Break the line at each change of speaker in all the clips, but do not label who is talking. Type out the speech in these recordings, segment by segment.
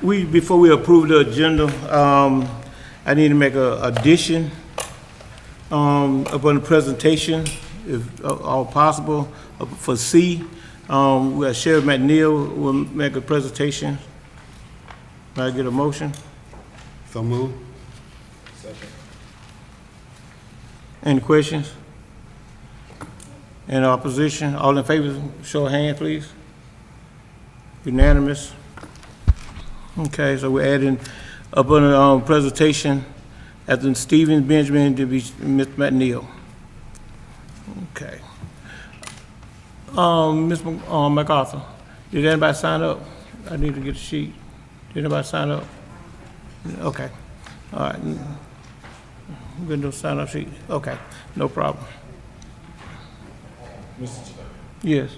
Before we approve the agenda, I need to make a addition, upon the presentation, if all possible, for C. We have Sheriff McNeil will make a presentation. May I get a motion?
So move.
Any questions? Any opposition? All in favor, show of hand, please. Unanimous. Okay, so we're adding up on the presentation after Stephen Benjamin to be Mr. McNeil. Okay. Ms. MacArthur, did anybody sign up? I need to get a sheet. Did anybody sign up? Okay. All right. We're gonna do a sign up sheet. Okay, no problem.
Mr. Chair.
Yes.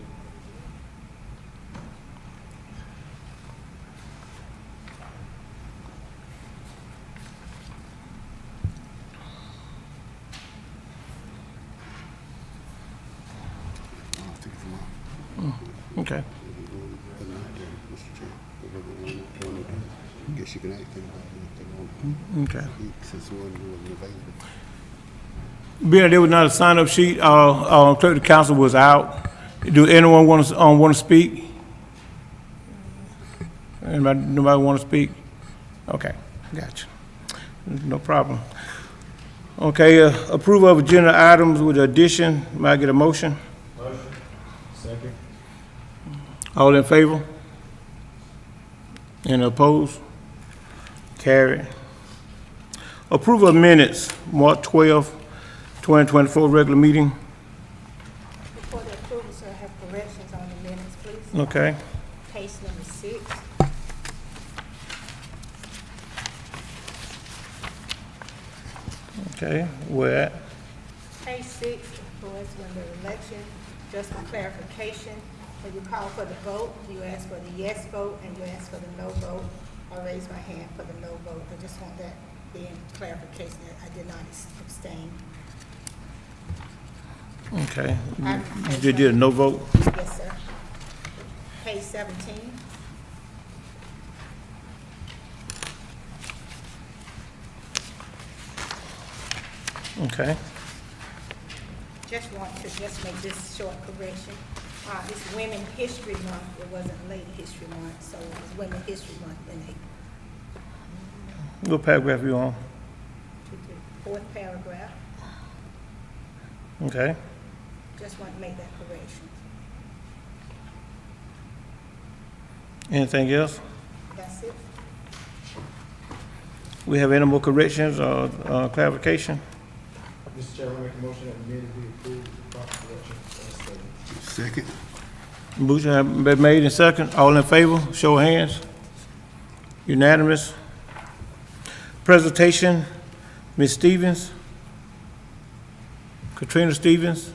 Okay.
Guess you can ask them
Okay.
since one wasn't available.
Being there was not a sign-up sheet, clerk of council was out. Do anyone want to speak? Nobody want to speak? Okay, gotcha. No problem. Okay, approval of agenda items with addition. May I get a motion?
Motion. Second.
All in favor? Any opposed? Carried. Approval of minutes, March 12th, 2024, regular meeting.
Before the approval, sir, I have corrections on the minutes, please.
Okay.
Case number 6.
Okay, where at?
Case 6 was when the election, just for clarification, when you call for the vote, you ask for the yes vote and you ask for the no vote. I raise my hand for the no vote. I just want that being clarification that I did not abstain.
Okay.
I'm-
You did a no vote?
Yes, sir. Case 17.
Okay.
Just want to just make this short correction. It's Women History Month. It wasn't Lady History Month, so it was Women History Month in the
What paragraph you on?
fourth paragraph.
Okay.
Just want to make that correction.
Anything else?
That's it.
We have any more corrections or clarification?
Mr. Chair, I make a motion that the minutes be approved with proper correction as stated.
Second.
Motion have been made and second. All in favor, show of hands. Unanimous. Presentation, Ms. Stevens. Katrina Stevens.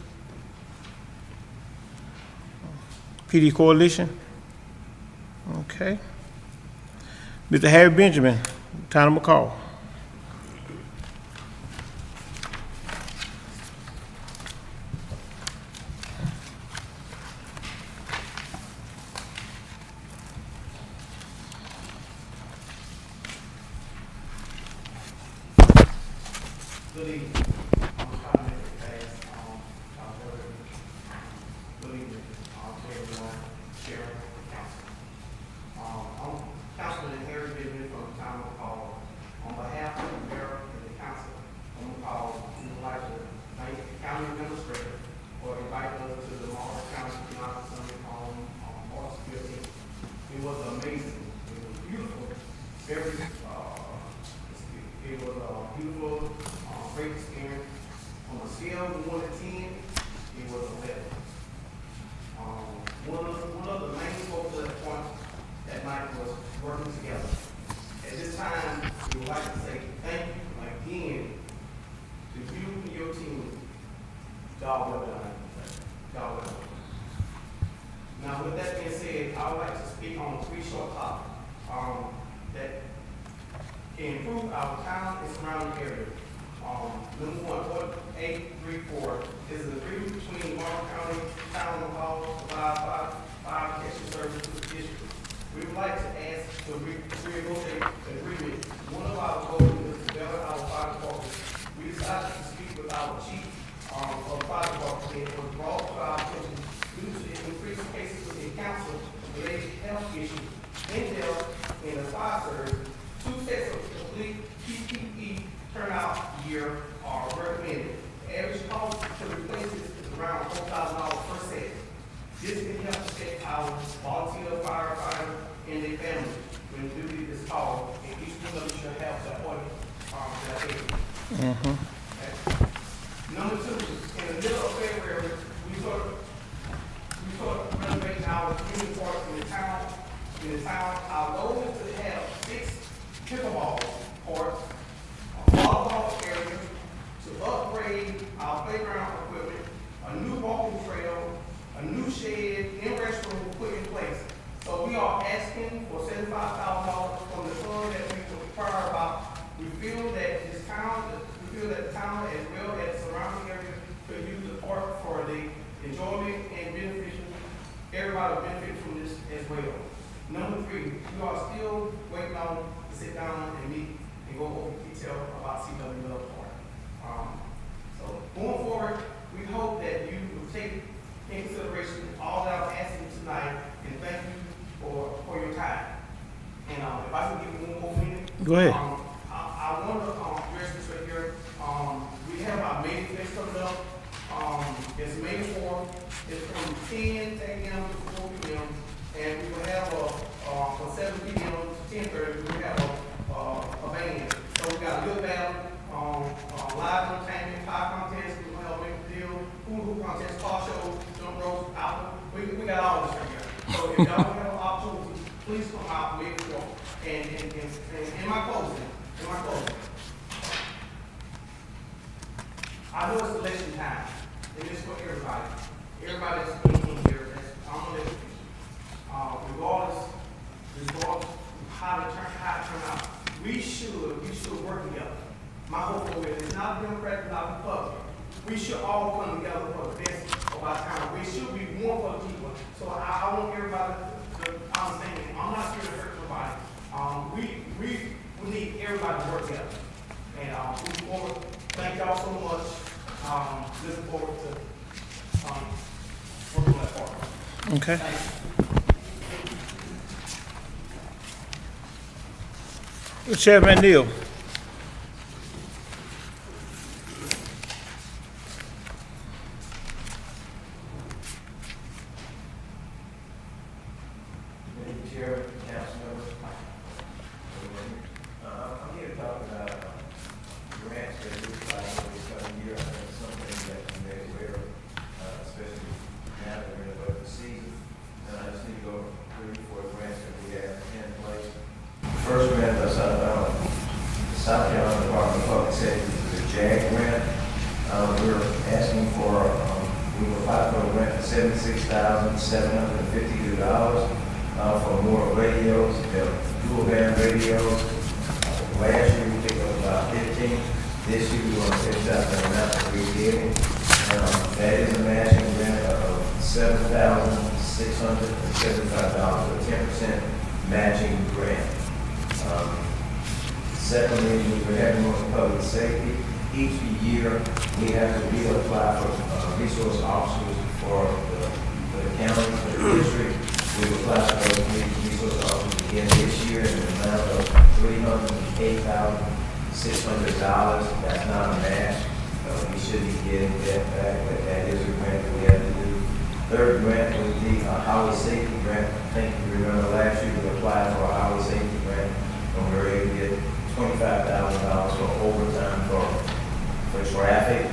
PD Coalition. Okay. Mr. Harry Benjamin, Town of McCall.
Good evening. I'm trying to make it fast. Good evening, to everyone, Sheriff, and Council. I'm Councilman Harry Benjamin from the Town of McCall. On behalf of the Mayor and the Council of McCall, we would like to thank the County Administrator for inviting us to the Marlboro County Beyond Sunday Home on March 15th. It was amazing. It was beautiful. It was a beautiful, great experience. On a scale of 1 to 10, it was 11. One of the main focal points that night was working together. At this time, we would like to say thank you again to you and your team. Job well done. Job well done. Now, with that being said, I would like to speak on 3 short topics that can improve our town and surrounding area. Number 1, Order 834 is an agreement between Marlboro County, Town of McCall, to provide fire protection services to the district. We would like to ask to reapprove and the fire service, 2 sets of complete PPE turnout gear are recommended. The average cost to replace this is around $4,000 per set. This can help protect our volunteer firefighters and their families when duty is called, and each one of them should have supporting that area. Okay. Number 2, in the middle of February, we sort of renovating our community parks in the town. Our goal is to have 6 pickleball courts, a volleyball area, to upgrade our playground equipment, a new walking trail, a new shed, and restroom put in place. So we are asking for $75,000 from the fund that we require about. We feel that the town as well as the surrounding area could use the park for the enjoyment and beneficial. Everybody will benefit from this as well. Number 3, we are still waiting on to sit down and meet and go over detail about CW Love Park. So going forward, we hope that you will take in consideration all that I'm asking tonight, and thank you for your time. And if I can give you one more minute.
Go ahead.
I want to address this right here. We have our May Fest coming up. It's May 4th. It's from 10 a.m. to 4 p.m. And we will have from 7 p.m. to 10:30. We will have a band. So we got a little band, live entertainment, pie contest. We will have a big deal, food contest, car show, jump ropes, album. We got all this right here. So if y'all have an opportunity, please come out May 4th. And in my closing, I know it's election time, and it's for everybody. Everybody that's in here, I'm gonna let you. Regardless of how it turn out, we should work together. My whole goal is it's not Democrat, not Republican. We should all come together for the best of our town. We should be one for the people. So I want everybody to understand that I'm not here to hurt nobody. We need everybody to work together. And moving forward, thank y'all so much. Looking forward to working on that part.
Okay.
Thank you.
Chairman Neal.
Chair, council members. I'm here to talk about grants that we apply for this coming year. I think it's something that you may be aware of, especially now that we're in the budget season. And I just need to go through 4 grants that we have in place. First grant is the South Carolina Department of Public Safety, the JAG grant. We're asking for, we will apply for a grant of $76,752 for more radios, dual band radios. Last year we picked up about 15. This year we want to finish out the amount that we're getting. That is a matching grant of $7,675, a 10% matching grant. Secondly, we're having more public safety. Each year we have to reapply for resource officers for the county, for the district. We apply for those resource officers again this year in the amount of $308,600. That's not a match. We should be getting that back, but that is a grant that we have to do. Third grant was the highway safety grant. I think you remember last year we applied for a highway safety grant and we were able to get $25,000 for overtime for traffic.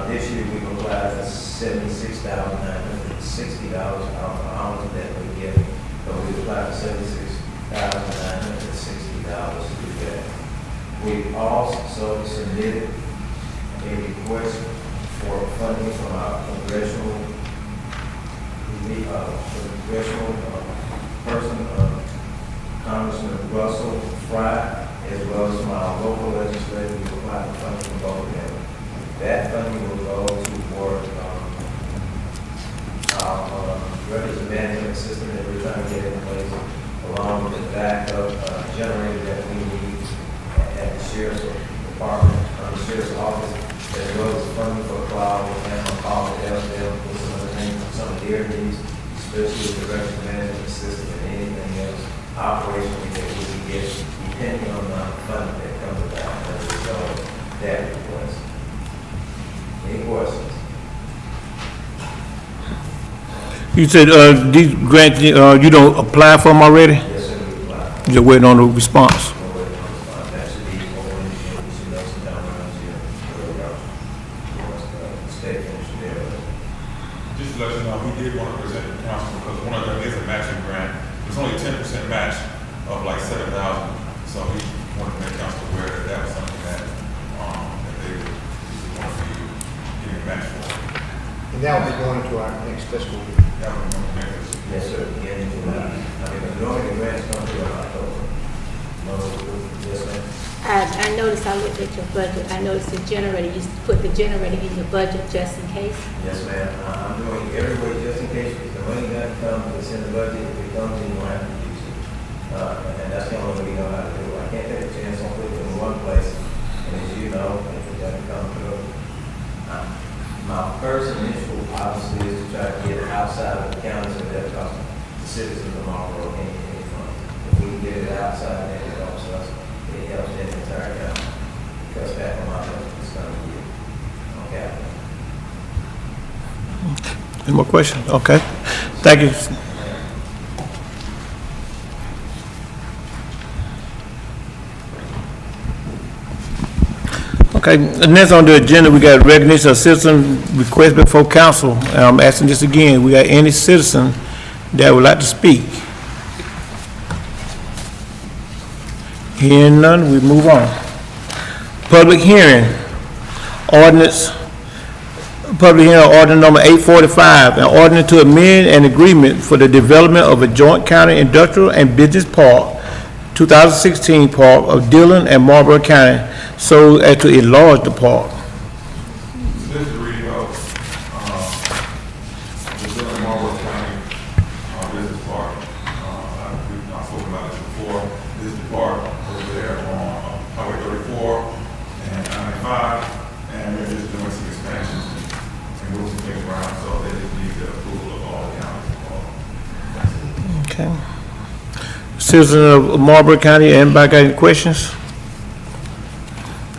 This year we applied for $76,960 allowance that we get, but we applied for $76,960 to do that. We also submitted a request for funding from our congressional person, Congressman Russell Fry, as well as from our local legislature. We applied for funding from both of them. That funding will go toward our records management system that we're trying to get in place, along with the backup generator that we need at the sheriff's department, the sheriff's office, as well as funding for cloud and call to help them with some of their needs, especially with the records management system and anything else operationally that we depending on the funding that comes about as a result of that request. Any questions?
You said, these grants, you don't apply for them already?
Yes, sir, we apply.
You're waiting on the response?
That should be over in the next down around here, state there.
Just to let you know, we did want to present to council because one of them is a matching grant. It's only 10% match of like 7,000. So we wanted to make council aware that that was something that, that they would want to be getting a match for.
And that will be going into our next fiscal year.
That would be one of the measures.
Yes, sir, beginning to, I mean, normally the grants come through in October. No, yes, ma'am.
I noticed, I looked at your budget, I noticed the generator, you put the generator in your budget just in case.
Yes, ma'am. I'm doing every way just in case if the money doesn't come, it's in the budget. If it comes, then you won't have to use it. And that's the only way we know how to do it. I can't take a chance on putting it in one place. And as you know, if it doesn't come through, my first initial policy is to try to get it outside of the county so that costs the citizens of Marlboro any funds. If we can get it outside, then it helps us. It helps the entire county. Because back on my budget, it's going to be okay.
Any more questions? Okay. Thank you. Okay, next on the agenda, we got recognition of citizen request before council. I'm asking this again, we got any citizen that would like to speak? Hearing none, we move on. Public hearing, public hearing ordinance number 845, an ordinance to amend an agreement for the development of a joint county industrial and business park, 2016 park of Dillon and Marlboro County, so as to enlarge the park.
So this is a reading of, the Dillon Marlboro County, Business Park. I've spoken about this before. This is the park over there on Highway 34 and 95, and they're just doing some expansions and moving some things around, so they just need the approval of all the counties involved.
Okay. Citizen of Marlboro County, anybody got any questions?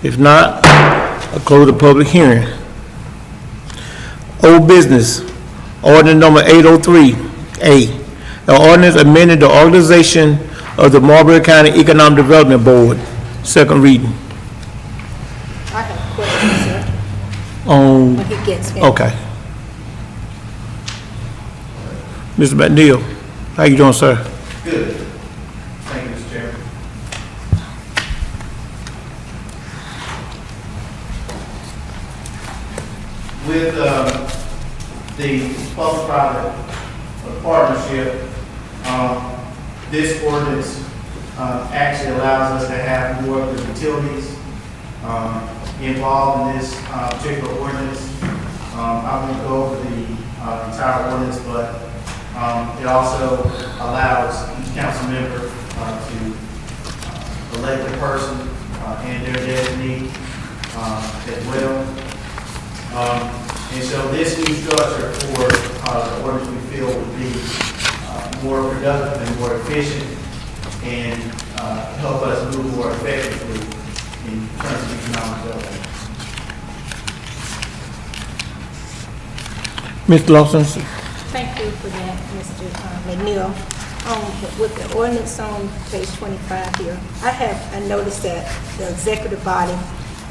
If not, I'll close the public hearing. Old business, ordinance number 803A, an ordinance amending the organization of the Marlboro County Economic Development Board, second reading.
I have a question, sir,
On,
when he gets finished.
okay. Mr. McNeil, how you doing, sir?
Good. Thank you, Mr. Chairman. With the public-private partnership, this ordinance actually allows us to have more of the utilities involved in this particular ordinance. I won't go over the entire ordinance, but it also allows each council member to elect a person and their designee as well. And so this new structure for the ordinance we feel would be more productive and more efficient and help us move more effectively in terms of economic development.
Mr. Lawson?
Thank you for that, Mr. McNeil. With the ordinance on page 25 here, I noticed that the executive body,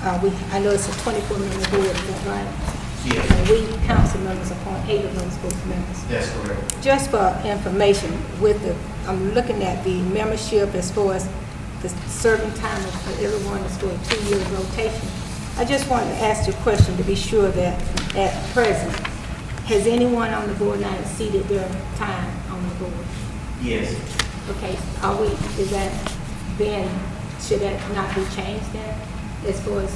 I noticed a 24-member board, is that right?
Yes,
And we council members appoint 8 of those board members.
that's correct.
Just for information, I'm looking at the membership as far as the serving time of everyone is for a 2-year rotation. I just wanted to ask you a question to be sure that at present, has anyone on the board not exceeded their time on the board?
Yes.
Okay, should that not be changed then? As far as,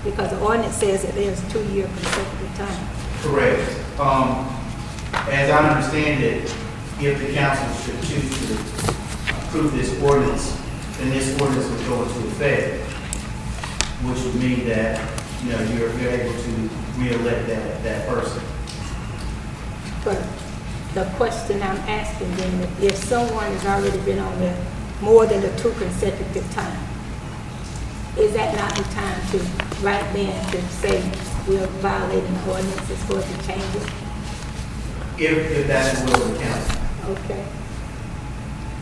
because the ordinance says that there's 2-year consecutive time.
Correct. As I understand it, if the council should choose to approve this ordinance, then this ordinance would go into effect, which would mean that, you're able to re-elect that person.
But the question I'm asking then, if someone has already been on the more than the 2 consecutive times. Is that not the time to, right then, to say we're violating the ordinance as far as the changes?
If that's the will of the council.
Okay.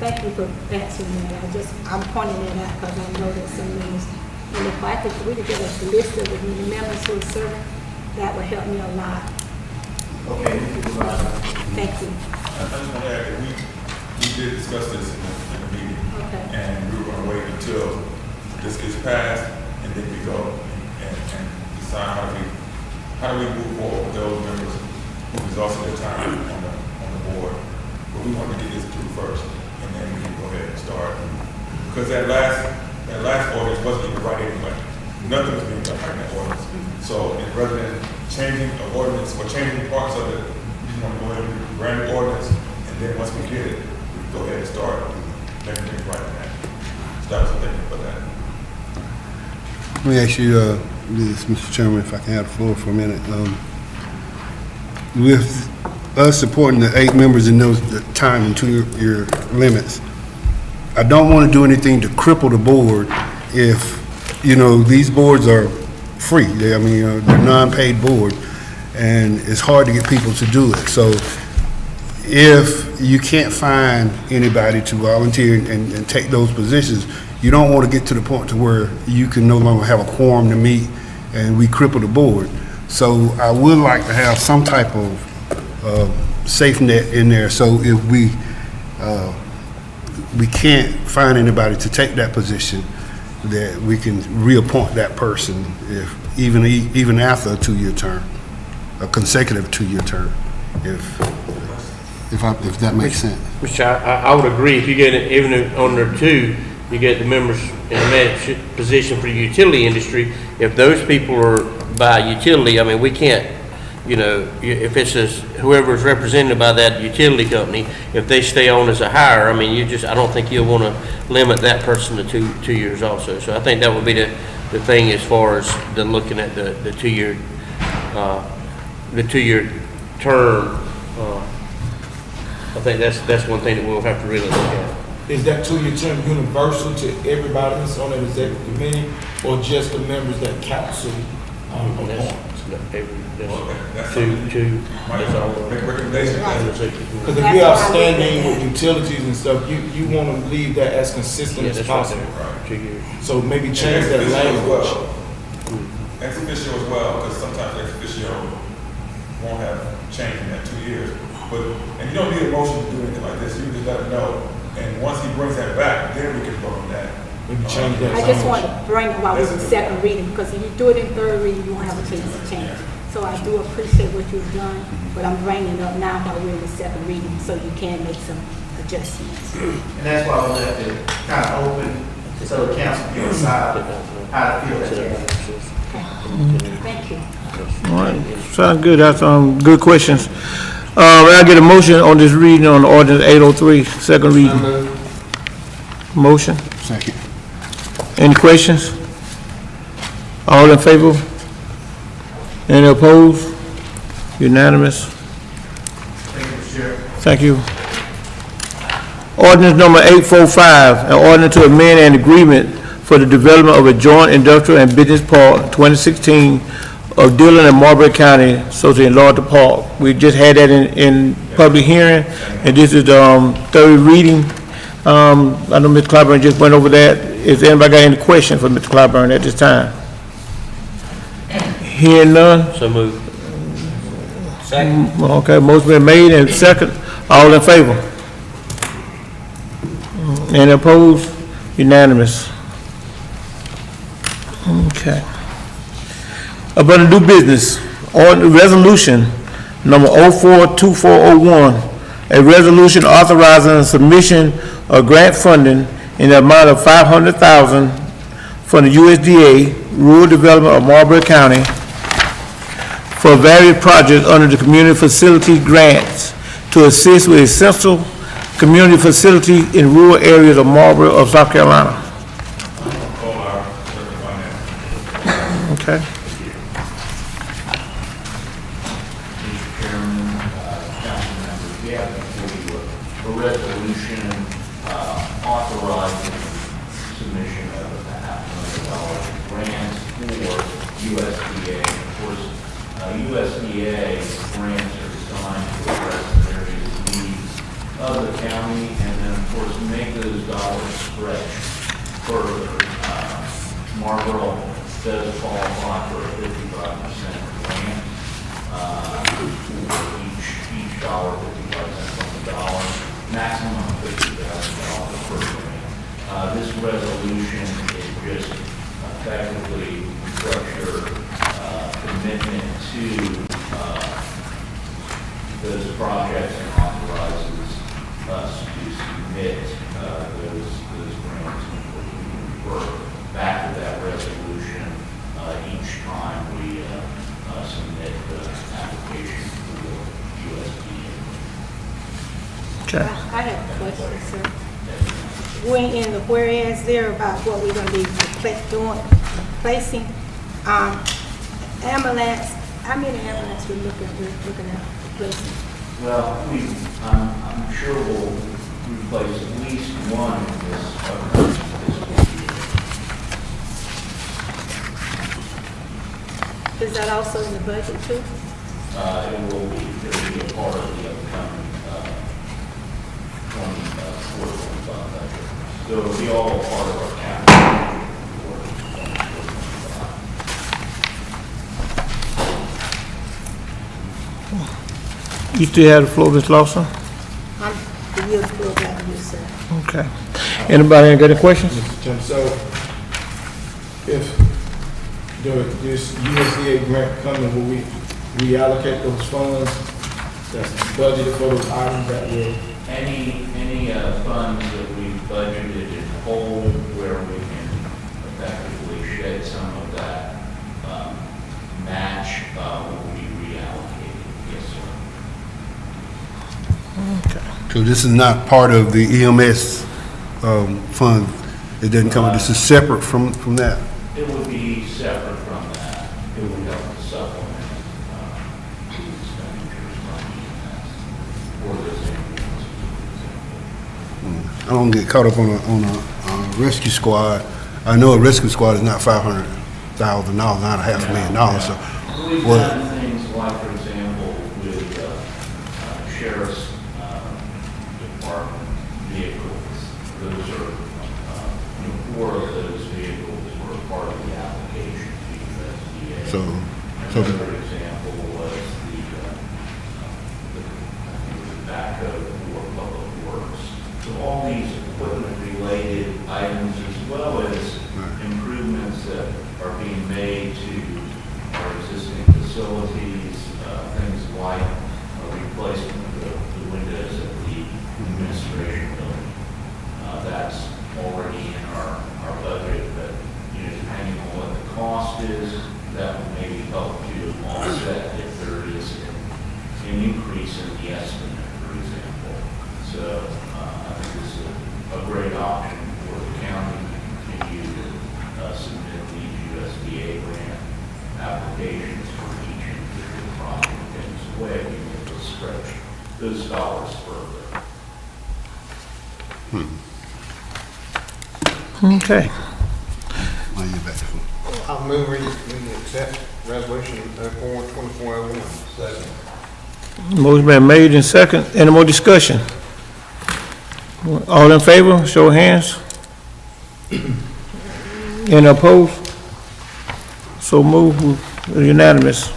Thank you for answering that. I'm pointing that out because I know that some members, and if I could, we could get a list of the members who are serving, that would help me a lot.
Okay, we can provide that.
Thank you.
I just want to add that we did discuss this in the meeting.
Okay.
And we were going to wait until this gets passed, and then we go and decide how do we move forward with those members who exhausted their time on the board. But we want to get this through first, and then we can go ahead and start. Because that last ordinance wasn't even right anyway. Nothing was being done right in that ordinance. So rather than changing an ordinance or changing parts of it, we just want to go ahead and do a brand new ordinance, and then once we get it, we can go ahead and start making things right in that. So that was the thinking for that.
Let me ask you, this, Mr. Chairman, if I can have the floor for a minute. With us supporting the 8 members in those the time and 2-year limits, I don't want to do anything to cripple the board if, these boards are free. They're non-paid board, and it's hard to get people to do it. So if you can't find anybody to volunteer and take those positions, you don't want to get to the point to where you can no longer have a quorum to meet and we cripple the board. So I would like to have some type of safe net in there. So if we can't find anybody to take that position, that we can reappoint that person if even after a 2-year term, a consecutive 2-year term, if that makes sense.
Which I would agree. If you get it, even on there 2, you get the members in a managed position for the utility industry. If those people are by utility, I mean, we can't, if it's whoever's represented by that utility company, if they stay on as a hire, I mean, I don't think you'll want to limit that person to 2 years also. So I think that would be the thing as far as looking at the 2-year, the 2-year term. I think that's one thing that we'll have to really look at.
Is that 2-year term universal to everybody that's on that executive committee, or just the members that council appoints?
That's two, that's all.
Make recommendations.
Because if we're outstanding with utilities and stuff, you want to leave that as consistent
Yeah,
as
that's
possible.
right, 2 years.
So maybe change that language.
Ex officio as well, because sometimes ex officio won't have changed in that 2 years. And you don't need a motion to do anything like this. You just let them know. And once he brings that back, then we can vote on that.
Maybe change that
I just want
language.
to bring it while we're in second reading, because if you do it in third reading, you won't have a chance to change. So I do appreciate what you've done, but I'm bringing it up now while we're in the second reading, so you can make some adjustments.
And that's why we left it kind of open, so the council can decide how to feel that day.
Thank you.
All right, sounds good. That's good questions. I get a motion on this reading on ordinance 803, second reading. Motion.
Second.
Any questions? All in favor? Any opposed? Unanimous.
Thank you, Mr. Chair.
Thank you. Ordinance number 845, an ordinance to amend an agreement for the development of a joint industrial and business park 2016 of Dillon and Marlboro County, so to enlarge the park. We just had that in public hearing, and this is the third reading. I know Mr. Clyburn just went over that. Is anybody got any questions for Mr. Clyburn at this time? Hearing none?
So moved. Second.
Okay, motion been made and second. All in favor? Any opposed? Unanimous. Okay. About the new business, on resolution number 042401, a resolution authorizing the submission of grant funding in the amount of $500,000 from the USDA Rural Development of Marlboro County for various projects under the community facility grants to assist with essential community facility in rural areas of Marlboro of South Carolina. Okay.
Mr. Chairman, council members, we have before you a resolution authorizing
USDA. Of course, USDA grants are designed to address the various needs of the county, and then, of course, make those dollars stretch further. Marlboro does qualify for a 55% grant for each dollar, 55 cents on the dollar, maximum of $50,000 per grant. This resolution is just effectively reflects your commitment to those projects and authorizes us to submit those grants. And we refer back to that resolution each time we submit the application for USDA.
Okay.
I have a question, sir. When in the whereas there about what we're gonna be placing, ambulance, how many ambulances we're looking at replacing?
Well, I'm sure we'll replace at least one in this upcoming fiscal year.
Is that also in the budget too?
It will be a part of the upcoming 24-25 budget. So it'll be all part of our capital.
You still have the floor, Ms. Lawson?
I'm the year before that, you sir.
Okay. Anybody got any questions?
Mr. Chairman, so if this USDA grant coming, will we reallocate those funds that's budgeted for those items that will?
Any funds that we budgeted in whole where we can effectively shed some of that match will be reallocated. Yes, sir.
Okay.
So this is not part of the EMS fund? It doesn't come, this is separate from that?
It would be separate from that. It would help to supplement the expenditures from EMS for those ambulances, for example.
I don't get caught up on a rescue squad. I know a rescue squad is not $500,000, not $500,000, so.
We've
what-
done things like, for example, with sheriff's department vehicles. Those are, 4 of those vehicles were part of the application to USDA.
So
Another example was the backhoe for public works. So all these equipment-related items, as well as improvements that are being made to our existing facilities, things like replacement of the windows at the administration building. That's already in our budget, but, depending on what the cost is, that would maybe help to offset if there is an increase in the estimate, for example. So, I think this is a great option for the county to continue to submit these USDA grant applications for each individual project, and it's a way we will stretch those dollars further.
Okay.
I'll get back to you.
I'll move we accept resolution 04-2401. Second.
Motion been made and second. Any more discussion? All in favor, show of hands. Any opposed? So moved, unanimous.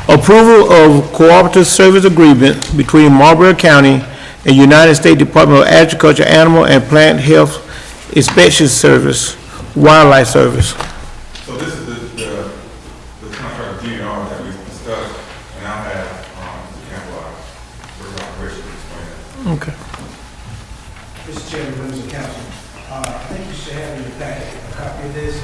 Approval of cooperative service agreement between Marlboro County and United States Department of Agriculture, Animal and Plant Health Inspection Service, Wildlife Service.
So this is the contract with DNR that we discussed, and I'll have Mr. Campbell, for the operation, explain that.
Okay.
Mr. Chairman, members of council, I think you should have in your packet a copy of this.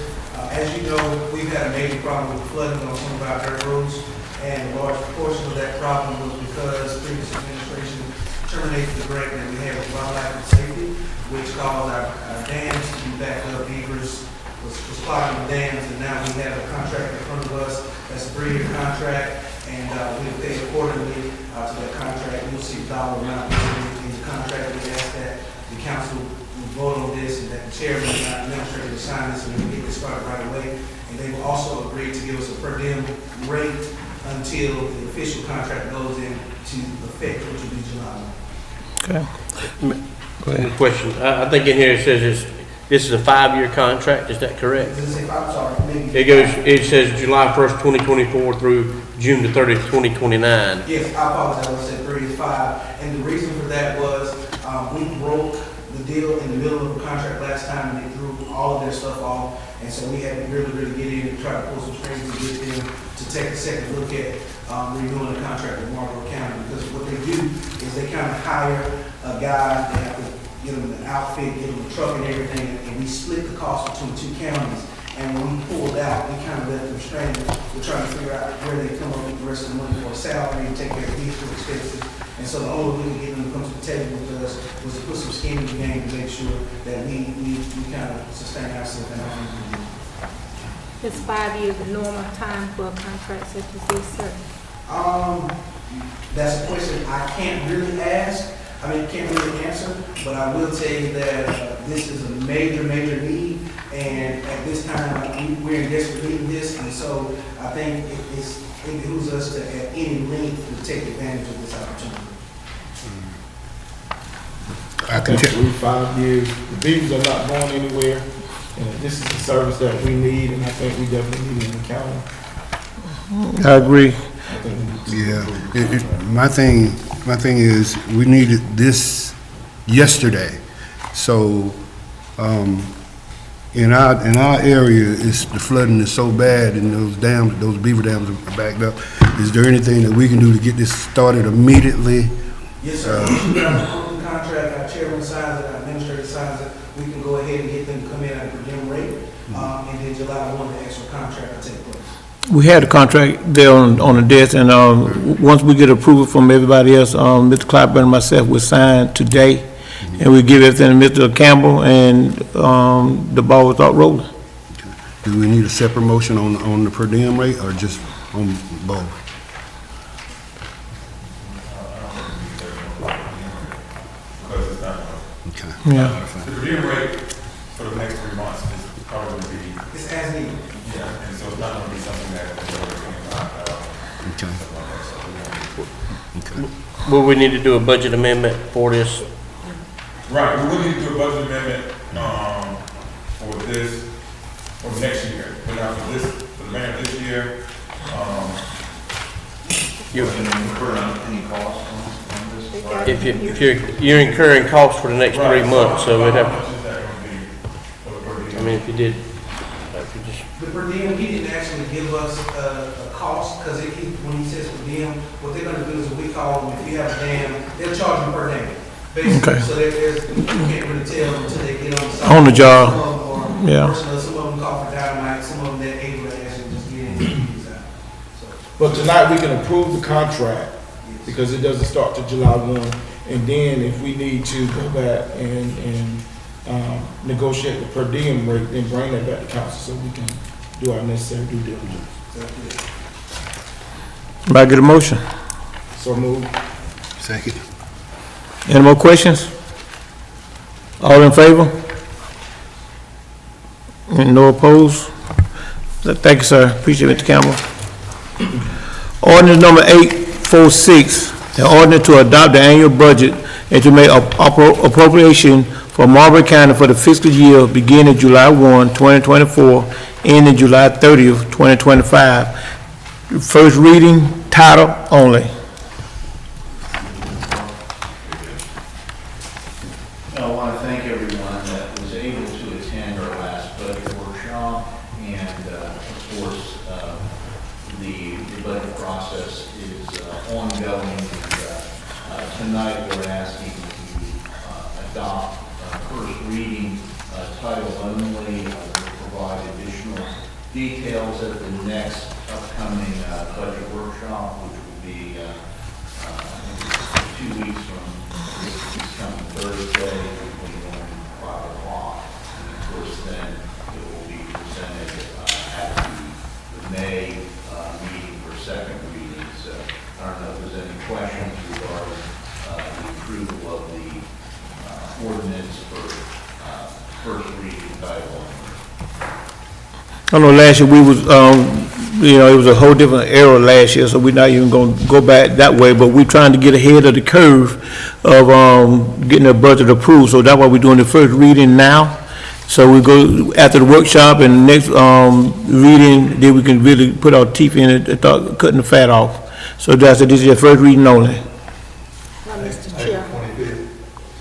As you know, we've had a major problem with flooding on some of our dirt roads, and a large portion of that problem was because previous administration terminated the grant that we had with wildlife and safety, which caused our dams to be backed up. Beavers was clogging the dams, and now we have a contract in front of us that's a 3-year contract, and we'll pay accordingly to that contract. You'll see the dollar amount in the contract. We ask that the council will vote on this and that the chairman and our administrator will sign this and we can get this started right away. And they will also agree to give us a per diem rate until the official contract goes into effect, which will be July 1.
Okay. Go ahead.
Question, I think in here it says this is a 5-year contract, is that correct?
Does it say, I'm sorry, maybe.
It says July 1st, 2024 through June the 30th, 2029.
Yes, I apologize, I said 3 is 5, and the reason for that was, we broke the deal in the middle of the contract last time, and they threw all of their stuff off, and so we had to really get in and try to pull some strings to get them to take a second look at, renewing the contract with Marlboro County, because what they do is they kind of hire a guy, they have to get them an outfit, get them a truck and everything, and we split the cost between 2 counties. And when we pulled out, we kind of left them stranded. We're trying to figure out where they come up with the rest of the money for a salary and take care of vehicle expenses. And so the only way to get them to come to the table with us was to put some skin in the game to make sure that we kind of sustain ourselves and our community.
Is 5 years the normal time for a contract such as this, sir?
That's a question I can't really ask. I mean, can't really answer, but I will tell you that this is a major need, and at this time, we're in desperate need of this, and so I think it behooves us to, at any length, to take advantage of this opportunity.
I can tell,
5 years, the beavers are not going anywhere, and this is the service that we need, and I think we definitely need it in the county.
I agree.
I think we need to
yeah, my thing is, we needed this yesterday. So, in our area, the flooding is so bad and those beaver dams are backed up. Is there anything that we can do to get this started immediately?
Yes, sir. Once we get our contract, our chairman signs it, our administrator signs it, we can go ahead and get them to come in at a per diem rate, and then July 1, the actual contract will take place.
We had a contract there on the desk, and once we get approval from everybody else, Mr. Clyburn and myself will sign today, and we give everything to Mr. Campbell, and the ball will start rolling.
Do we need a separate motion on the per diem rate or just on both?
Because it's not,
Okay.
Yeah.
the review rate for the next 3 months is probably going to be,
It's as needed.
yeah, and so it's not going to be something that is over 25,000.
Okay. Okay.
Will we need to do a budget amendment for this?
Right, we will need to do a budget amendment, for this, for next year, but not for the man this year.
Any costs on this? part?
If you're incurring costs for the next 3 months, so we'd have,
How much is that going to be for the per diem?
I mean, if you did, if you just,
The per diem, he didn't actually give us a cost, because when he says per diem, what they're gonna do is we call them, if you have a dam, they'll charge you per dam. Basically,
Okay.
so you can't really tell until they get on the site.
On the job.
Some of them are
Yeah.
personal, some of them call for dynamite, some of them they're able to actually just get in and use that. So,
But tonight, we can approve the contract, because it doesn't start till July 1. And then if we need to go back and negotiate the per diem rate, then bring that back to council so we can do our necessary due diligence.
Might get a motion.
So move.
Second.
Any more questions? All in favor? And no opposed? Thank you, sir. Appreciate it, Mr. Campbell. Ordinance number 846, an ordinance to adopt the annual budget and to make appropriation for Marlboro County for the fiscal year beginning July 1, 2024, ending July 30th, 2025. First reading, title only.
I want to thank everyone that was able to attend our last budget workshop, and of course, the budget process is ongoing. And tonight, we're asking to adopt first reading title only. We'll provide additional details at the next upcoming budget workshop, which will be 2 weeks from this coming Thursday, between 1 and 5 o'clock. And of course, then it will be presented at the May meeting for second reading. So I don't know if there's any questions regarding the approval of the ordinance for first reading title only.
I know last year we was, it was a whole different era last year, so we're not even gonna go back that way, but we're trying to get ahead of the curve of, getting the budget approved, so that's why we're doing the first reading now. So we go after the workshop and next, reading, then we can really put our teeth in it and start cutting the fat off. So this is your first reading only.
Well, Mr. Chair,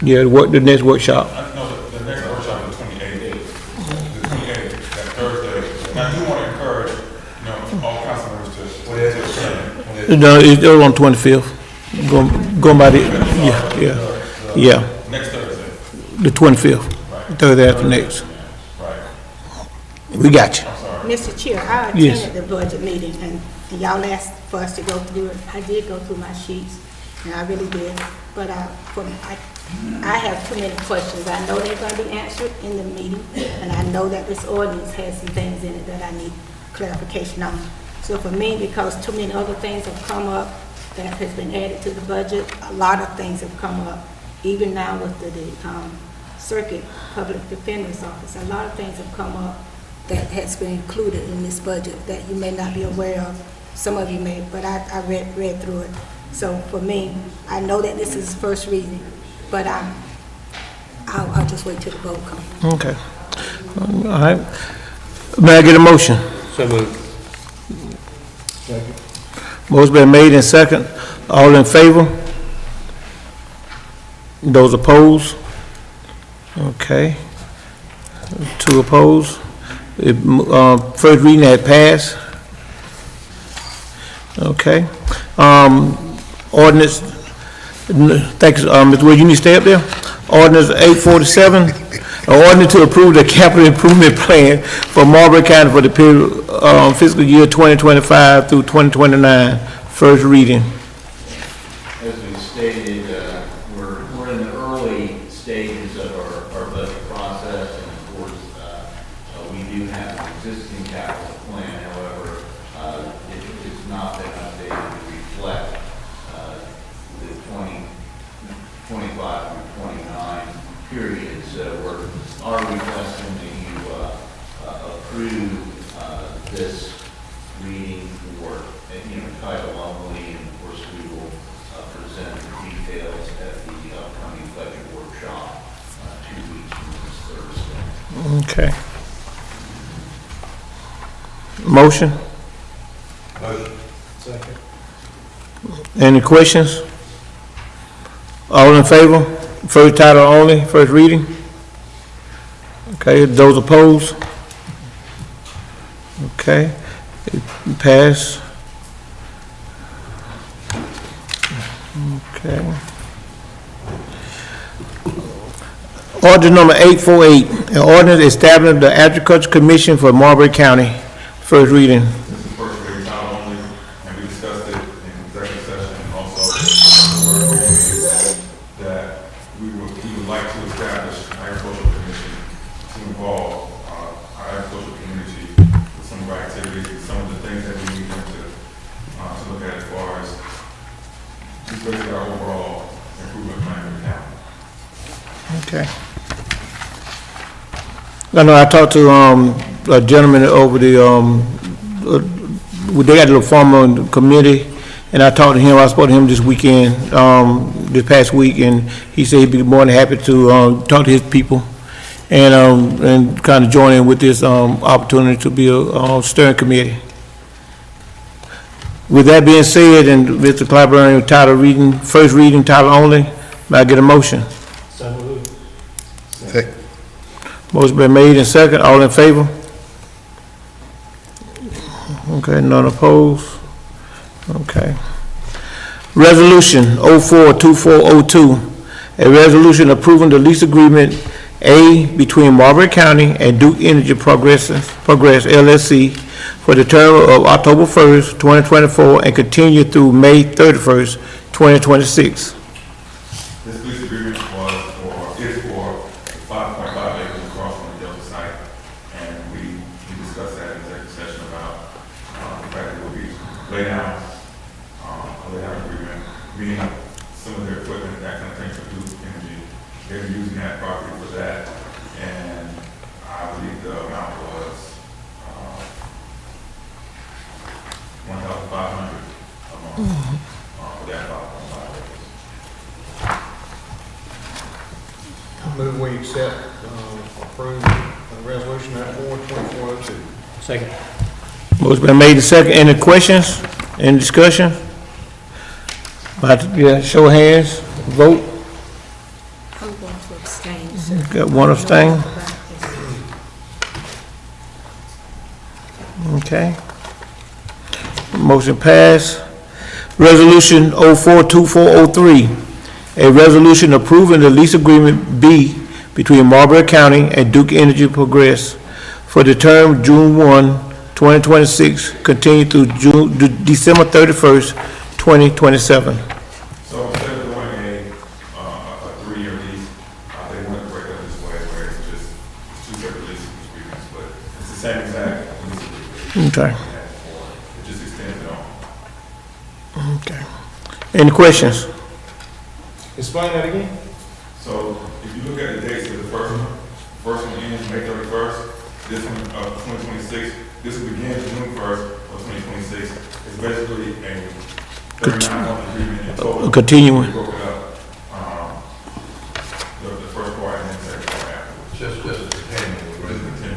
Yeah, the next workshop.
No, the next workshop is the 28th. The 28th, that Thursday. Now, you want to encourage, all council members to attend.
No, it's on 25th. Going by the, yeah,
Next Thursday.
the 25th, Thursday after next.
Right.
We got you.
Mr. Chair, I
Yes.
attended the budget meeting, and y'all asked for us to go through it. I did go through my sheets, and I really did, but I have too many questions. I know they're gonna be answered in the meeting, and I know that this ordinance has some things in it that I need clarification on. So for me, because too many other things have come up that has been added to the budget, a lot of things have come up, even now with the Circuit Public Defender's Office, a lot of things have come up that has been included in this budget that you may not be aware of. Some of you may, but I read through it. So for me, I know that this is first reading, but I'll just wait till the vote comes.
Okay. All right. May I get a motion?
So moved.
Motion been made and second. All in favor? Those opposed? Okay. 2 opposed. First reading had passed. Okay. Ordinance, thank you, Ms. Wood, you need to stay up there? Ordinance 847, an ordinance to approve the capital improvement plan for Marlboro County for the period, fiscal year 2025 through 2029. First reading.
As we stated, we're in the early stages of our budget process, and of course, we do have an existing capital plan. However, it's not been updated to reflect the 2025 through 29 period. So we are requesting that you approve this reading for title only, and of course we will present the details at the upcoming budget workshop 2 weeks from this Thursday.
Okay. Motion?
Second.
Any questions? All in favor? First title only, first reading? Okay, those opposed? Okay, it passed. Okay. Order number 848, an ordinance establishing the Agriculture Commission for Marlboro County. First reading.
This is first reading title only, and we discussed it in executive session, and also that we would like to establish an agricultural commission to involve our agricultural community with some of our activities, and some of the things that we need them to look at as far as just basically our overall improvement plan for the county.
Okay. I know I talked to, a gentleman over the, they got a little farm on the committee, and I talked to him, I spoke to him this weekend, this past week, and he said he'd be more than happy to, talk to his people and kind of join in with this, opportunity to be a steering committee. With that being said, and Mr. Clyburn, title reading, first reading, title only, may I get a motion?
Second.
Motion been made and second, all in favor? Okay, none opposed? Okay. Resolution 042402, a resolution approving the lease agreement A between Marlboro County and Duke Energy Progress LLC for the term of October 1st, 2024 and continue through May 31st, 2026.
This lease agreement is for 5.5 acres across from the Delta site, and we discussed that in executive session about the fact that it will be laid out, a layout agreement, meaning some of their equipment, that kind of thing for Duke Energy. They're using that property for that, and
accept, approve resolution 04-2402.
Second.
Motion been made and second. Any questions? Any discussion? Show of hands, vote.
I'm going to abstain, sir.
Got one abstain. Okay. Motion passed. Resolution 042403, a resolution approving the lease agreement B between Marlboro County and Duke Energy Progress for the term June 1, 2026, continued through December 31st, 2027.
So instead of doing a 3-year lease, they wanted to break up this way where it's just 2 separate lease agreements, but it's the same exact lease agreement.
Okay.
It just extends it on.
Okay. Any questions?
Explain that again?
So if you look at the dates of the first one ends May 31st, this one, 2026, this will begin June 1st of 2026. It's basically a 39-month agreement in total.
Continuing.
We broke it up, the first part and then the second part afterwards.
Just a companion,
Just continue.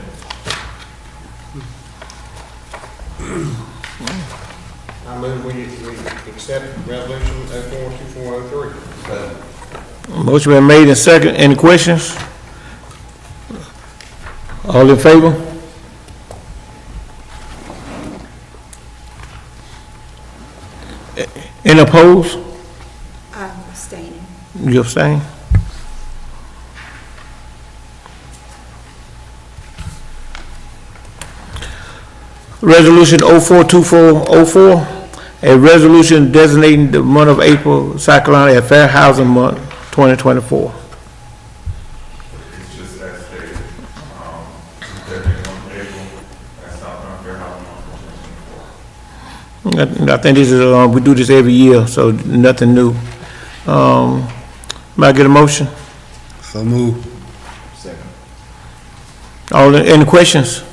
I move we accept resolution 04-2403.
Motion been made and second. Any questions? All in favor? Any opposed?
I'm abstaining.
You abstain? Resolution 042404, a resolution designating the month of April, South Carolina as Fair Housing Month 2024.
It's just as stated, definitely on April, that's South Carolina Fair Housing Month for 2024.
I think this is, we do this every year, so nothing new. May I get a motion?
So move.
Any questions?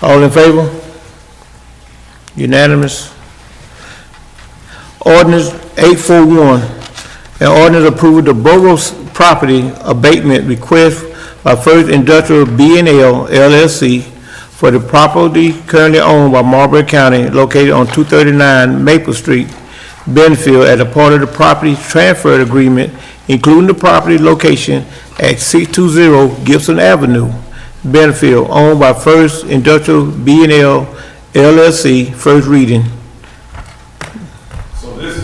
All in favor? Unanimous. Ordinance 841, an ordinance approving the Boros property abatement request by First Industrial B&L LLC for the property currently owned by Marlboro County located on 239 Maple Street, Benfield, as a part of the property transfer agreement, including the property location at 620 Gibson Avenue, Benfield, owned by First Industrial B&L LLC. First reading.
So this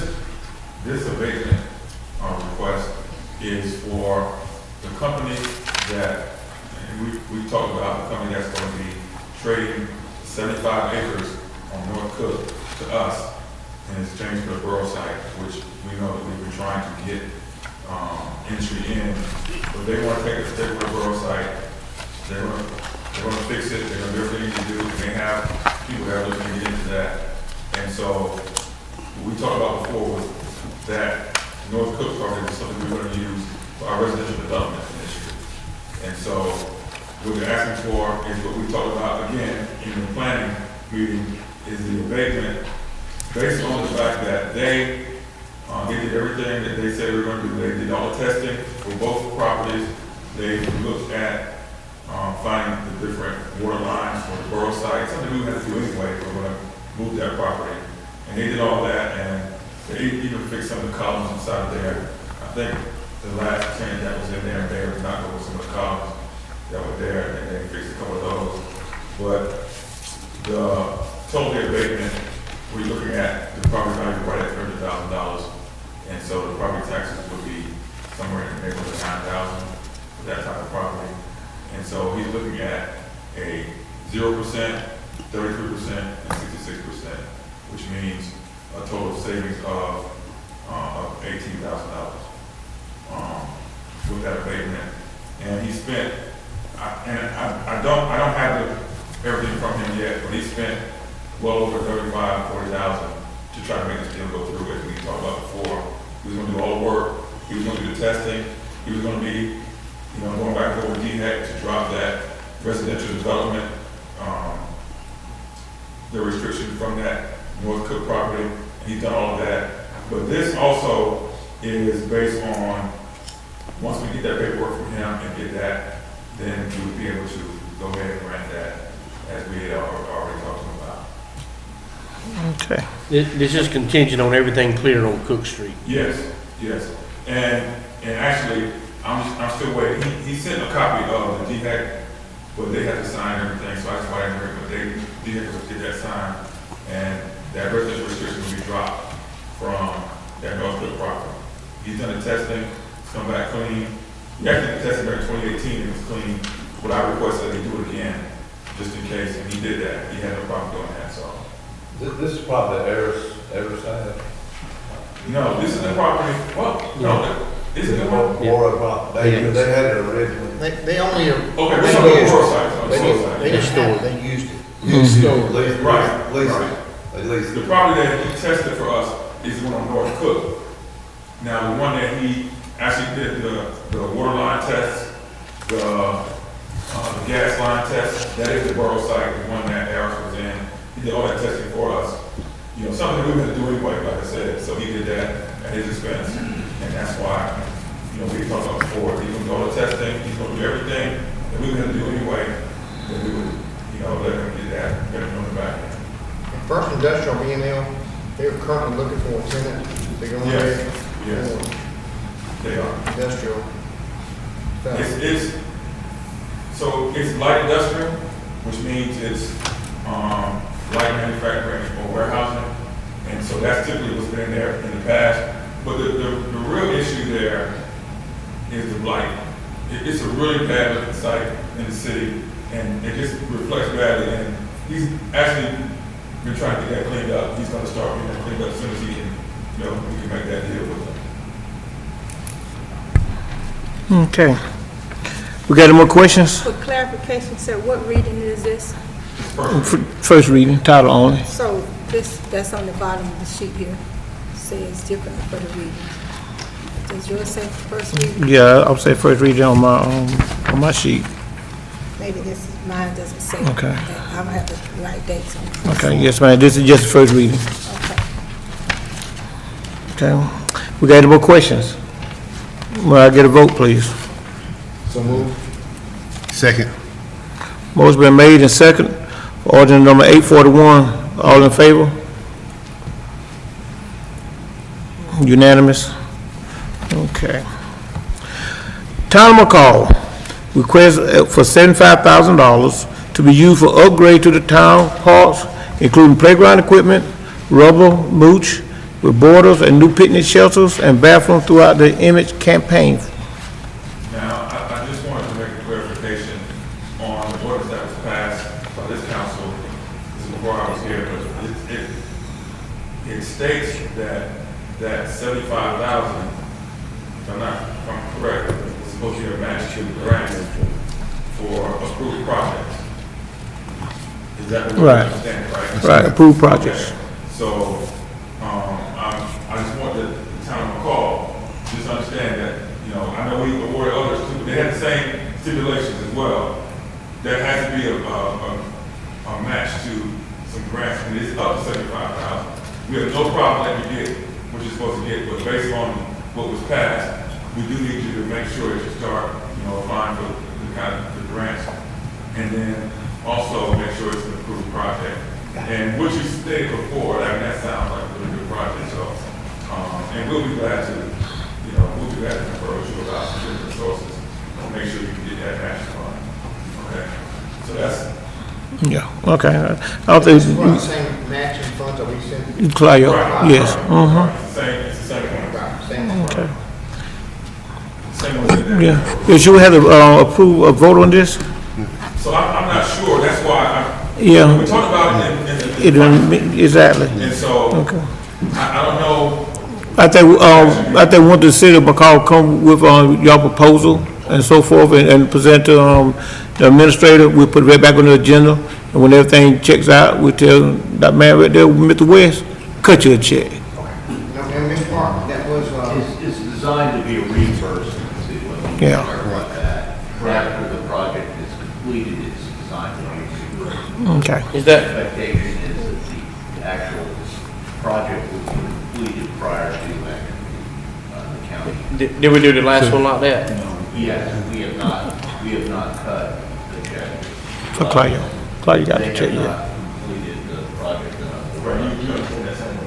abatement request is for the company that, and we talked about the company that's going to be trading 75 acres on North Cook to us in exchange for the borough site, which we know that we've been trying to get entry in. But they want to take the borough site. They're going to fix it. They're going to do everything to do. They have people that are looking to get into that. And so what we talked about before was that North Cook property is something we're going to use for our residential development initiative. And so what we're asking for is what we talked about again in the planning meeting, is the abatement based on the fact that they did everything that they said they were going to do. They did all the testing for both properties. They looked at finding the different water lines for the borough site, something we had to do anyway if we're going to move that property. And they did all that, and they even fixed some of the columns inside there. I think the last tenant that was in there, they were not going with some of the columns that were there, and they fixed a couple of those. But the total abatement, we're looking at the property value right at $30,000, and so the property taxes would be somewhere in the neighborhood of $9,000 for that type of property. And so he's looking at a 0%, 33%, and 66%, which means a total savings of $18,000 with that abatement. And he spent, I don't have everything from him yet, but he spent well over $35,000-$40,000 to try to make this deal go through, as we talked about before. He was going to do all the work. He was going to do the testing. He was going to be, going back over DHEC to drop that residential development, the restriction from that North Cook property, and he's done all of that. But this also is based on once we get that paperwork from him and get that, then we would be able to go ahead and grant that, as we had already talked about.
Okay.
This is contingent on everything cleared on Cook Street.
Yes, yes. And actually, I'm still waiting. He sent a copy of the DHEC, but they had to sign everything, so that's why I didn't bring it. But DHEC will get that signed, and that residential restriction will be dropped from that Northwood property. He's done the testing, it's come back clean. He actually did the testing back in 2018, and it was clean. But I requested that he do it again, just in case, and he did that. He had no problem doing that, so.
This is probably Everside.
No, this is the property, well, no, this is the one.
Laura property. They had it originally.
They only,
Okay, we're talking about rural side,
they
side.
just stored, they used it.
Right,
Leased
right.
it. They leased
The
it.
property that he tested for us is the one on North Cook. Now, the one that he actually did the water line test, the gas line test, that is the borough site, the one that Harris was in. He did all that testing for us. You know, something we were gonna do anyway, like I said, so he did that at his expense. And that's why, you know, we talked about before, he's gonna do all the testing, he's gonna do everything that we were gonna do anyway, then we would, you know, let him get that, get him on the back.
First Industrial B&L, they're currently looking for a tenant to go in there.
Yes, they are.
Industrial.
So it's light industrial, which means it's, light manufacturing or warehousing. And so that's typically what's been there in the past. But the real issue there is the blight. It's a really bad looking site in the city, and it just reflects badly. And he's actually been trying to get that cleaned up. He's gonna start getting that cleaned up as soon as he can, you know, we can make that deal with him.
Okay. We got any more questions?
For clarification, sir, what reading is this?
First reading, title only.
So that's on the bottom of the sheet here, says different for the reading. Does yours say first reading?
Yeah, I'll say first reading on my sheet.
Maybe mine doesn't say.
Okay.
that. I'm gonna have the right dates on it.
Okay, yes, ma'am, this is just the first reading.
Okay.
Okay, we got any more questions? Will I get a vote, please?
So move.
Second.
Motion been made and second. Ordinance number 841, all in favor? Unanimous? Okay. Town of McCall, request for $75,000 to be used for upgrade to the town parks, including playground equipment, rubber mulch with borders and new picnic shelters and bathrooms throughout the image campaign.
Now, I just wanted to make a clarification on the ordinance that was passed by this council. This is before I was here, but it states that 75,000, if I'm correct, it's supposed to be a match to the grant for approved projects. Is that what you
Right.
understand, right?
Right, approved projects.
Okay. So, I just want the town of McCall just understand that, you know, I know we awarded others too, but they had the same stipulations as well. There has to be a match to some grants, and it's up to 75,000. We have no problem letting you get what you're supposed to get, but based on what was passed, we do need you to make sure that you start, you know, applying for the kind of the grants, and then also make sure it's an approved project. And what you stated before, I mean, that sounds like a really good project, so, and we'll be glad to, you know, we'll be glad to approach you about some different sources, and make sure you can get that match fund. Okay, so that's,
Yeah, okay. I don't think,
We're on the same matching funds that we sent.
Claudia,
right.
yes,
Right. It's the same one.
Right, same.
okay.
Same one with that.
Yeah, yeah, should we have to approve, a vote on this?
So I'm not sure, that's why
Yeah.
we talked about it in the.
Exactly.
And so,
Okay.
I don't know,
I think want the city of McCall come with, your proposal and so forth and present to, the administrator. We'll put it right back on the agenda. And when everything checks out, we'll tell that man right there, Mr. West, cut you a check.
Now, and Ms. Park, that was,
It's designed to be a reimbursement to,
Yeah.
like that. After the project is completed, it's designed to be a reimbursement.
Okay.
Is that,
Expectation is that the actual project will be completed prior to actually, the county
Did we do the last one like that?
Yes, we have not cut the check.
For Claudio. Claudio got the
They
check,
have
yeah.
not completed the project.
Right, you understand that same way,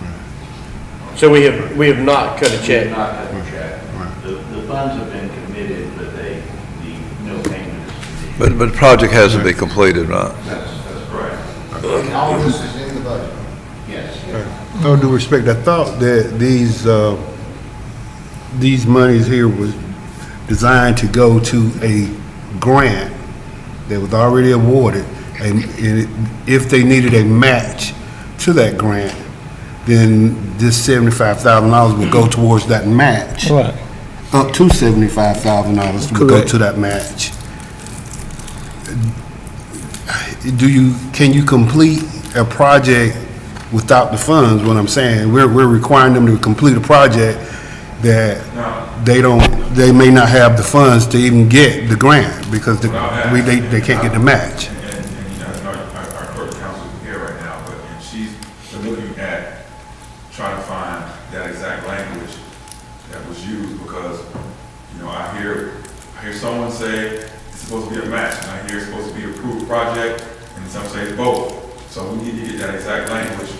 right?
So we have not cut a
We have
check.
not cut the check. The funds have been committed, but no payment is committed.
But the project hasn't been completed, right?
That's correct.
And all of this is in the budget.
Yes.
With all due respect, I thought that these monies here was designed to go to a grant that was already awarded, and if they needed a match to that grant, then this $75,000 would go towards that match.
Right.
Up to $75,000 would go
Correct.
to that match. Can you complete a project without the funds? What I'm saying, we're requiring them to complete a project that they may not have the funds to even get the grant because they can't get the match.
And you know, our clerk counsel is here right now, but and she's looking at trying to find that exact language that was used because, you know, I hear someone say it's supposed to be a match, and I hear it's supposed to be an approved project, and some say both. So we need to get that exact language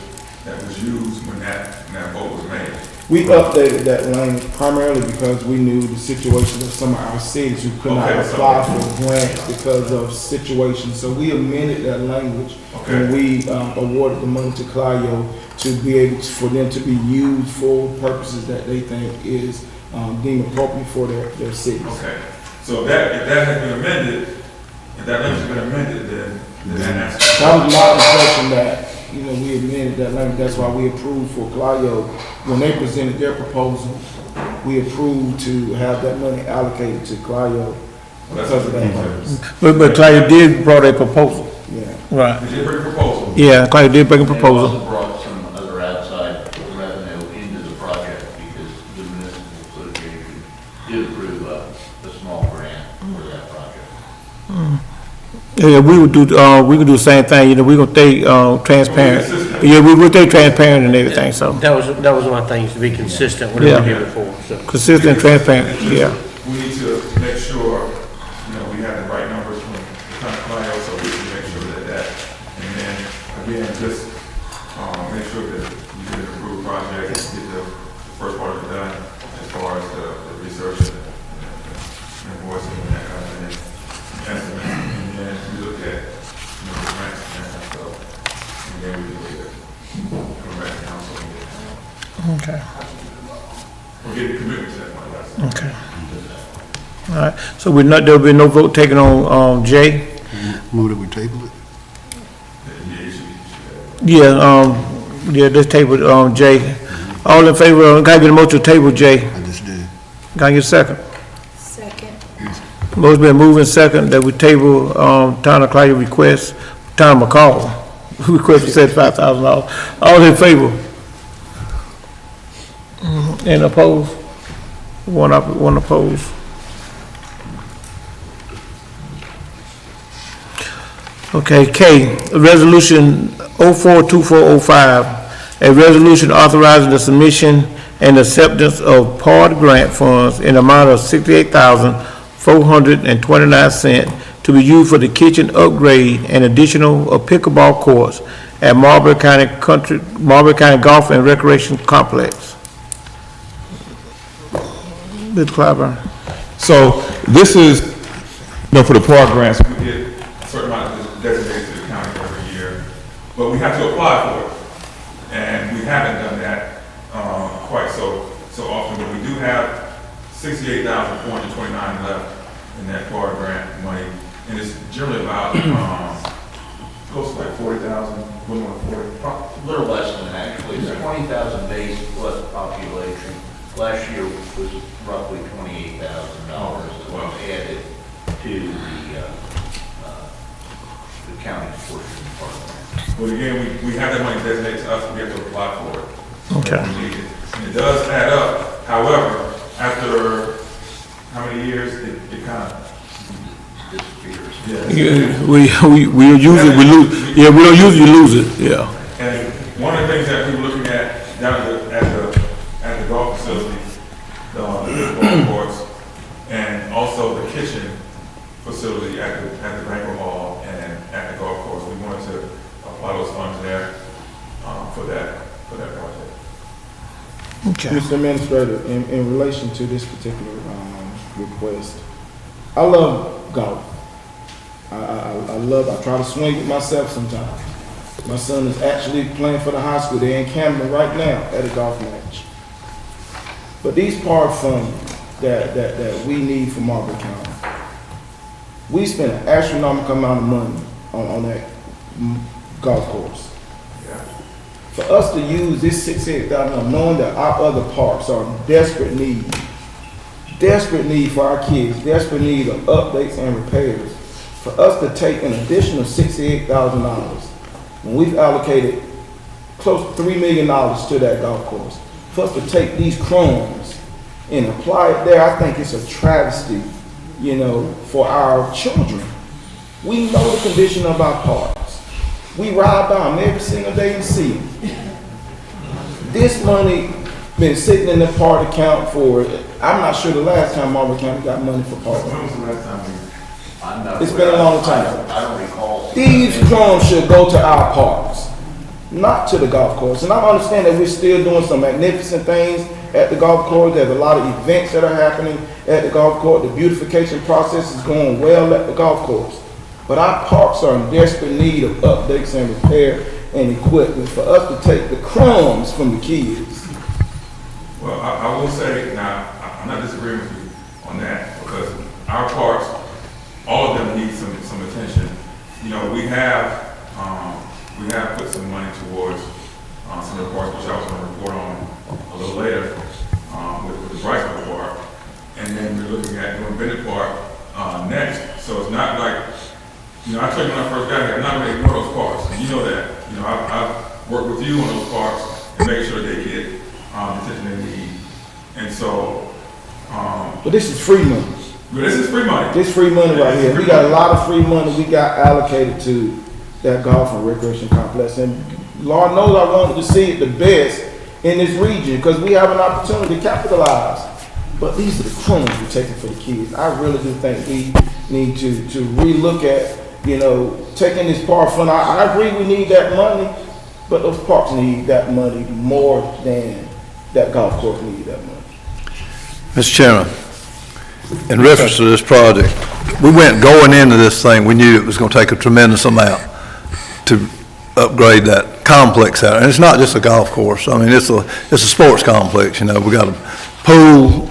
that was used when that vote was made.
We updated that language primarily because we knew the situation of some of our cities who could not
Okay, so-
apply for grants because of situations. So we amended that language when we awarded the money to Clio to be able for them to be used for purposes that they think is deemed appropriate for their cities.
Okay, so if that has been amended, if that language has been amended, then that's.
That was my impression that, you know, we amended that language. That's why we approved for Clio. When they presented their proposal, we approved to have that money allocated to Clio because of that purpose.
But Claudio did brought a proposal.
Yeah.
Right.
They did bring a proposal.
Yeah, Claudio did bring a
They
proposal.
also brought some other outside revenue into the project because the municipal association did approve a small grant for that project.
Yeah, we would do the same thing, you know, we're gonna stay, transparent. Yeah, we would stay transparent and everything, so,
That was one of the things, to be consistent with what we did before, so.
consistent, and transparent, yeah.
We need to make sure, you know, we have the right numbers from the Clio, so we can make sure that, and then, again, just, make sure that we get an approved project, and get the first part of it done, as far as the research and invoicing and that kind of thing, estimates, and then we look at, you know, the grants and that stuff, and then we look at, come back to council and get,
Okay,
or get a commitment to that money, that's.
okay. All right, so there'll be no vote taken on, J?
Move that we table it.
Yeah, this table, J. All in favor, can I get a motion to table J?
I just did.
Can I get a second?
Second.
Motion been moved and second that we table, Town of Claudia request, Town of McCall, request for $75,000. All in favor? And opposed? One opposed. Okay, K, resolution 042405, a resolution authorizing the submission and acceptance of PARD grant funds in the amount of $68,429 to be used for the kitchen upgrade and additional of pickleball courts at Marlboro County Golf and Recreation Complex. Mr. Clyburn.
So this is, you know, for the PAR grants, we get a certain amount of designated to the county every year, but we have to apply for it. And we haven't done that quite so often, but we do have $68,429 left in that PAR grant money. And it's generally about, close to like 40,000, a little more than 40.
A little less than that, actually. It's 20,000 base plus population. Last year was roughly $28,000 that was added to the county's portion of the park grant.
But again, we have that money designated to us, we have to apply for it.
Okay.
We need it. And it does add up. However, after how many years, it kind of
Disappears.
Yeah, we use it, we lose, yeah, we don't use it, you lose it, yeah.
And one of the things that we were looking at down at the golf facility a kitchen facility at the banquet hall and at the golf course. We wanted to apply those funds there, for that project.
Okay.
Mr. Administrator, in relation to this particular, request, I love golf. I try to swing it myself sometimes. My son is actually playing for the high school. They're in Camden right now at a golf match. But these park funds that we need for Marlboro County, we spend an astronomical amount of money on that golf course. For us to use this $68,000, knowing that our other parks are in desperate need for our kids, desperate need of updates and repairs, for us to take an additional $68,000 when we've allocated close to $3 million to that golf course, for us to take these crumbs and apply it there, I think it's a travesty, for our children. We know the condition of our parks. We ride by them every single day and see them. This money been sitting in the park account for, I'm not sure the last time Marlboro County got money for parks.
When was the last time
It's been a long time.
I don't recall.
These crumbs should go to our parks, not to the golf course. And I understand that we're still doing some magnificent things at the golf course. There's a lot of events that are happening at the golf course. The beautification process is going well at the golf course. But our parks are in desperate need of updates and repair and equipment for us to take the crumbs from the kids.
Well, I will say, now, I'm not disagreeing with you on that, because our parks, all of them need some attention. We have put some money towards some of the parks, which I was going to report on a little later, with the Brightsville Park. And then we're looking at doing Bennett Park next. So it's not like, I told you when I first got here, I'm not going to ignore those parks. And you know that. I've worked with you on those parks and make sure they get the attention they need. And so,
But this is free money.
but this is free money.
This free money right here. We got a lot of free money we got allocated to that golf and recreation complex. And Lord knows I wanted to see it the best in this region because we have an opportunity to capitalize. But these are the crumbs we're taking for the kids. I really do think we need to relook at, taking this park fund. I agree we need that money, but those parks need that money more than that golf course need that money.
Mr. Chairman, in reference to this project, we went going into this thing, we knew it was going to take a tremendous amount to upgrade that complex out. And it's not just a golf course. I mean, it's a sports complex. We got a pool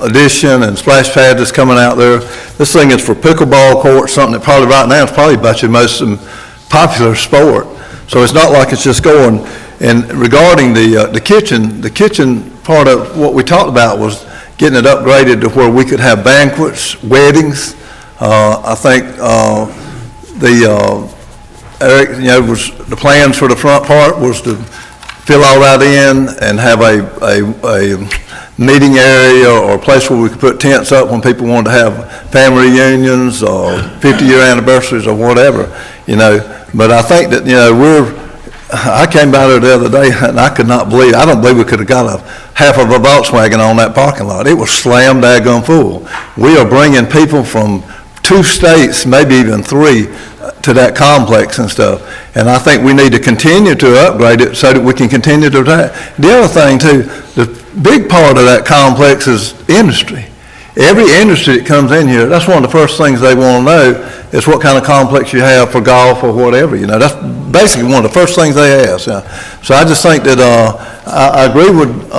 addition and splash pad that's coming out there. This thing is for pickleball courts, something that probably right now is probably about your most popular sport. So it's not like it's just going. And regarding the kitchen part of what we talked about was getting it upgraded to where we could have banquets, weddings. I think Eric, was the plans for the front part was to fill all that in and have a meeting area or a place where we could put tents up when people wanted to have family reunions or 50-year anniversaries or whatever, But I think that, I came by there the other day and I don't believe we could have got half of a Volkswagen on that parking lot. It was slam daggone full. We are bringing people from 2 states, maybe even 3, to that complex and stuff. And I think we need to continue to upgrade it so that we can continue to that. The other thing too, the big part of that complex is industry. Every industry that comes in here, that's one of the first things they want to know is what kind of complex you have for golf or whatever. That's basically one of the first things they ask. So I just think that I agree with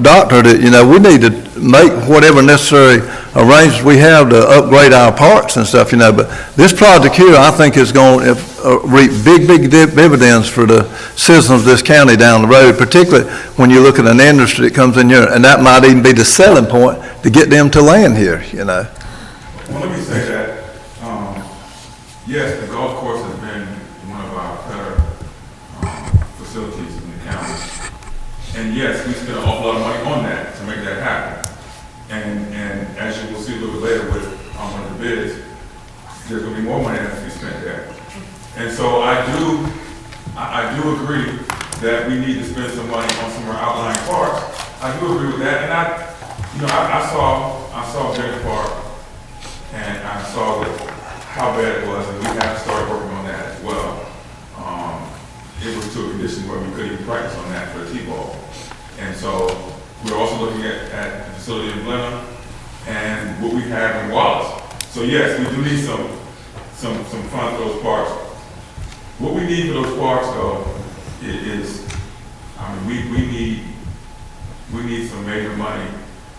Doctor that we need to make whatever necessary arrangements we have to upgrade our parks and stuff. But this project here, I think, is going to reap big dividends for the citizens of this county down the road, particularly when you look at an industry that comes in here, and that might even be the selling point to get them to land here.
Well, let me say that, yes, the golf course has been one of our better facilities in the county. And yes, we spent an awful lot of money on that to make that happen. And as you will see a little bit later with one of the bids, there's going to be more money that has to be spent there. And so I do agree that we need to spend some money on some of our outlying parks. I do agree with that. And I saw Bennett Park, saw how bad it was, and we have to start working on that as well. It was to a condition where we couldn't even practice on that for the T-ball. And so we're also looking at the facility in Blenheim and what we have in Wallace. So yes, we do need some funds for those parks. What we need for those parks though is, I mean, we need some major money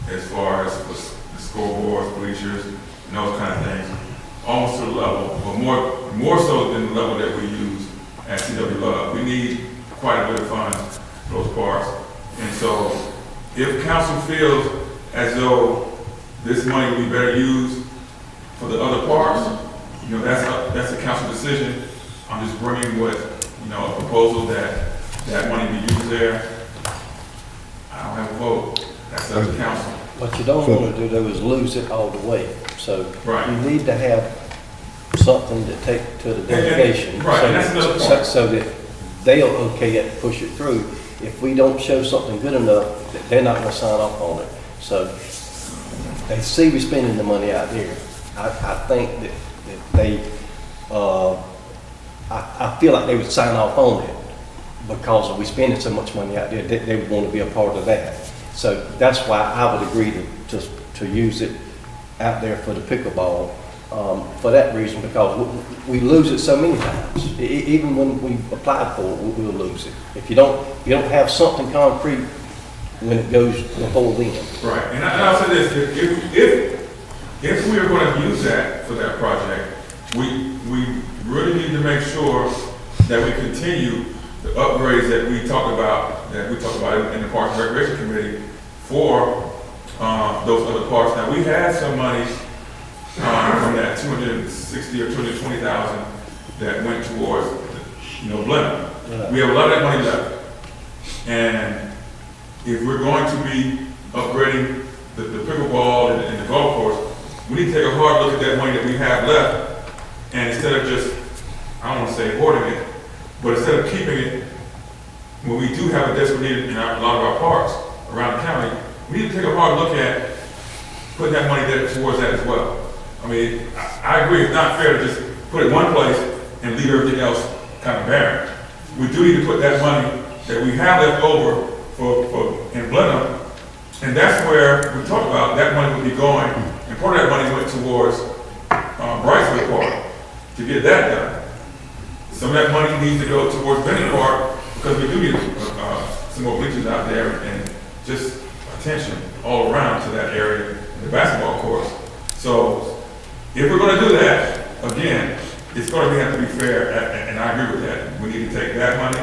as far as the scoreboards, bleachers, and those kind of things, almost to the level, but more so than the level that we use at CW Love. We need quite a bit of funds for those parks. And so if council feels as though this money would be better used for the other parks, you know, that's a council decision. I'm just bringing what, you know, a proposal that money be used there. I don't have a vote. That's up to council.
What you don't want to do though is lose it all the way. So
Right.
you need to have something to take to the delegation.
Right, and that's another point.
So that they'll okay it, push it through. If we don't show something good enough, they're not gonna sign off on it. So they see we spending the money out here. I think that they, I feel like they would sign off on it because we spending so much money out there, they would want to be a part of that. So that's why I would agree to use it out there for the pickleball, for that reason, because we lose it so many times. Even when we applied for it, we'll lose it. If you don't have something concrete when it goes before then.
Right, and I'll say this, if we are going to use that for that project, we really need to make sure that we continue the upgrades that we talked about in the Parks and Recreation Committee for those other parks. Now, we had some money from that 260 or 220,000 that went towards, you know, Blenheim. We have a lot of that money left, and if we're going to be upgrading the pickleball and the golf course, we need to take a hard look at that money that we have left, and instead of just, I don't want to say hoarding it, but instead of keeping it, when we do have a desperate need in a lot of our parks around the county, we need to take a hard look at putting that money there towards that as well. I mean, I agree, it's not fair to just put it one place and leave everything else kind of barren. We do need to put that money that we have left over in Blenheim, and that's where we talked about that money would be going, and part of that money went towards Brightsville Park to get that done. Some of that money needs to go towards Bennett Park because we do need some more bleachers out there and just attention all around to that area in the basketball courts. So if we're going to do that, again, it's going to have to be fair, and I agree with that. We need to take that money,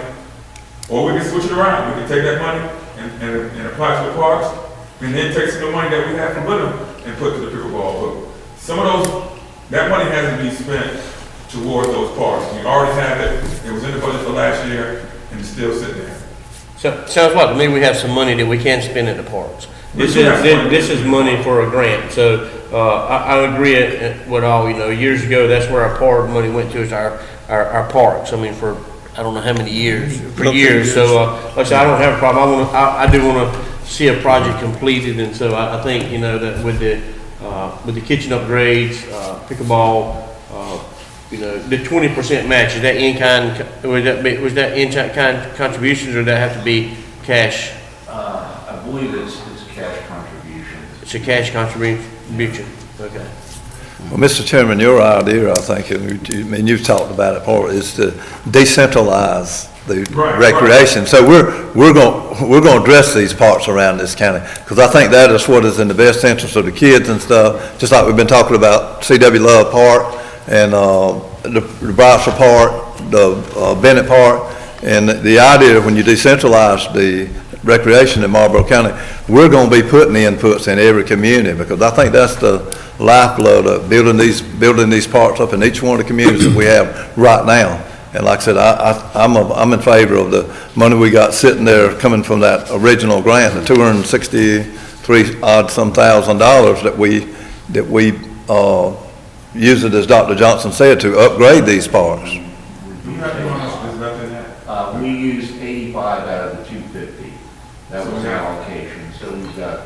or we can switch it around. We can take that money and apply to the parks, and then take some of the money that we have from Blenheim and put to the pickleball. But some of that money has to be spent towards those parks. We already have it. It was in the budget for last year, and it's still sitting there.
So, sounds like to me we have some money that we can spend at the parks. This is money for a grant, so, I agree with all, you know, years ago, that's where our part of money went to, is our parks. I mean, for, I don't know how many years, for years, so, like I said, I don't have a problem. I do wanna see a project completed, and so I think, you know, that with the kitchen upgrades, pickleball, you know, the 20% match, is that in-kind, was that in-kind contributions, or that have to be cash?
I believe it's cash contribution.
It's a cash contribution, okay.
Well, Mr. Chairman, your idea, I think, and you've talked about it, part is to decentralize the recreation. So we're going to address these parks around this county, because I think that is what is in the best interest of the kids and stuff. Just like we've been talking about CW Love Park and the Browser Park, the Bennett Park, and the idea when you decentralize the recreation in Marlboro County, we're going to be putting inputs in every community, because I think that's the lifeblood of building these parks up in each one of the communities that we have right now. And like I said, I'm in favor of the money we got sitting there coming from that original grant, the $263 odd some $1,000 that we use it, as Dr. Johnson said, to upgrade these parks.
We used 85 out of the 250. That was the allocation, so we've got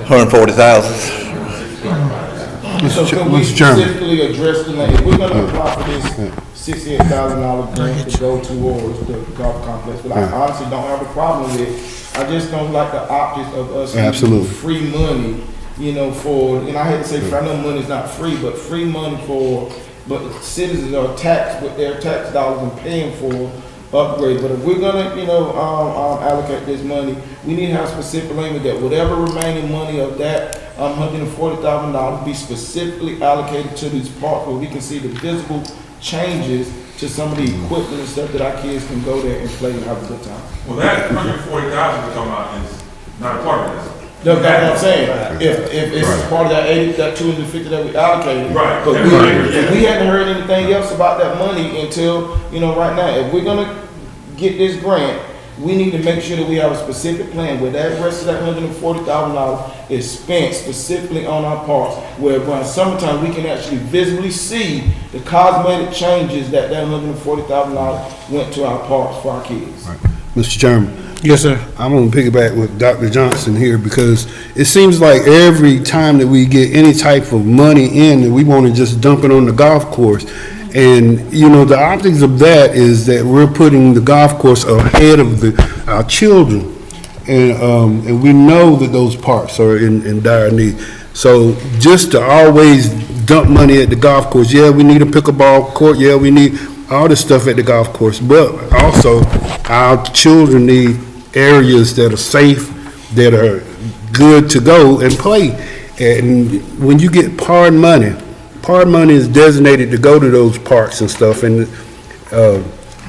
140,000.
So can we
Mr. Chairman.
specifically address the land? If we're gonna apply for this $68,000 grant to go towards the golf complex, but I honestly don't have a problem with it. I just don't like the optics of us using
Absolutely.
free money, you know, for, and I hate to say, I know money's not free, but free money for, but citizens are taxed with their tax dollars and paying for upgrades. But if we're gonna, you know, allocate this money, we need to have specific language that whatever remaining money of that $140,000 be specifically allocated to these parks where we can see the visible changes to some of the equipment and stuff that our kids can go there and play and have a good time.
Well, that 140,000 we're talking about is not a part of this.
That's what I'm saying. If it's part of that 80, that 250 that we allocated.
Right.
But
Yeah.
we hadn't heard anything else about that money until, you know, right now. If we're gonna get this grant, we need to make sure that we have a specific plan where that rest of that $140,000 is spent specifically on our parks, where by summertime, we can actually visibly see the cosmetic changes that $140,000 went to our parks for our kids.
Mr. Chairman.
Yes, sir.
I'm gonna piggyback with Dr. Johnson here because it seems like every time that we get any type of money in, that we want to just dump it on the golf course. And, you know, the optics of that is that we're putting the golf course ahead of our children. And we know that those parks are in dire need. So just to always dump money at the golf course, yeah, we need a pickleball court, yeah, we need all this stuff at the golf course, but also our children need areas that are safe, that are good to go and play. And when you get PARD money is designated to go to those parks and stuff, and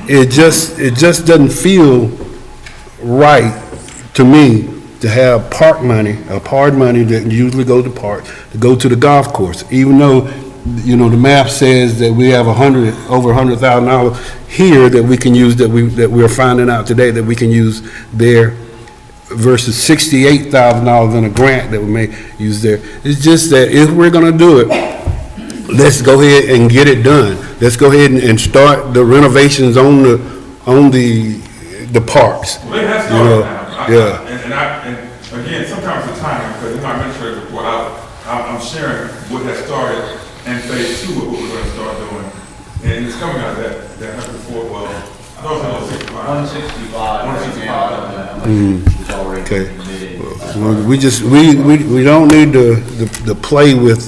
it just doesn't feel right to me to have park money, PARD money that usually go to park, to go to the golf course, even though, you know, the map says that we have over $100,000 here that we can use, that we're finding out today that we can use there, versus $68,000 in a grant that we may use there. It's just that if we're gonna do it, let's go ahead and get it done. Let's go ahead and start the renovations on the parks.
Well, it has
You know,
started now. And again, sometimes the timing, because in my administrative report, I'm sharing what has started and phase 2 of what we're gonna start doing. And it's coming out of that 104, well, I thought it was 165.
165 is already
Okay.
committed.
Well, we don't need to play with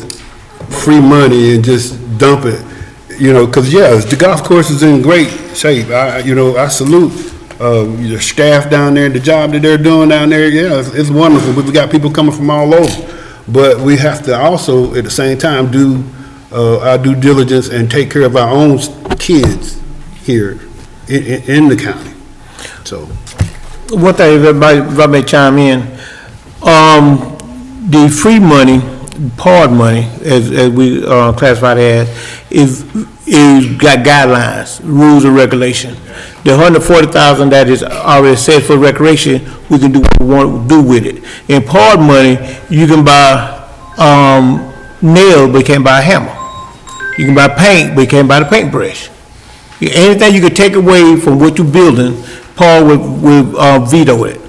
free money and just dump it, you know, because, yeah, the golf course is in great shape. I salute the staff down there, the job that they're doing down there. Yeah, it's wonderful. We got people coming from all over. But we have to also, at the same time, do our due diligence and take care of our own kids here in the county. So,
One thing, if I may chime in, the free money, PARD money, as we classify it as, is got guidelines, rules and regulation. The $140,000 that is already set for recreation, we can do what we want to do with it. In PARD money, you can buy nails, but you can't buy a hammer. You can buy paint, but you can't buy the paintbrush. Anything you could take away from what you're building, PARD will veto it.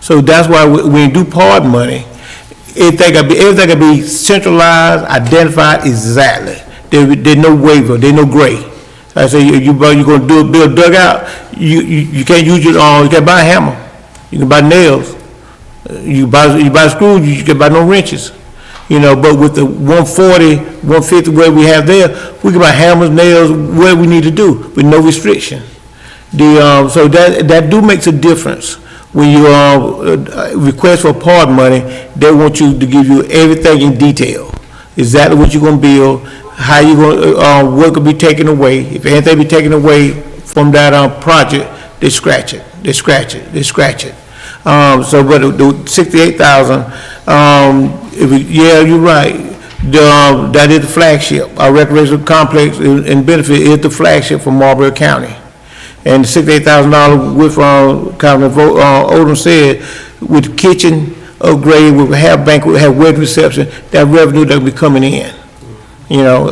So that's why when you do PARD money, everything gotta be centralized, identified exactly. There's no waiver, there's no gray. I say, you're gonna build a dugout, you can't use it all, you can't buy a hammer. You can buy nails. You buy screws, you can buy no wrenches. You know, but with the 140, 150 where we have there, we can buy hammers, nails, whatever we need to do, with no restriction. So that do makes a difference. When you request for PARD money, they want you to give you everything in detail. Exactly what you're gonna build, how you gonna, what could be taken away. If anything be taken away from that project, they scratch it. But the 68,000, yeah, you're right. That is the flagship. Our recreational complex and benefit is the flagship for Marlboro County. And the $68,000 with Councilman Odom said, with the kitchen upgrade, we have banquet, we have wedding reception, that revenue that will be coming in. You know,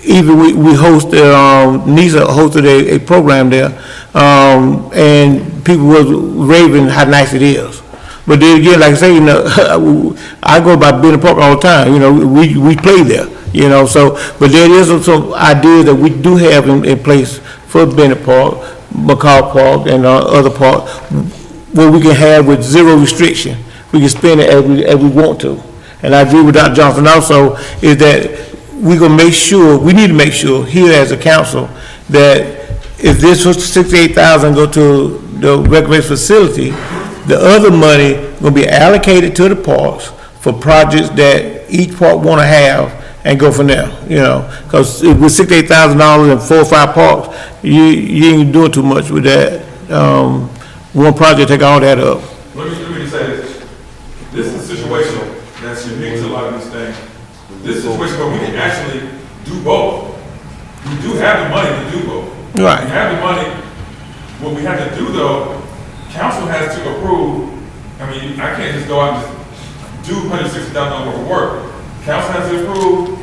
even we hosted, NISA hosted a program there, and people was raving how nice it is. But then again, like I say, you know, I go by Bennett Park all the time, you know, we play there, you know, so, but there is some ideas that we do have in place for Bennett Park, McCall Park, and other park, where we can have with zero restriction. We can spend it as we want to. And I agree with Dr. Johnson also, is that we need to make sure here as a council that if this was 68,000 go to the recreation facility, the other money gonna be allocated to the parks for projects that each park wanna have and go from there, you know? Cause with $68,000 in 4 or 5 parks, you ain't doing too much with that. One project take all that up.
Let me just say this. This is a situation that's unique to a lot of these things. This is a situation where we can actually do both. We do have the money to do both.
Right.
We have the money. What we have to do though, council has to approve. I mean, I can't just go out and just do $160,000 worth of work. Council has to approve.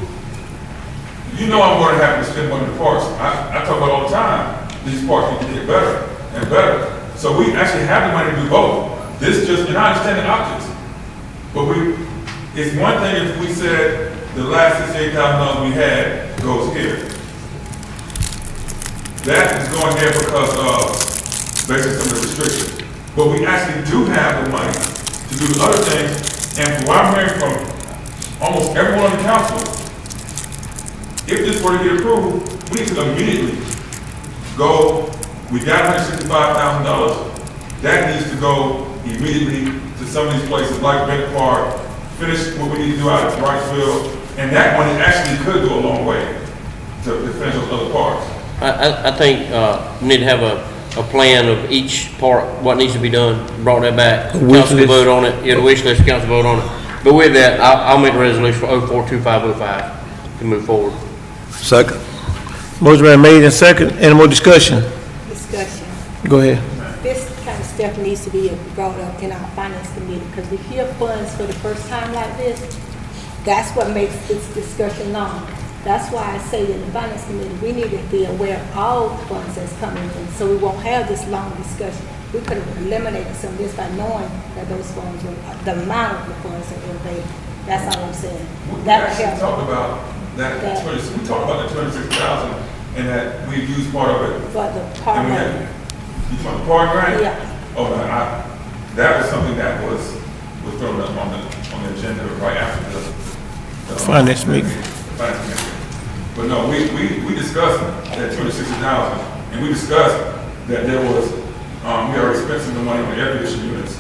You know I'm more than happy to spend money in the parks. I talk about all the time. These parks need to get better and better. So we actually have the money to do both. This just, and I understand the optics, but it's one thing if we said the last $68,000 we had goes here. That is going there because of basically some of the restrictions. But we actually do have the money to do the other things, and from what I'm hearing from almost everyone on the council, if this were to get approved, we need to immediately go, we got $165,000, that needs to go immediately to some of these places like Bennett Park, finish what we need to do out at Wrightsville, and that money actually could go a long way to finish those other parks.
I think, we need to have a plan of each part, what needs to be done, brought that back. Council can vote on it, the wish list, council vote on it. But with that, I'll make a resolution for 042505 to move forward.
Second.
Motion been made and second. Any more discussion?
Discussion.
Go ahead.
This kind of stuff needs to be brought up in our finance committee, because we hear funds for the first time like this, that's what makes this discussion long. That's why I say in the finance committee, we need to be aware of all funds that's coming in, so we won't have this long discussion. We could have eliminated some of this by knowing that those funds were, the amount of the funds that were available. That's all I'm saying.
We
That would
actually
help.
talked about that, we talked about the 26,000 and that we used part of it.
For the part
And we
of
had, you talking the park grant?
Yeah.
Oh, no, that was something that was thrown up on the agenda right after the
Finance meeting.
Finance meeting. But no, we discussed that 260,000, and we discussed that there was, we already spent some of the money on the air conditioning units,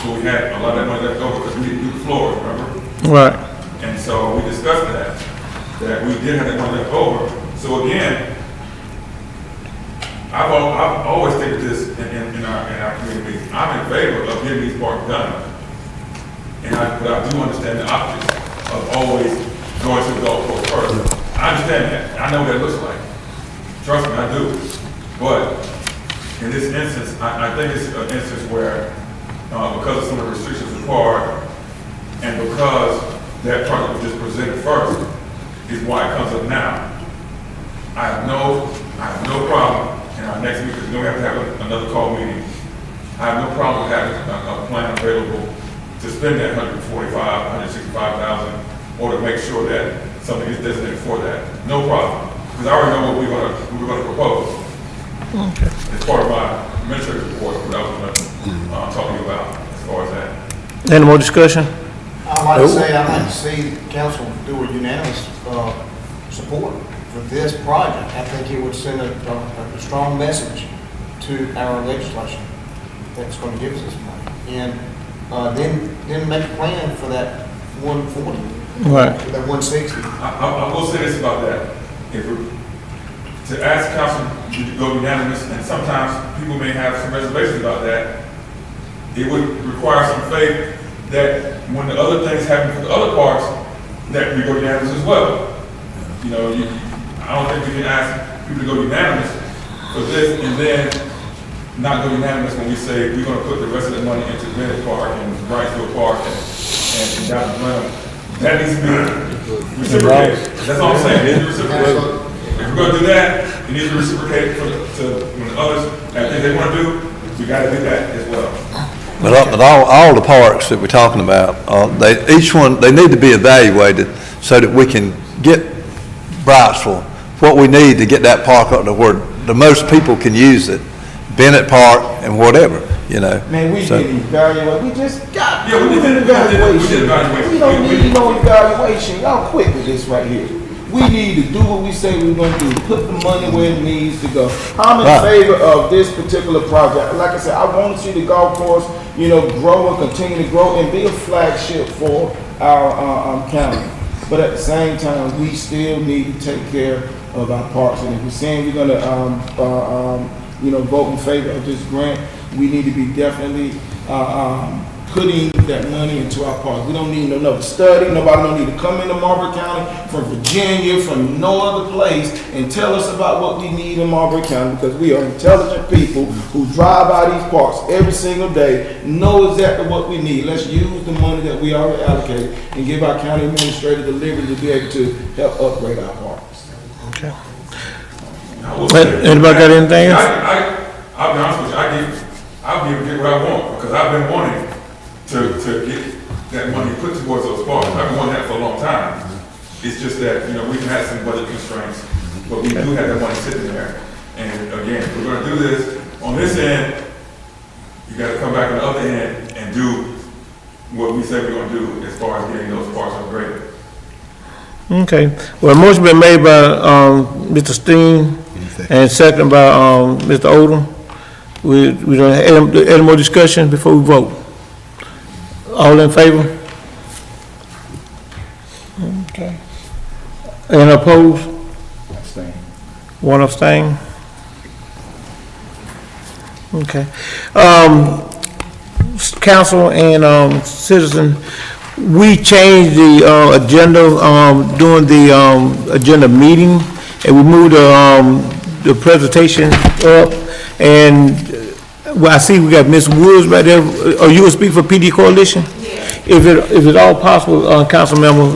so we had a lot of that money left over because we didn't do the floors, remember?
Right.
And so we discussed that we did have that money left over. So again, I've always stated this in our community meetings. I'm in favor of getting these parks done. But I do understand the optics of always going to the golf course first. I understand that. I know what that looks like. Trust me, I do. But in this instance, I think it's an instance where, because of some of the restrictions of the park, and because that project was just presented first, is why it comes up now. I have no problem in our next meeting, because we have to have another call meeting. I have no problem with having a plan available to spend that 165,000, or to make sure that something is designated for that. No problem, because I already know what we're gonna propose.
Okay.
It's part of my administrative report, what I was gonna talk to you about as far as that.
Any more discussion?
I'd like to say, I'd like to see council do a unanimous support for this project. I think it would send a strong message to our legislation that's going to give us this money. And then make a plan for that 140,
Right.
that 160.
I will say this about that. To ask council to go unanimous, and sometimes people may have some reservations about that, it would require some faith that when the other things happen for the other parts, that we go unanimous as well. You know, I don't think we can ask people to go unanimous for this and then not go unanimous when we say we're gonna put the rest of the money into Bennett Park and Wrightsville Park and down the Glen. That needs to be reciprocated. That's all I'm saying, it needs to be reciprocated. If we're gonna do that, it needs to be reciprocated to when others have things they wanna do, we gotta do that as well.
But all the parks that we're talking about, they need to be evaluated so that we can get Brightsville what we need to get that park up to where the most people can use it, Bennett Park and whatever, you know.
Man, we
So-
didn't evaluate, we just got,
Yeah, we
we
did
did
evaluation.
evaluation. We don't need no evaluation, y'all quit with this right here. We need to do what we say we're gonna do, put the money where it needs to go. I'm in
Right.
favor of this particular project. Like I said, I want to see the golf course, grow and continue to grow and be a flagship for our, county. But at the same time, we still need to take care of our parks. And if we're saying we're gonna, vote in favor of this grant, we need to be definitely, putting that money into our parks. We don't need another study. Nobody don't need to come into Marlboro County from Virginia, from no other place, and tell us about what we need in Marlboro County, because we are intelligent people who drive by these parks every single day, know exactly what we need. Let's use the money that we already allocated and give our county administrator the liberty to be able to help upgrade our parks.
Okay.
I will say-
Anybody got anything else?
I'll be honest with you, I'll get what I want, because I've been wanting to get that money put towards those parks. I've been wanting that for a long time. It's just that, we've had some budget constraints, but we do have that money sitting there. And again, if we're gonna do this, on this end, you gotta come back on the other end and do what we say we're gonna do as far as getting those parks upgraded.
Okay, well, motion been made by, Mr. Steen and second by, Mr. Odom. We don't have any more discussion before we vote. All in favor? Okay. Any opposed?
Abstain.
One abstain? Okay. Council and, citizen, we changed the, agenda, during the, agenda meeting, and we moved, the presentation up, and, well, I see we got Ms. Woods right there. Are you a speaker for PD Coalition? If it's all possible, council member,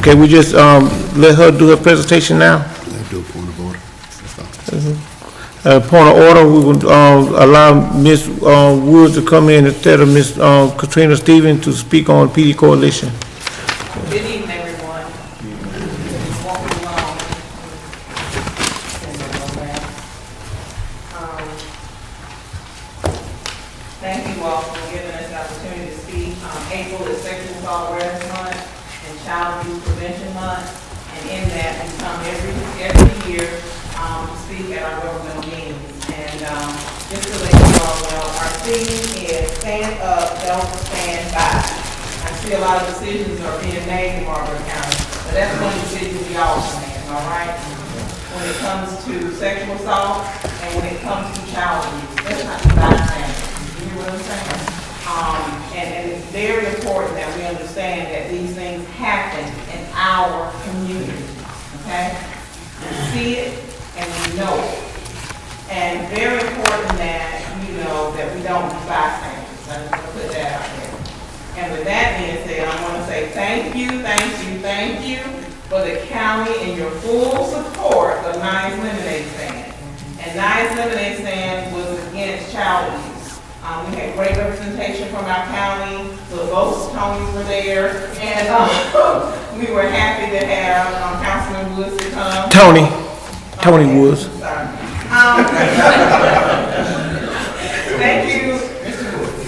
can we just, let her do her presentation now?
Let's do a point of order.
Point of order, we would, allow Ms. Woods to come in instead of Ms. Katrina Stevens to speak on PD Coalition.
Good evening, everyone. Walking along. Thank you all for giving us the opportunity to speak. April is Sexual Assault Awareness Month and Child Abuse Prevention Month. And in that, we come every year to speak at our governmental meetings. And just to let you all know, our theme is stand up, don't stand by. I see a lot of decisions are being made in Marlboro County, but that's one decision we all can make, all right? When it comes to sexual assault and when it comes to child abuse, that's not the bystanders. You hear what I'm saying? And it's very important that we understand that these things happen in our community, okay? We see it and we know it. And very important that, that we don't be bystanders. I'm just gonna put that out there. And with that being said, I want to say thank you for the county and your full support of Nice Lemonade Stand. And Nice Lemonade Stand was against child abuse. We had great representation from our county, the both Tonys were there, and we were happy to have Councilman Woods to come.
Tony Woods.
Sorry. Thank you, Mr. Woods.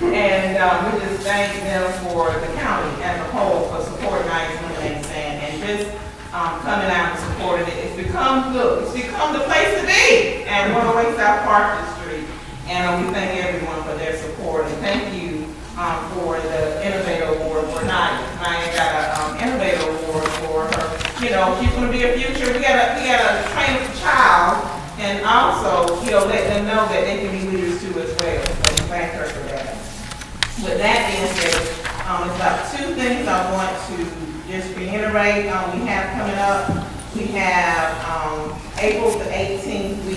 And we just thank them for the county as a whole for supporting Nice Lemonade Stand and just coming out and supporting it. It's become the place to be at 108 South Park Street. And we thank everyone for their support. And thank you for the Innovator Award for Naya. Naya got an Innovator Award for her. She's going to be a future. We got to train a child and also, let them know that they can be leaders too as well. So we thank her for that. With that being said, it's about two things I want to just reiterate. We have coming up, we have April the 18th, we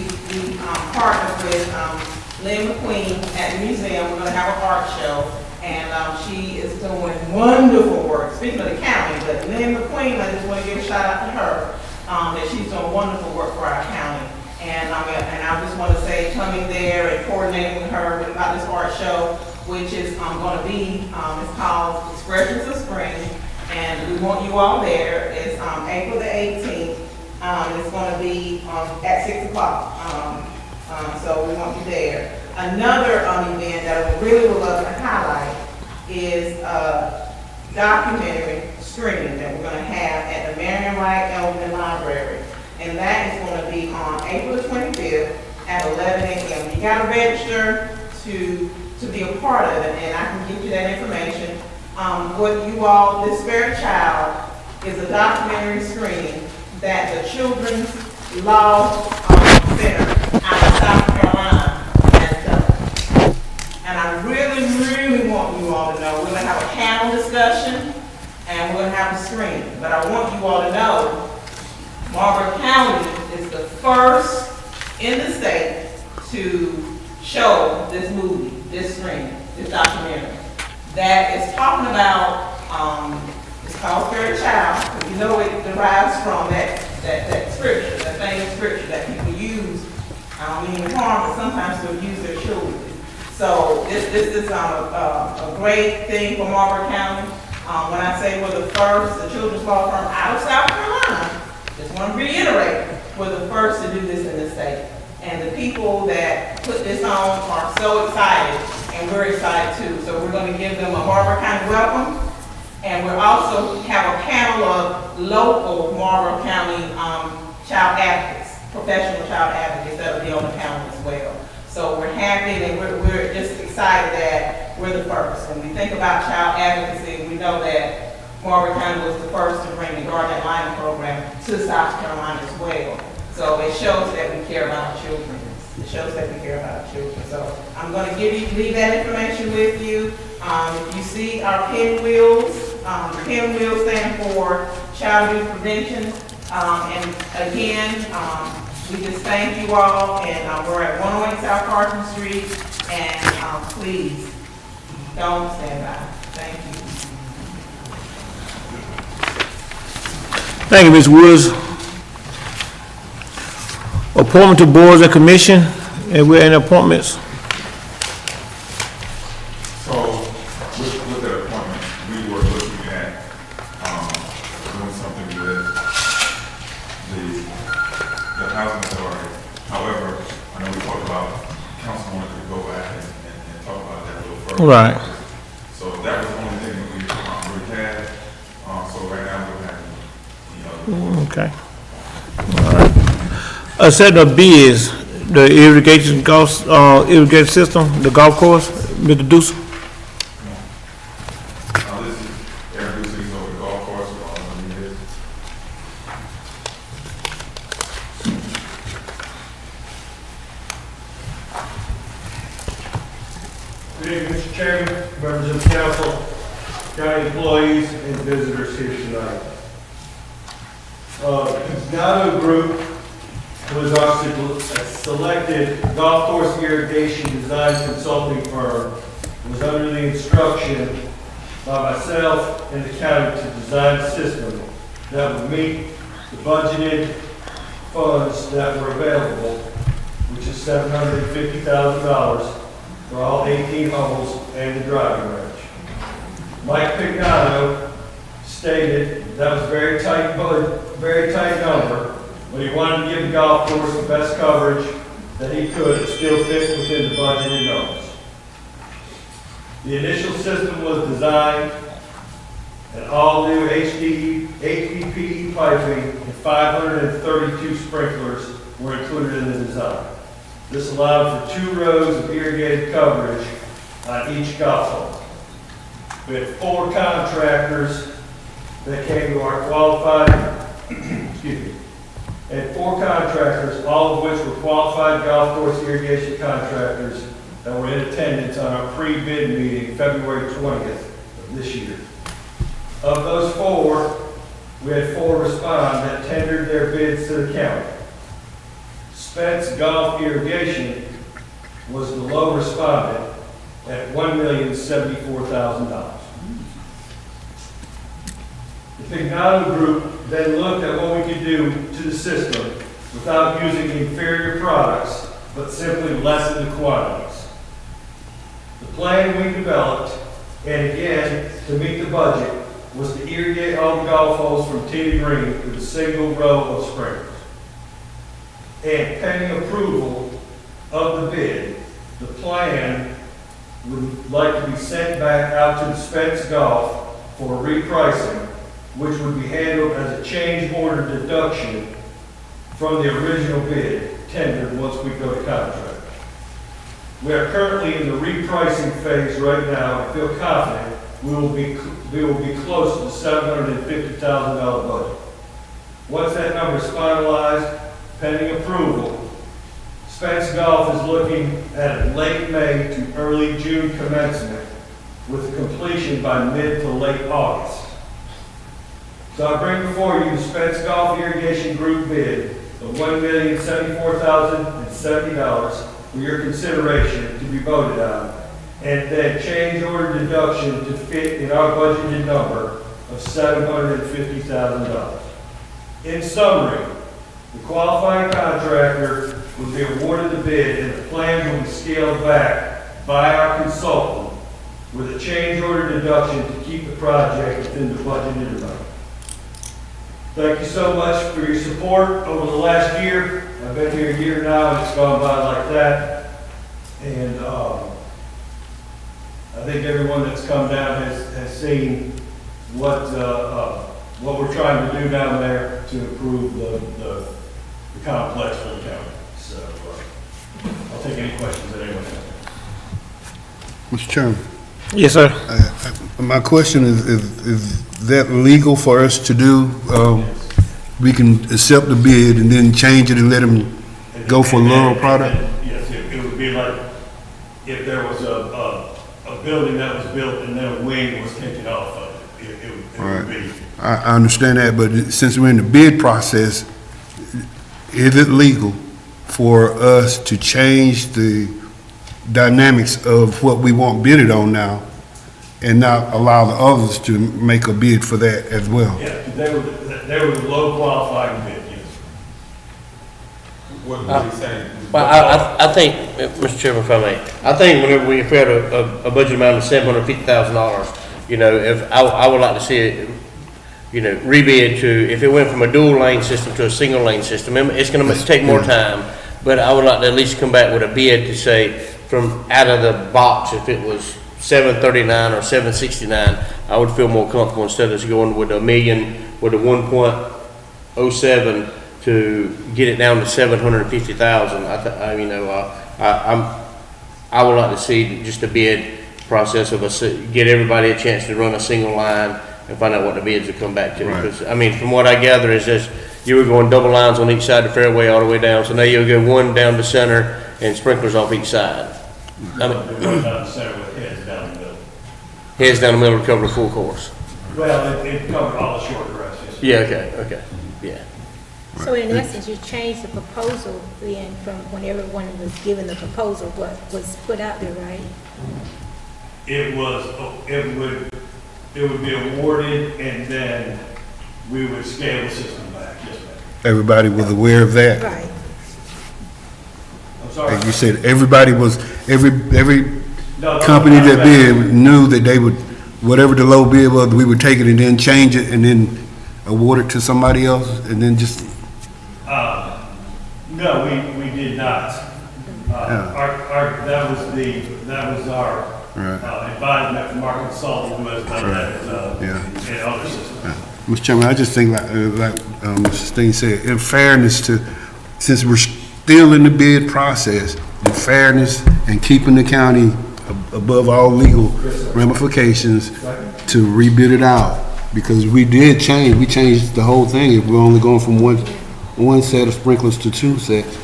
partnered with Lynn McQueen at the museum. We're going to have an art show, and she is doing wonderful work. Speaking of the county, but Lynn McQueen, I just want to give a shout out to her, that she's doing wonderful work for our county. And and I just want to say, coming there and coordinating with her about this art show, which is going to be, it's called Expressions of Spring, and we want you all there. It's April the 18th. It's going to be at 6 o'clock. So we want you there. Another event that I really would love to highlight is documentary screening that we're going to have at the Marion Wright Elvin Library. And that is going to be on April the 25th at 11 a.m. You got to register to be a part of it, and I can give you that information. What you all, This Fair Child is a documentary screening that the Children's Law Center out of South Carolina has done. And I really, really want you all to know, we're going to have a panel discussion and we're going to have a screening. But I want you all to know, Marlboro County is the first in the state to show this movie, this screening, this documentary. That is talking about, it's called Fair Child, because you know it derives from that scripture, that famous scripture that people use, I don't mean to harm, but sometimes they'll use their children. So this is a great thing for Marlboro County. When I say we're the first, the children's law firm out of South Carolina, just want to reiterate, we're the first to do this in the state. And the people that put this on are so excited, and we're excited too. So we're going to give them a Marlboro County welcome. And we'll also have a panel of local Marlboro County child advocates, professional child advocates that will be on the panel as well. So we're happy and we're just excited that we're the first. When we think about child advocacy, we know that Marlboro County was the first to bring the Guard That Line program to South Carolina as well. So it shows that we care about our children. It shows that we care about our children. So I'm going to leave that information with you. You see our pinwheels. The pinwheels stand for Child Abuse Prevention. And again, we just thank you all. And we're at 108 South Carson Street. And please don't stand by. Thank you.
Thank you, Ms. Woods. Appointment to boards and commission, and we're in appointments.
So, with that appointment, we were looking at, doing something with the housing authority. However, I know we talked about, council wanted to go back and talk about that a little further.
Right.
So that was the only thing that we had, so right now we're having,
Okay. All right. Setting up bids, the irrigation irrigation system, the golf course, Mr. Deuce.
this is introducing over the golf course,
Good evening, Mr. Chairman, members of the council, county employees, and visitors here tonight. Gatto Group was our selected golf course irrigation design consulting firm. It was under the instruction by myself and the county to design a system that would meet the budgeted funds that were available, which is $750,000 for all 18 holes and the driving range. Mike Pignato stated that was a very tight number, but he wanted to give the golf course the best coverage that he could and still fit within the budgeted numbers. The initial system was designed and all new HDPE piping and 532 sprinklers were included in the design. This allowed for 2 rows of irrigated coverage on each golf hole. We had 4 contractors that came to our qualified, excuse me, and 4 contractors, all of which were qualified golf course irrigation contractors that were in attendance on our pre-bid meeting February 20th of this year. Of those 4, we had 4 respond that tendered their bids to the county. Spence Golf Irrigation was the low respondent at $1,074,000. The Pignato Group then looked at what we could do to the system without using inferior products, but simply lessen the quantities. The plan we developed, and again, to meet the budget, was to irrigate all the golf holes from tee to green with a single row of sprinklers. And pending approval of the bid, the plan would like to be sent back out to the Spence Golf for repricing, which would be handled as a change order deduction from the original bid tendered once we go to contract. We are currently in the repricing phase right now and feel confident we will be close to the $750,000 budget. Once that number is finalized, pending approval, Spence Golf is looking at a late May to early June commencement with completion by mid to late August. So I bring before you the Spence Golf Irrigation Group bid of $1,074,070 for your consideration to be voted on, and then change order deduction to fit in our budgeted number of $750,000. In summary, the qualifying contractor would be awarded the bid and the plans will be scaled back by our consultant with a change order deduction to keep the project within the budgeted amount. Thank you so much for your support over the last year. I've been here a year now and it's gone by like that. And I think everyone that's come down has seen what we're trying to do down there to improve the complex for the county. So I'll take any questions that anyone has.
Mr. Chairman,
Yes, sir.
my question is that legal for us to do? We can accept the bid and then change it and let them go for a lower product?
Yes, it would be like if there was a building that was built and then a wing was taken off of it. It would be.
I understand that, but since we're in the bid process, is it legal for us to change the dynamics of what we want bidded on now and not allow the others to make a bid for that as well?
Yeah, they were the low qualifying bid, yes.
What was he saying?
Well, I think, Mr. Chairman, if I may, I think whenever if we had a budget amount of $750,000, you know, if I would like to see it, you know, rebid to, if it went from a dual lane system to a single lane system, it's gonna take more time, but I would like to at least come back with a bid to say, from out of the box, if it was $739 or $769, I would feel more comfortable instead of going with a million, with a 1.07 to get it down to 750,000. I would like to see just a bid process of get everybody a chance to run a single line and find out what the bids will come back to.
Right.
Because, I mean, from what I gather is just, you were going double lines on each side of the fairway all the way down, so now you'll go one down the center and sprinklers off each side. I mean,
One down the center with heads down the middle.
heads down the middle to cover the full course.
Well, it covered all the short grass, yes.
Yeah, okay, yeah.
So in essence, you changed the proposal then from when everyone was given the proposal, what was put out there, right?
It would be awarded and then we would scale the system back, yes, ma'am.
Everybody was aware of that?
Right.
I'm sorry.
Like you said, everybody was, every
No,
company that bid knew that they would, whatever the low bid was, we would take it and then change it and then award it to somebody else and then just,
No, we did not. That was our advisement from our consultant who has done that in other systems.
Mr. Chairman, I just think like Mr. Steen said, in fairness to, since we're still in the bid process, in fairness and keeping the county above all legal ramifications to rebid it out, because we changed the whole thing. If we're only going from one set of sprinklers to two sets,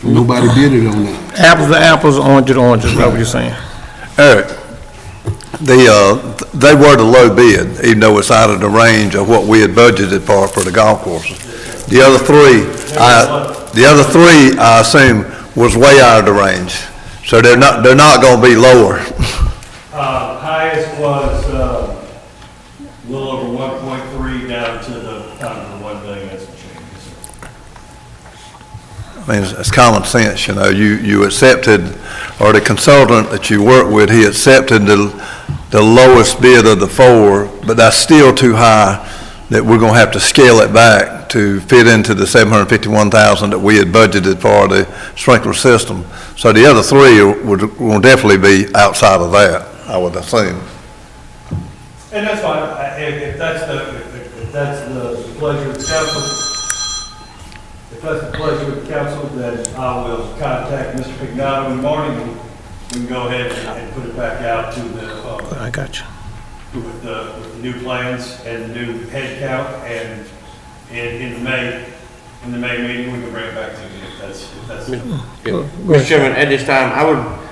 nobody bidded on that.
Apples to apples, oranges to oranges, is that what you're saying?
Eric, they were the low bid, even though it's out of the range of what we had budgeted for the golf courses. The other three, I assume, was way out of the range. So they're not gonna be lower.
Highest was a little over 1.3 down to the $1 billion. That's what changes.
I mean, it's common sense, you know, you accepted, or the consultant that you work with, he accepted the lowest bid of the four, but that's still too high, that we're gonna have to scale it back to fit into the 751,000 that we had budgeted for the sprinkler system. So the other three will definitely be outside of that, I would assume.
And that's fine, if that's the pleasure of the council, if that's the pleasure of the council, then I will contact Mr. Pignato in the morning, and we can go ahead and put it back out to the,
I got you.
with the new plans and the new head count, and in the May meeting, we can bring it back to you if that's.
Mr. Chairman, at this time,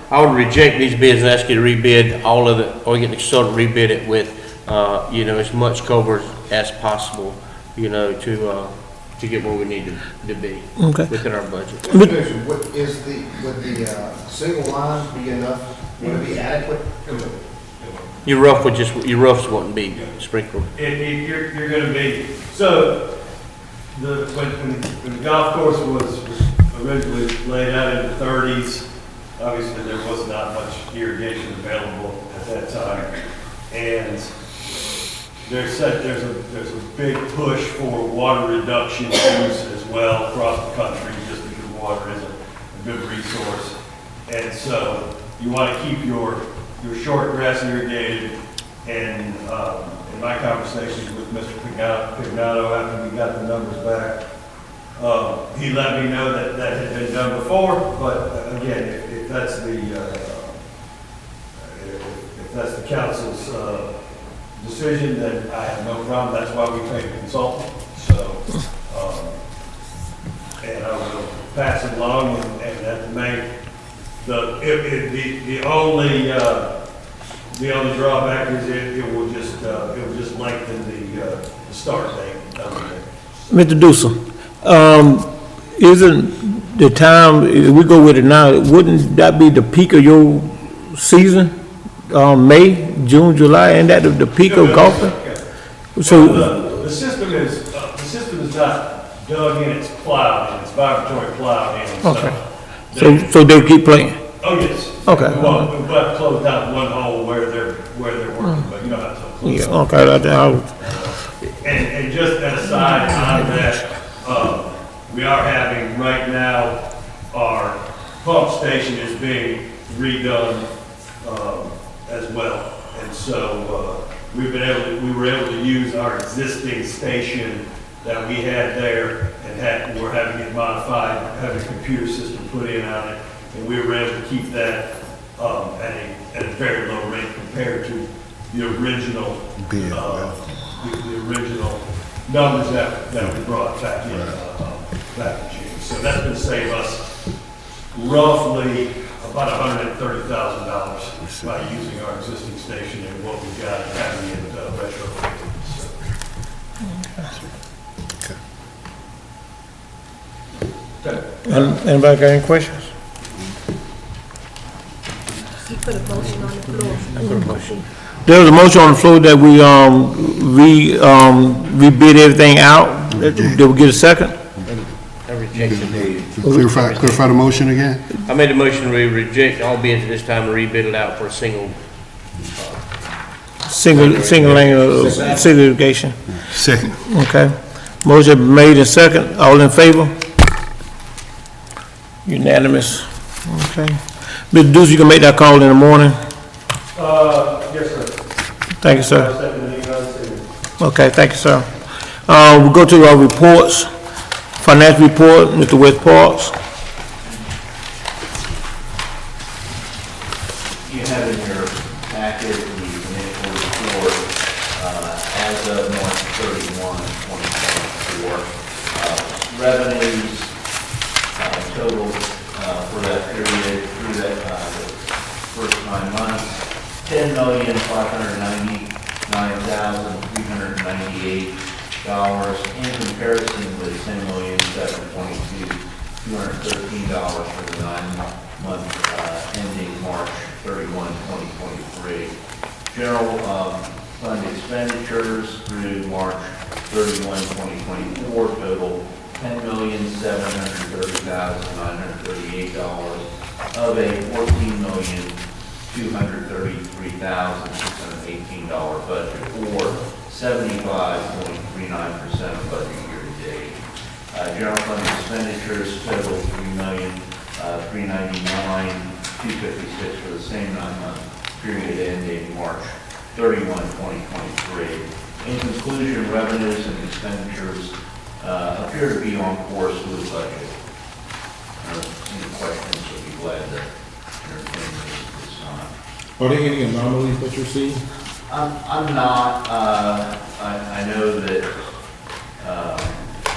I would reject these bids and ask you to rebid all of it, or get the consultant to rebid it with, as much cover as possible, to get where we need to be
Okay.
within our budget.
Would the single line be enough, would it be adequate?
Your roughs wouldn't be sprinkled.
You're gonna be, so, when the golf course was originally laid out in the 30s, obviously there was not much irrigation available at that time. And there's a big push for water reduction use as well across the country, just because water is a good resource. And so you want to keep your short grass irrigated. And in my conversations with Mr. Pignato after we got the numbers back, he let me know that that had been done before. But again, if that's the council's decision, then I have no problem. That's why we pay a consultant. So, and I will pass it along, and that may, the only drawback is it will just lengthen the start date of it.
Mr. Dusa, isn't the time, if we go with it now, wouldn't that be the peak of your season? May, June, July, and that the peak of golfing? So,
The system is not dug in, it's plowed in, it's vibratory plowed in.
okay. So they'll keep playing?
Oh, yes.
Okay.
We've got closed out one hole where they're working, but you know how to close.
Yeah, okay.
And just an aside on that, we are having right now, our pump station is being redone, as well. And so, we were able to use our existing station that we had there, and we're having it modified, having a computer system put in on it, and we were able to keep that at a very low rate compared to the original the original numbers that we brought back in June. So that's going to save us roughly about $130,000 by using our existing station and what we've got and having it retrofitted.
Anybody got any questions?
You put a motion on the floor.
There's a motion on the floor that we, rebid everything out. Did we get a second?
I rejected the.
Clarify the motion again?
I made a motion we reject all bids at this time and rebid it out for a single.
Single lane, single irrigation.
Second.
Okay. Motion made and second. All in favor? Unanimous. Okay. Mr. Deuce, you can make that call in the morning.
Yes, sir.
Thank you, sir.
I'll send an email to you.
Okay, thank you, sir. We'll go to our reports. Finance report, Mr. West Parks.
You have in your packet the financial report as of March 31, 2024. Revenues total for that period through that first 9 months, $10,599,398. In comparison with $10,722,213 for the 9-month ending March 31, 2023. General fund expenditures through March 31, 2024 total $10,799,398. $730,938 of a $14,233,618 budget, or 75.39% of budget year-to-date. General fund expenditures total $3,399,256 for the same 9-month period ending March 31, 2023. In conclusion, revenues and expenditures appear to be on course with the budget. Any questions, would be glad to entertain those at this time.
Are there any anomalies that you're seeing?
I'm not, I know that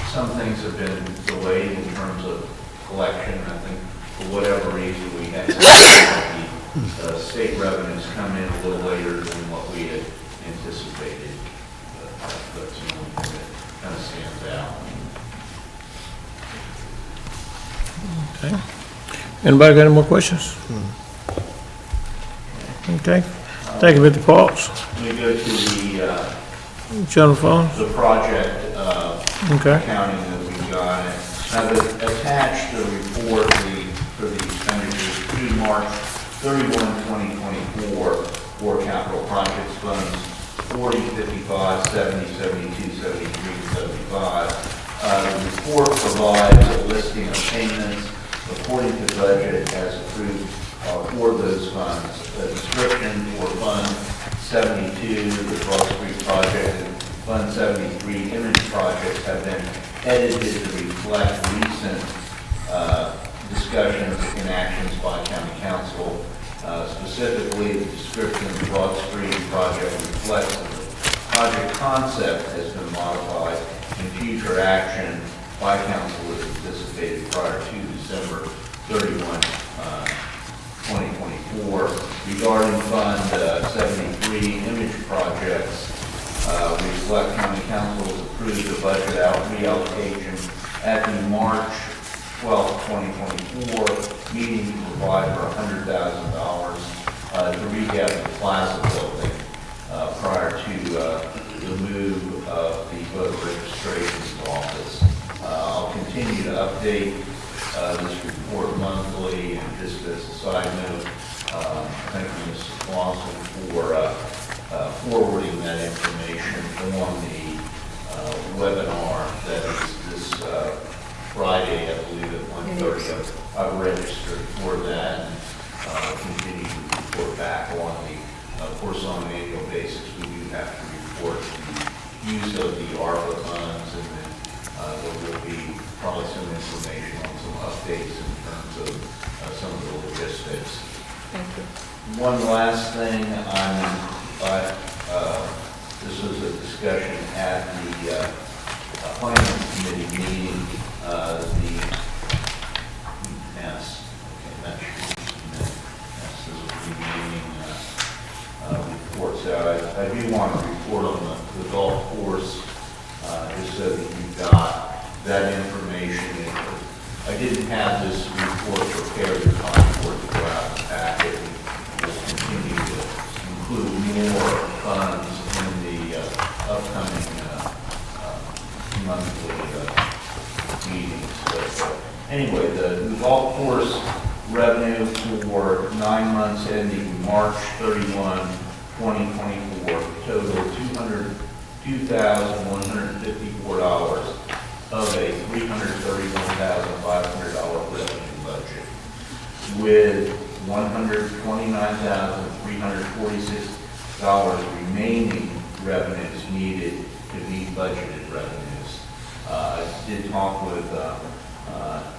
some things have been delayed in terms of collection. I think for whatever reason we had the state revenues come in a little later than what we had anticipated. That's the only thing that kind of stands out.
Okay. Anybody got any more questions? Okay. Thank you, Mr. Parks.
Let me go to the
General funds?
the project
Okay.
accounting that we got. Now, attached the report for the expenditures through March 31, 2024 for capital projects funds 40, 55, 70, 72, 73, 75. The report provides a listing of payments according to budget as approved for those funds. A description for Fund 72, the Broad Street project, and Fund 73 image projects have been edited to reflect recent discussions and actions by County Council. Specifically, the description of the Broad Street project reflects that the project concept has been modified and future action by Council is anticipated prior to December 31, 2024. Regarding Fund 73 image projects, reflect County Council has approved the budget reallocation at the March 12, 2024 meeting to provide for $100,000 to rehab the Plaza building prior to the move of the voter registration office. I'll continue to update this report monthly, and just as a side note, thank you, Mrs. Lawson, for forwarding that information on the webinar that is this Friday, I believe at 1:30. I've registered for that and continue to report back on of course, on an annual basis, we do have to report the use of the ARPA funds, and then there will be probably some information on some updates in terms of some of the logistics.
Thank you.
One last thing, this was a discussion at the Finance Committee meeting, the MES, okay, that should be MES is a meeting report. So I do want to report on the golf course, just so that you've got that information. I didn't have this report prepared in time for it to go out in the packet. We'll continue to include more funds in the upcoming monthly meetings. But anyway, the golf course revenue for 9 months ending March 31, 2024 total $202,154 of a $331,500 revenue budget, with $129,346 remaining revenues needed to meet budgeted revenues. I did talk with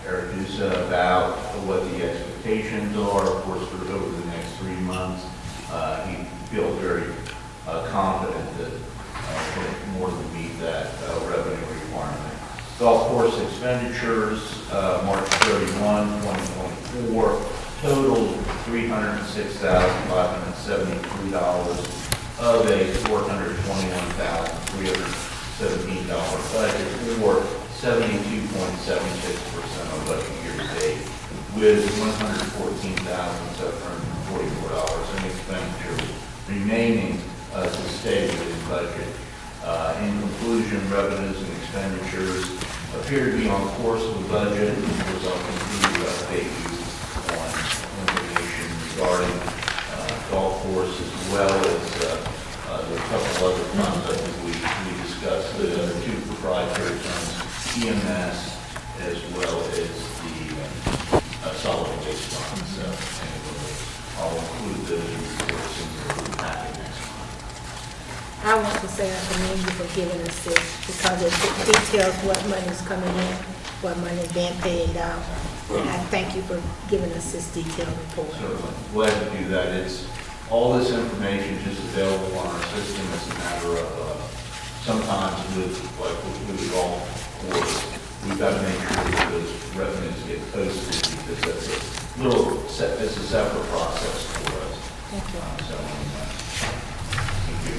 Eric Dusa about what the expectations are, of course, for over the next 3 months. He feels very confident that we'll more than meet that revenue requirement. Golf course expenditures, March 31, 2024, totaled $306,573 of a $421,317 budget, or 72.76% of budget year-to-date, with $114,744 in expenditures remaining to stay within budget. In conclusion, revenues and expenditures appear to be on course with the budget. Of course, I'll continue to update you on information regarding golf course as well as there are a couple other funds that we discussed, the other two proprietary funds, EMS, as well as the solid waste fund. So anyway, I'll include those reports in your packet next month.
I want to say I commend you for giving us this because it details what money's coming in, what money's being paid out. And I thank you for giving us this detailed report.
So I'm glad to do that. It's all this information just available on our system. It's a matter of sometimes with the golf course, we've got to make sure that those revenues get posted because that's it's a separate process for us.
Thank you.
Thank you.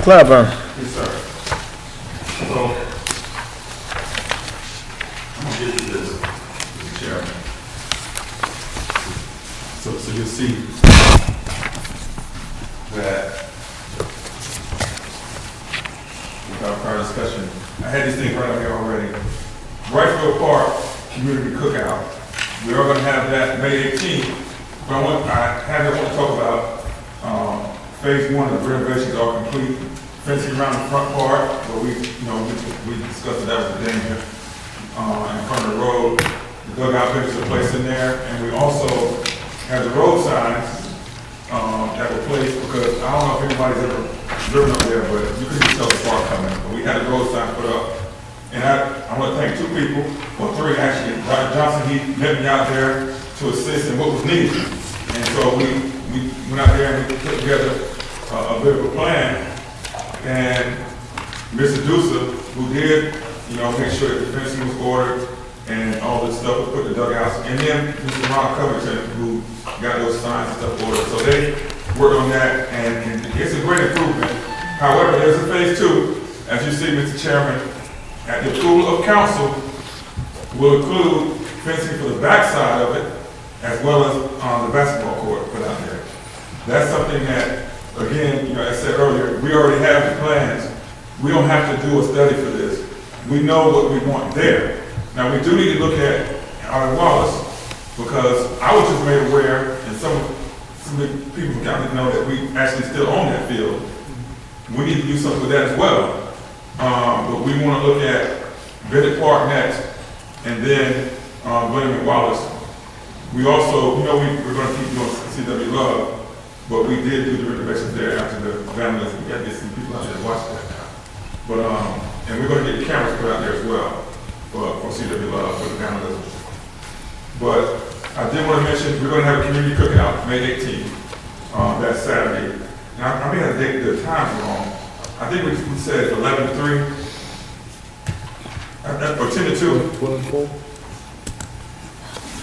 Clyburn.
Yes, sir. So, I'm gonna get to this, Mr. Chairman. So you'll see that with our prior discussion, I had these things right up here already. Wrightsville Park Community Cookout. We are gonna have that May 18th, but I want to talk about, phase one of the renovations are complete. Fencing around the front part, where we discussed that was a danger, in front of the road. The dugout benches are placed in there, and we also have the road signs, that were placed, because I don't know if anybody's ever driven up there, but you can just tell the park coming. But we had the road signs put up, and I want to thank two people, well, three actually. Roger Johnson, he met me out there to assist in what was needed. And so we went out there and we put together a bit of a plan. And Mr. Dusa, who did, make sure that the fencing was ordered and all this stuff, put the dugouts, and then Mr. Ron Covington, who got those signs and stuff ordered. So they worked on that, and it's a great improvement. However, there's a phase two, as you see, Mr. Chairman, at the approval of council, will include fencing for the backside of it, as well as the basketball court put out there. That's something that, again, as I said earlier, we already have the plans. We don't have to do a study for this. We know what we want there. Now, we do need to look at our Wallace, because I was just made aware, and some of the people got to know that we actually still own that field. We need to do something with that as well. But we want to look at Bennett Park next, and then Glenn and Wallace. We also, we're going to keep doing CW Love, but we did do the renovations there after the vandalism. We got to get some people out there to watch that now. But, and we're going to get the cameras put out there as well for CW Love, for the vandalism. But I did want to mention, we're going to have a community cookout, May 18th, that Saturday. Now, I may have the times wrong. I think we said 11 to 3, or 10 to 2. 12 to 4.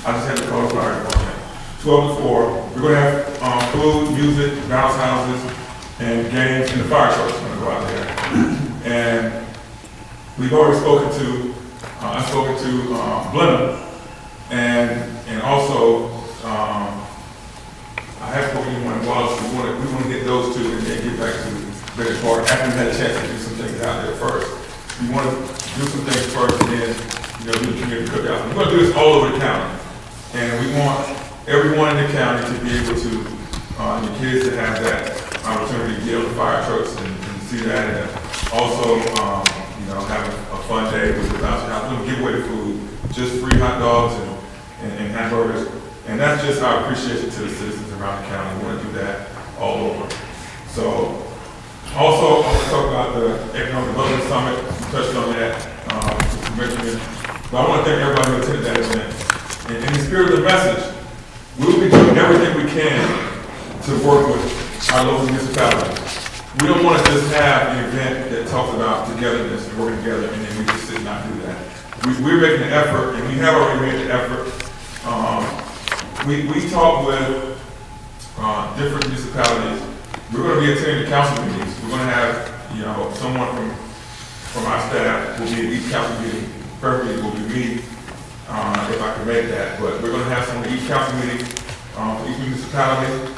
I just had to call the fire department. 12 to 4. We're going to have food, music, bounce houses, and games, and the fire truck's going to go out there. And we've already spoken to, I've spoken to Blenheim, and also I have spoken to one in Wallace. We want to get those two and then get back to Bennett Park after we had a chance to do some things out there first. We want to do some things first and then, do the community cookout. We're going to do this all over the county. And we want everyone in the county to be able to, your kids to have that opportunity to get on the fire trucks and see that. And also, have a fun day with the bouncy house. We're going to give away the food, just free hot dogs and hamburgers. And that's just our appreciation to the citizens around the county. We want to do that all over. So, also, I want to talk about the Economic Development Summit. We touched on that, Mr. Benjamin. But I want to thank everybody who attended that event. And in the spirit of the message, we will be doing everything we can to work with our local municipalities. We don't want to just have an event that talks about togetherness and working together, and then we just sit and not do that. We're making an effort, and we have already made the effort. We talk with different municipalities. We're going to be attending the council meetings. We're going to have, someone from our staff will be at each council meeting. Perfectly will be me, if I can make that. But we're going to have someone at each council meeting for each municipality.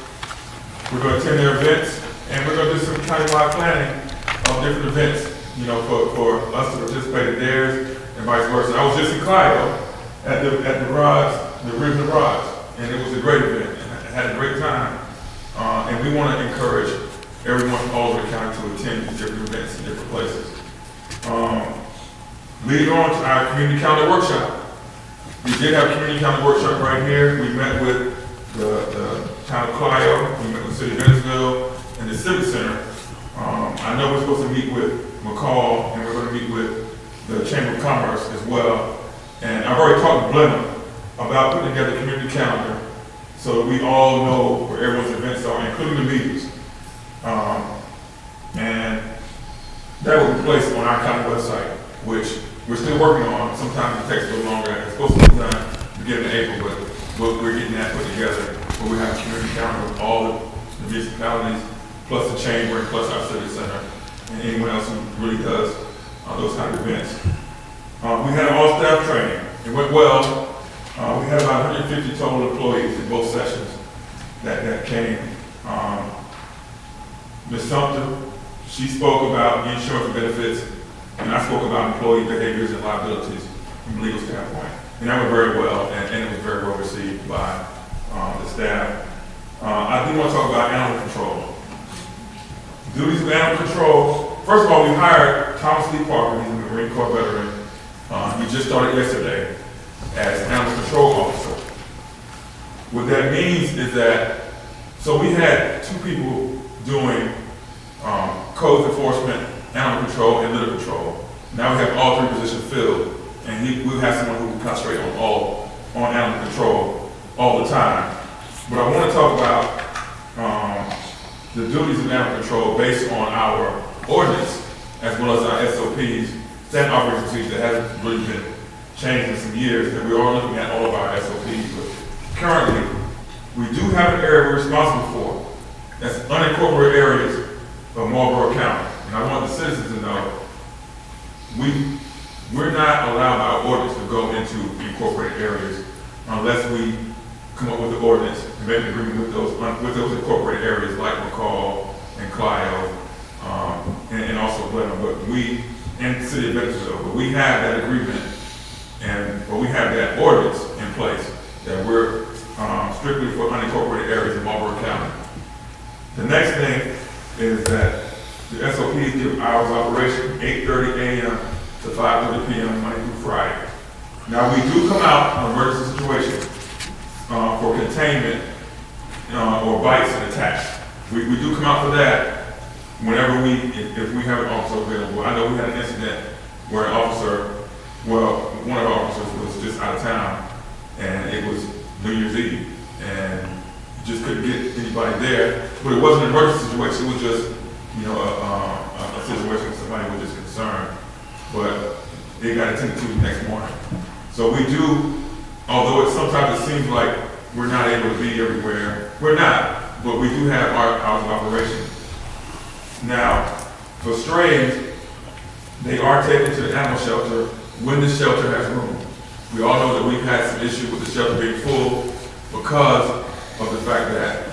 We're going to attend their events, and we're going to do some countywide planning of different events you know, for us to participate in theirs and vice versa. I was just in Clio at the Rods, the original Rods, and it was a great event, and I had a great time. And we want to encourage everyone from all over the county to attend these different events in different places. Leading on to our community calendar workshop. We did have a community calendar workshop right here. We met with the town of Clio, we met with the city of Venezuela, and the Civic Center. I know we're supposed to meet with McCall, and we're going to meet with the Chamber of Commerce as well. And I've already talked to Blenheim about putting together a community calendar so that we all know where everyone's events are, including the meetings. And that will be placed on our county website, which we're still working on. Sometimes it takes a little longer. It's supposed to be done beginning of April, but we're getting that put together. Where we have a community calendar with all the municipalities, plus the chamber, plus our civic center, and anyone else who really does those kind of events. We had an all-staff training. It went well. We had about 150 total employees in both sessions that came. Ms. Sumter, she spoke about insurance benefits, and I spoke about employee behaviors and liabilities from a legal standpoint. And that went very well, and it was very well received by the staff. I do want to talk about animal control. Duties of animal control. First of all, we hired Thomas Lee Parker, he's a Marine Corps veteran. He just started yesterday as animal control officer. What that means is that, so we had 2 people doing codes enforcement, animal control, and litter control. Now we have all 3 positions filled, and we'll have someone who will concentrate on animal control all the time. But I want to talk about the duties of animal control based on our ordinance, as well as our SOPs, standard operating procedures that hasn't really been changed in some years, that we are looking at all of our SOPs. But currently, we do have an area we're responsible for. That's unincorporated areas of Marlboro County. And I want the citizens to know, we're not allowed by our ordinance to go into incorporated areas unless we come up with the ordinance and make an agreement with those incorporated areas like McCall and Clio, and also Blenheim, but and the city of Venezuela. But we have that agreement, but we have that ordinance in place that we're strictly for unincorporated areas in Marlboro County. The next thing is that the SOPs give hours of operation, 8:30 a.m. to 5:30 p.m. Monday through Friday. Now we do come out on emergency situations for containment or bites and attacks. We do come out for that whenever if we have an officer available. I know we had an incident where one of our officers was just out of town, and it was New Year's Eve, and just couldn't get anybody there. But it wasn't an emergency situation. It was just, a situation where somebody was just concerned. But they got attended to the next morning. So we do, although sometimes it seems like we're not able to be everywhere, we're not, but we do have our hours of operation. Now, for strays, they are taken to the animal shelter when the shelter has room. We all know that we've had some issue with the shelter being full because of the fact that,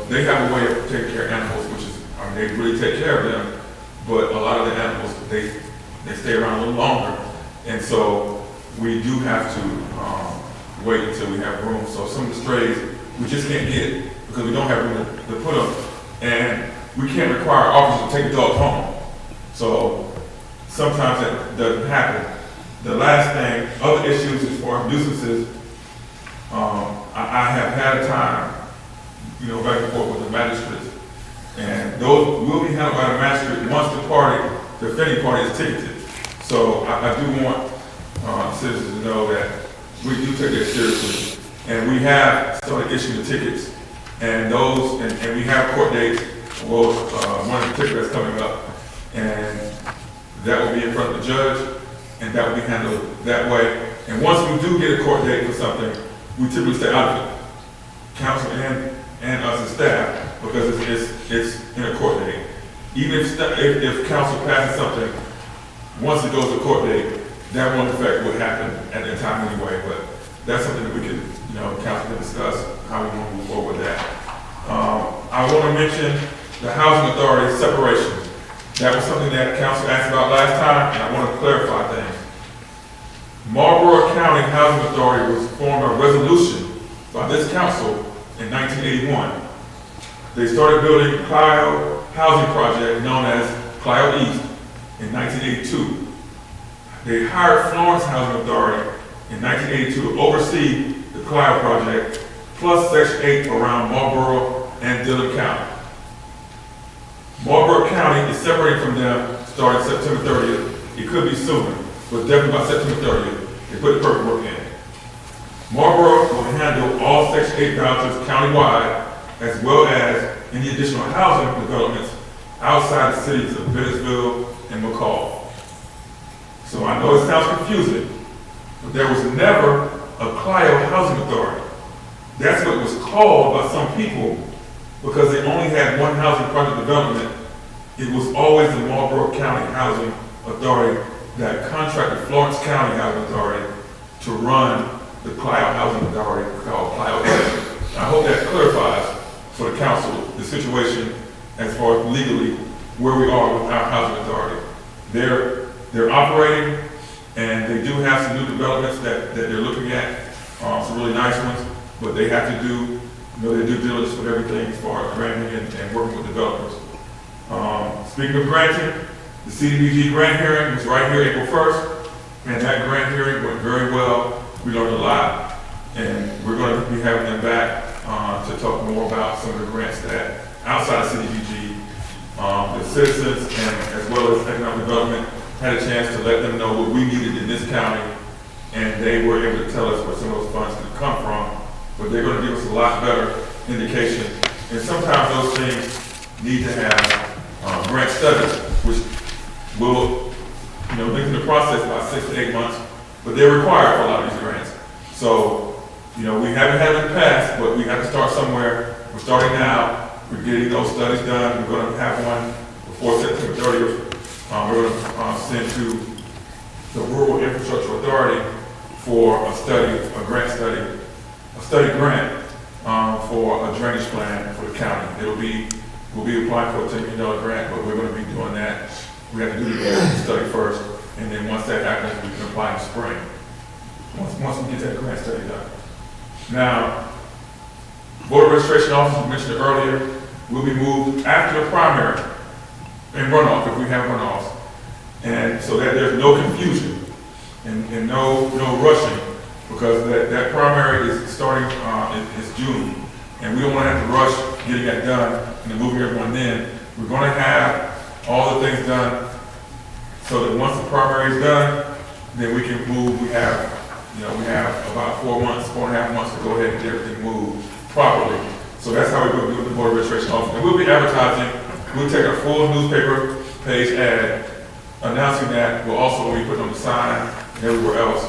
they have a way of taking care of animals, which is, they really take care of them, but a lot of the animals, they stay around a little longer. And so we do have to wait until we have room. So some of the strays, we just can't get because we don't have room to put them. And we can't require officers to take the dog home. So sometimes that doesn't happen. The last thing, other issues as far as nuisances, I have had a time, back and forth with the magistrates. And those will be handled by the magistrate once the offending party is ticketed. So I do want citizens to know that we do take that seriously. And we have started issuing the tickets. And we have court dates. Well, one in particular is coming up. And that will be in front of the judge. And that will be handled that way. And once we do get a court date for something, we typically stay out of it. Council and us as staff, because it's in a court date. Even if council passes something, once it goes to court date, that won't affect what happened at the time anyway, but that's something that we can, council can discuss how we want to move forward with that. I want to mention the housing authority separation. That was something that council asked about last time, and I want to clarify things. Marlboro County Housing Authority was formed by resolution by this council in 1981. They started building Clio housing project known as Clio East in 1982. They hired Florence Housing Authority in 1982 to oversee the Clio project, plus Section 8 around Marlboro and Dillon County. Marlboro County is separating from them starting September 30th. It could be sooner, but definitely by September 30th, they put the paperwork in. Marlboro will handle all Section 8 vouchers countywide, as well as any additional housing developments outside the cities of Bennettsville and McCall. So I know it sounds confusing, but there was never a Clio Housing Authority. That's what it was called by some people because they only had one housing project development. It was always the Marlboro County Housing Authority that contracted Florence County Housing Authority to run the Clio Housing Authority called Clio East. I hope that clarifies for the council the situation as far as legally where we are with our housing authority. They're operating, and they do have some new developments that they're looking at, some really nice ones, but they have to do, their due diligence with everything as far as granting and working with developers. Speaking of granting, the CDBG grant hearing was right here April 1st, and that grant hearing went very well. We learned a lot, and we're going to be having them back to talk more about some of the grants that outside of CDBG, the citizens and as well as economic development had a chance to let them know what we needed in this county, and they were able to tell us where some of those funds could come from. But they're going to give us a lot better indication, and sometimes those things need to have grant studies, which will, lengthen the process by 6 to 8 months, but they're required for a lot of these grants. So, we haven't had it in the past, but we have to start somewhere. We're starting now. We're getting those studies done. We're going to have one before September 30th. We're going to send to the Rural Infrastructure Authority for a study, a study grant for a drainage plan for the county. We'll be applying for a $10 million grant, but we're going to be doing that. We have to do the study first, and then once that happens, we can apply in the spring. Once we get that grant study done. Now, voter registration office, we mentioned it earlier, will be moved after the primary and runoff if we have runoffs. And so that there's no confusion and no rushing, because that primary is starting, it's June. And we don't want to have to rush getting that done and then moving everyone in. We're going to have all the things done so that once the primary is done, then we can move. We have about 4.5 months to go ahead and get everything moved properly. So that's how we're going to do with the voter registration office. And we'll be advertising. We'll take a full newspaper page ad announcing that. We'll also be putting on the sign and everywhere else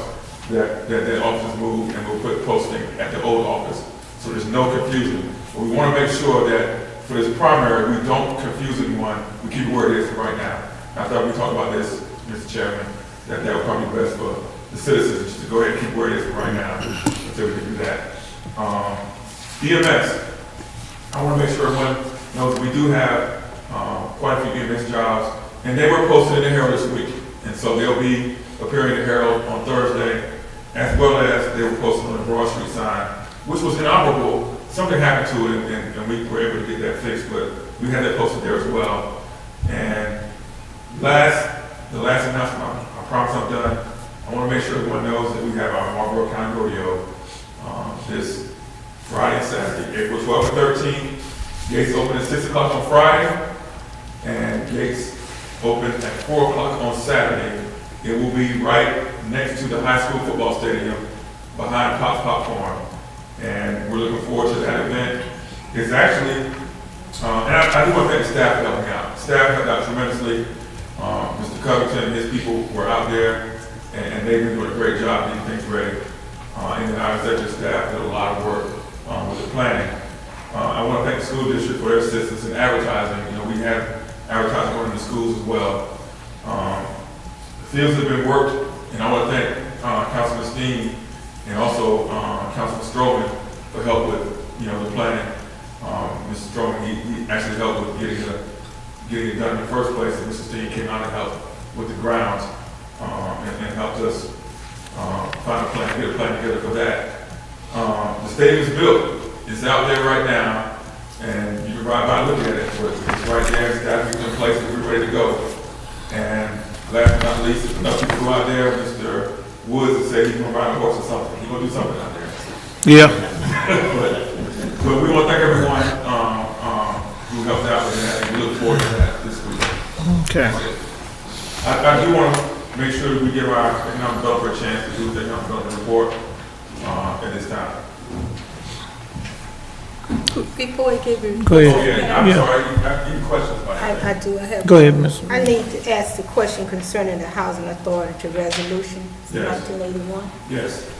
that office is moved, and we'll put posting at the old office. So there's no confusion. But we want to make sure that for this primary, we don't confuse anyone. We keep it where it is right now. I thought we talked about this, Mr. Chairman, that would probably be best for the citizens just to go ahead and keep where it is right now until we can do that. EMS. I want to make sure everyone knows we do have quite a few EMS jobs, and they were posted in the Herald this week. And so they'll be appearing in the Herald on Thursday, as well as they were posted on the Broad Street sign, which was inoperable. Something happened to it, and we were able to get that fixed, but we had that posted there as well. And the last announcement, I promise I'm done. I want to make sure everyone knows that we have our Marlboro County Rodeo this Friday and Saturday, April 12th and 13th. Gates open at 6 o'clock on Friday, and gates open at 4 o'clock on Saturday. It will be right next to the high school football stadium behind Pop's Popcorn. And we're looking forward to that event. It's actually, and I do want to thank the staff for helping out. Staff helped out tremendously. Mr. Covington and his people were out there, and they've been doing a great job getting things ready. And then our executive staff did a lot of work with the planning. I want to thank the school district for their assistance in advertising. We have advertising going in the schools as well. The fields have been worked, and I want to thank Councilman Steen and also Councilman Stroman for help with the planning. Mr. Stroman, he actually helped with getting getting it done in the first place, and Mr. Steen came out and helped with the grounds, and helped us find a plan, get a plan together for that. The stadium's built, it's out there right now, and you can ride by and look at it, but it's right there, it's got to be in place, we're ready to go. And last but not least, if enough people go out there, Mr. Woods has said he's gonna ride a horse or something, he's gonna do something out there.
Yeah.
But we want to thank everyone who helped out with that, and we look forward to that this week.
Okay.
I do want to make sure that we give our economic developer a chance to do the economic development report at this time.
Before I give you.
Go ahead.
Oh, yeah, I'm sorry, you have any questions about that?
I do, I have.
Go ahead, Ms.
I need to ask the question concerning the Housing Authority resolution,
Yes.
1981.
Yes.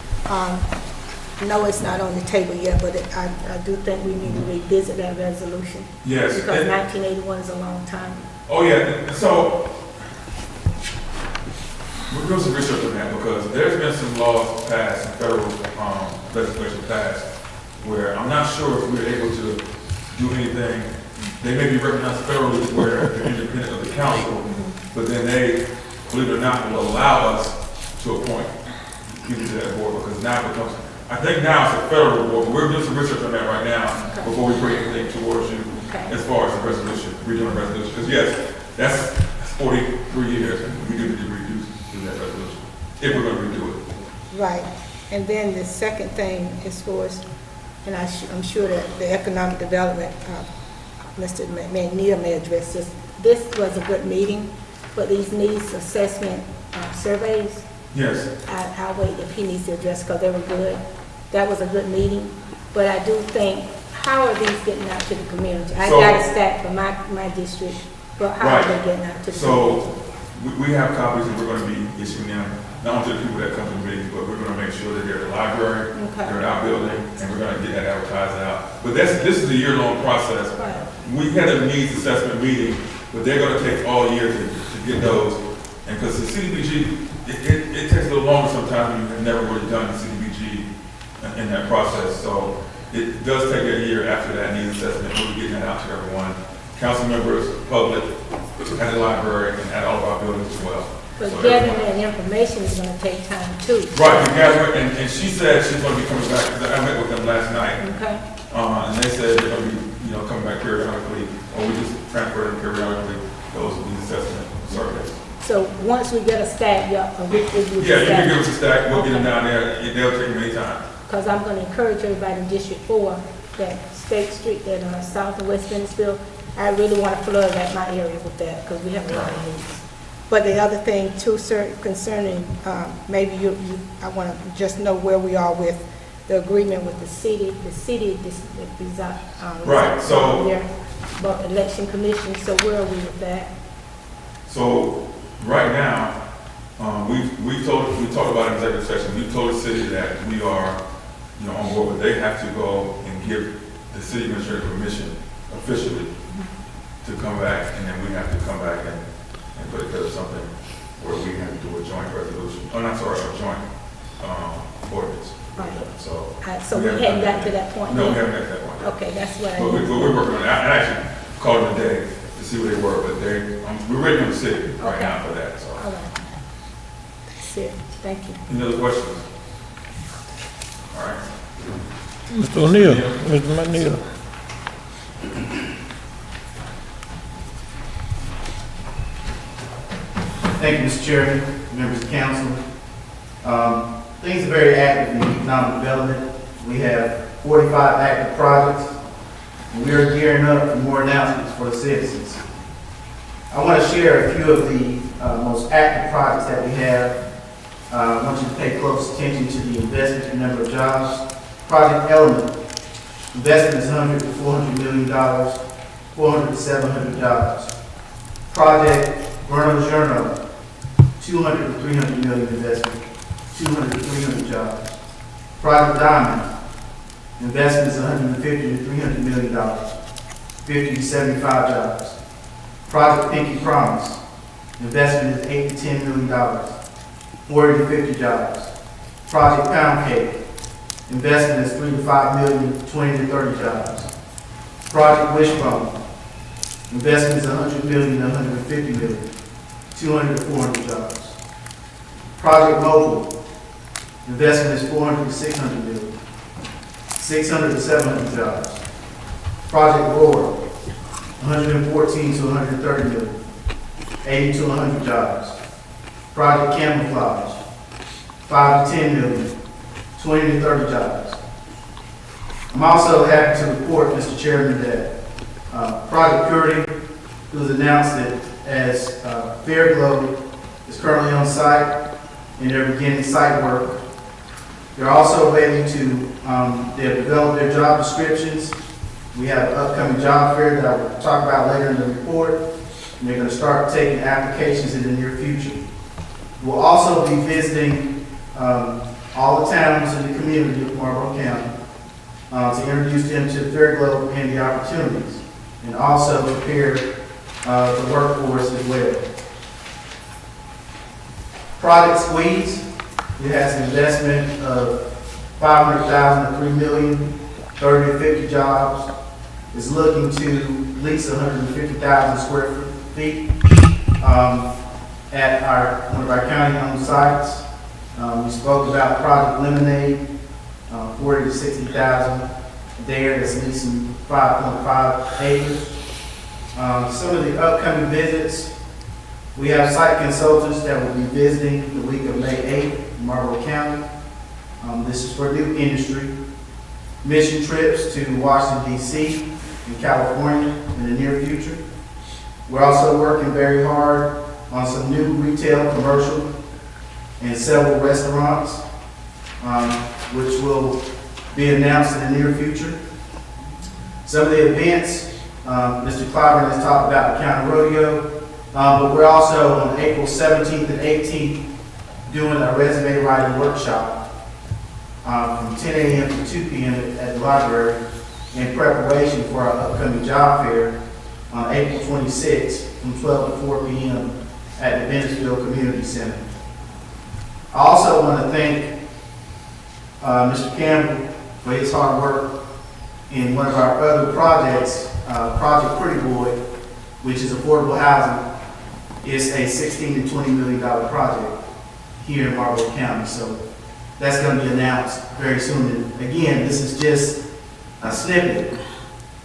No, it's not on the table yet, but I do think we need to revisit that resolution.
Yes.
Because 1981 is a long time.
Oh, yeah, so we're doing some research on that because there's been some laws passed, some federal legislation passed, where I'm not sure if we're able to do anything. They may be recognized federally where they're independent of the council, but then they, believe it or not, will allow us to appoint people to that board because now it becomes, I think now it's a federal board. We're doing some research on that right now before we bring anything towards you as far as the resolution, redoing the resolution. Because yes, that's 43 years and we do need to reduce that resolution if we're going to redo it.
Right. And then the second thing is for us, and I'm sure that the economic development, Mr. McNeil may address this. This was a good meeting, but these needs assessment surveys,
Yes.
I'll wait if he needs to address because they were good. That was a good meeting, but I do think, how are these getting out to the community? I
So-
got a stat for my district, but how are they getting out to the community?
So we have copies that we're going to be issuing them, not only to the people that come to the meetings, but we're going to make sure that they're at the library,
Okay.
they're in our building, and we're going to get that advertised out. But this is a year-long process.
Right.
We had a needs assessment meeting, but they're going to take all year to get those. And because the CDBG, it takes a little longer sometimes when you've never really done the CDBG in that process. So it does take a year after that needs assessment, we'll be getting that out to everyone. Council members, public, at the library, and at all of our buildings as well.
But
So
gathering
everyone-
that information is gonna take time too.
Right, we gathered, and she said she's gonna be coming back, because I met with them last night.
Okay,
And they said they're gonna be, coming back periodically, or we just transfer them periodically, those needs assessment surveys.
so once we get a stat, we do
Yeah, you can give us a stack, we'll get them down there, they'll take them anytime.
Because I'm gonna encourage everybody in District 4, that State Street, that south and west Venice, I really wanna flood my area with that, because we have a lot of needs. But the other thing too, sir, concerning, maybe I want to just know where we are with the agreement with the city,
Right, so-
but election commission, so where are we with that?
So, right now, we talked about in executive session, we told the city that we are, on board, but they have to go and give the city administrator permission officially to come back, and then we have to come back and put together something where we have to do a joint resolution, a joint, ordinance.
Right.
So.
So we hadn't got to that point
No, we
yet?
haven't got to that point yet.
Okay, that's what I
But
need.
we're working on it. I actually called them today to see where they were, but we're waiting on the city right
Okay.
now for that, so.
All right. That's it, thank you.
Any other questions? All right.
Mr. O'Neill, Mr. McNeil.
Thank you, Mr. Chairman, members of council. Things are very active in economic development. We have 45 active projects, and we are gearing up for more announcements for the citizens. I want to share a few of the most active projects that we have. I want you to pay close attention to the investment in number of jobs. Project Element, investment is $100 to $400 million, 400 to 700 jobs. Project Vernon Journal, 200 to 300 million investment, 200 to 300 jobs. Project Diamond, investment is 150 to 300 million dollars, 50 to 75 jobs. Project Pinky Promise, investment is 8 to 10 million dollars, 40 to 50 jobs. Project Pound Cake, investment is 3 to 5 million, 20 to 30 jobs. Project Wishbone,
Investment is 100 million, 150 million, 200 to 400 jobs. Project Mobile, investment is 400 to 600 million, 600 to 700 jobs. Project Roar, 114 to 130 million, 80 to 100 jobs. Project Camouflage, 5 to 10 million, 20 to 30 jobs. I'm also happy to report, Mr. Chairman, that Project Purity, it was announced that as Fairglow is currently on site and they're beginning site work. They're also waiting to, they've developed their job descriptions. We have an upcoming job fair that I will talk about later in the report. And they're going to start taking applications in the near future. We'll also be visiting all the towns in the community of Marlboro County to introduce them to Fairglow and the opportunities, and also prepare the workforce as well. Project Squeeze, it has an investment of $500,000 to $3 million, 30 to 50 jobs. It's looking to lease 150,000 square feet at one of our county-owned sites. We spoke about Project Lemonade, 40 to 60,000 there. That's leasing 5.5 acres. Some of the upcoming visits, we have site consultants that will be visiting the week of May 8th in Marlboro County. This is for new industry. Mission trips to Washington, D.C. and California in the near future. We're also working very hard on some new retail, commercial, and several restaurants, which will be announced in the near future. Some of the events, Mr. Clyburn has talked about the county rodeo, but we're also on April 17th and 18th doing a resume writing workshop from 10 a.m. to 2 p.m. at the library in preparation for our upcoming job fair on April 26th from 12 to 4 p.m. at the Bennisville Community Center. I also want to thank Mr. Campbell for his hard work in one of our other projects, Project Pretty Boy, which is affordable housing. It's a $16 to $20 million project here in Marlboro County. So that's going to be announced very soon. And again, this is just a snippet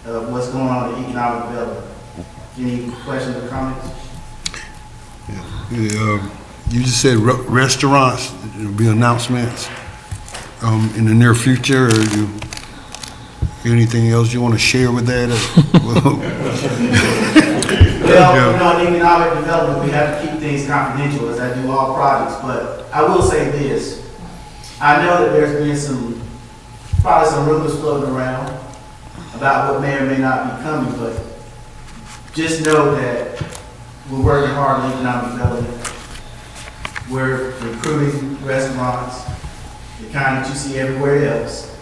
of what's going on in economic development. Any questions or comments?
You just said restaurants, there'll be announcements in the near future, or anything else you want to share with that?
Well, in economic development, we have to keep things confidential, as I do all projects, but I will say this. I know that there's been probably some rumors floating around about what may or may not be coming, but just know that we're working hard on economic development. We're recruiting restaurants, the kind that you see everywhere else.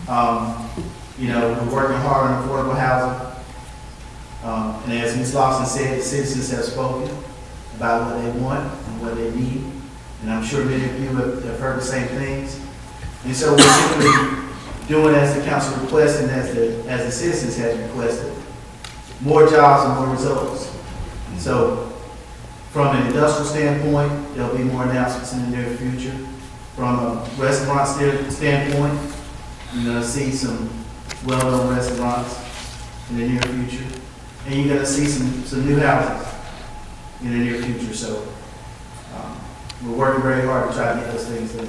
We're working hard on affordable housing. And as Ms. Lawson said, the citizens have spoken about what they want and what they need. And I'm sure many of you have heard the same things. And so we're simply doing as the council requested and as the citizens have requested, more jobs and more results. So from an industrial standpoint, there'll be more announcements in the near future. From a restaurant standpoint, you're going to see some well-known restaurants in the near future. And you're going to see some new houses in the near future. So we're working very hard to try to get those things done.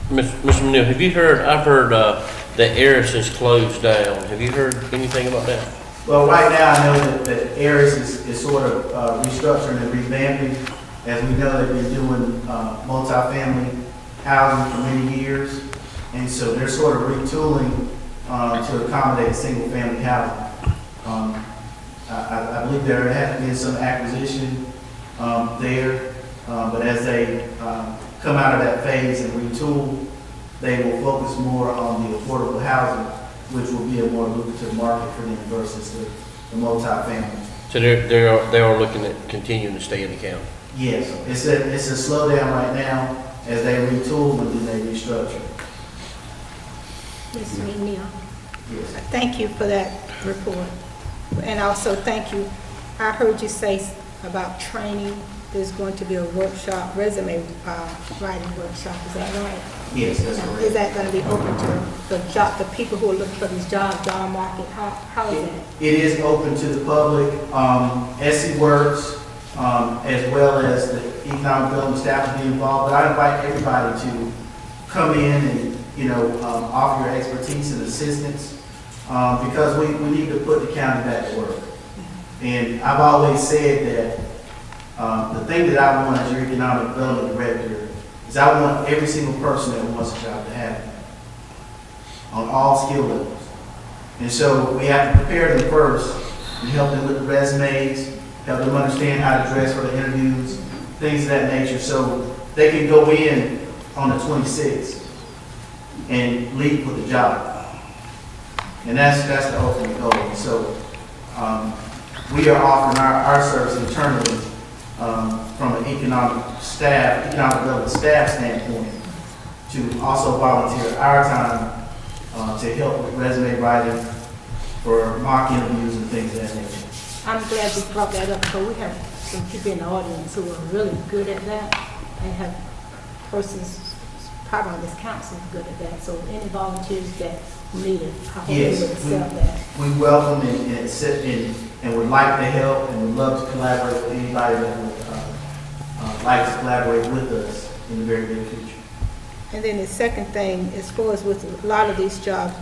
Mr. Manil, have you heard, I've heard that Eris is closed down. Have you heard anything about that?
Well, right now I know that Eris is sort of restructuring and revamping. As we know, they've been doing multifamily housing for many years. And so they're sort of retooling to accommodate single-family housing. I believe there has been some acquisition there, but as they come out of that phase and retool, they will focus more on the affordable housing, which will be a more lucrative market for them versus the multifamily.
So they are looking at continuing to stay in the county?
Yes, it's a slowdown right now as they retool and then they restructure.
Ms. Neal,
Yes.
thank you for that report. And also, thank you. I heard you say about training. There's going to be a workshop, resume writing workshop. Is that right?
Yes, that's correct.
Is that going to be open to the people who are looking for these jobs, job market? How is that?
It is open to the public. SE Works, as well as the economic development staff will be involved. But I invite everybody to come in and, offer your expertise and assistance, because we need to put the county back to work. And I've always said that the thing that I want as your economic development director is I want every single person that wants a job to have it on all skill levels. And so we have to prepare them first and help them with the resumes, help them understand how to dress for the interviews, things of that nature, so they can go in on the 26th and leave with a job. And that's the ultimate goal. So we are offering our service internally from an economic development staff standpoint to also volunteer our time to help with resume writing for mock interviews and things of that nature.
I'm glad you brought that up, because we have some people in the audience who are really good at that, and have persons, probably on this council, is good at that. So any volunteers that need it, I hope they would accept that.
We welcome and would like to help and would love to collaborate with anybody that would like to collaborate with us in the very near future.
And then the second thing, as far as with a lot of these jobs,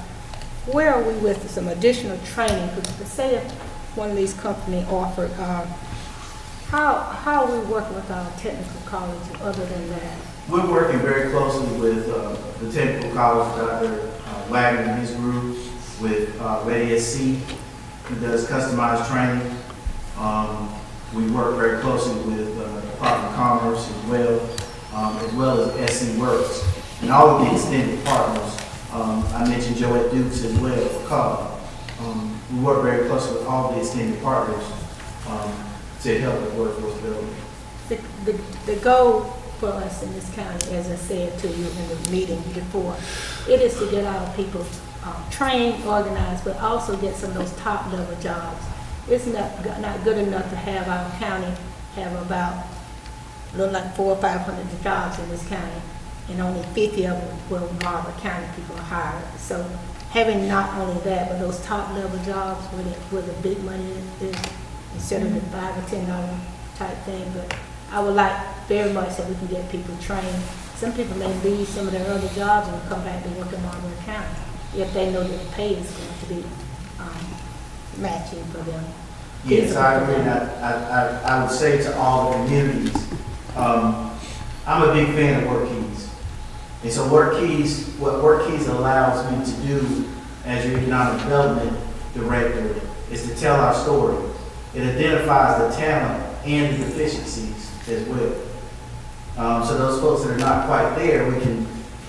where are we with some additional training? Because say if one of these companies offered, how are we working with our technical college other than that?
We're working very closely with the technical college, Dr. Wagner and his group, with Ready SC, who does customized training. We work very closely with the Department of Commerce as well as SC Works, and all of the extended partners. I mentioned Joette Dukes as well for COG. We work very closely with all the extended partners to help with workforce development.
The goal for us in this county, as I said to you in the meeting before, it is to get our people trained, organized, but also get some of those top level jobs. It's not good enough to have our county have about a little like 400 or 500 jobs in this county, and only 50 of them will Marlboro County people are hired. So having not only that, but those top level jobs where the big money is, instead of the $5 or $10 type thing. But I would like very much that we can get people trained. Some people may leave some of their other jobs and come back to work in Marlboro County if they know that the pay is going to be matching for them.
Yes, I agree. And I would say to all the communities, I'm a big fan of Work Keys. And so what Work Keys allows me to do as your economic development director is to tell our story. It identifies the talent and the deficiencies as well. So those folks that are not quite there, we can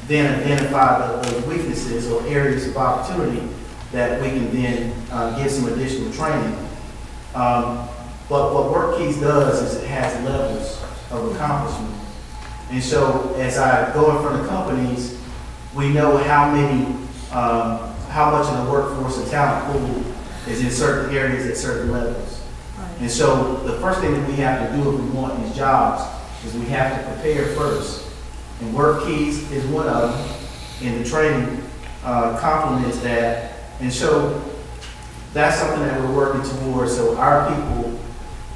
then identify those weaknesses or areas of opportunity that we can then get some additional training. But what Work Keys does is it has levels of accomplishment. And so as I go in front of companies, we know how much of the workforce and talent pool is in certain areas at certain levels. And so the first thing that we have to do if we want these jobs is we have to prepare first. And Work Keys is one of them, and the training complements that. And so that's something that we're working towards, so our people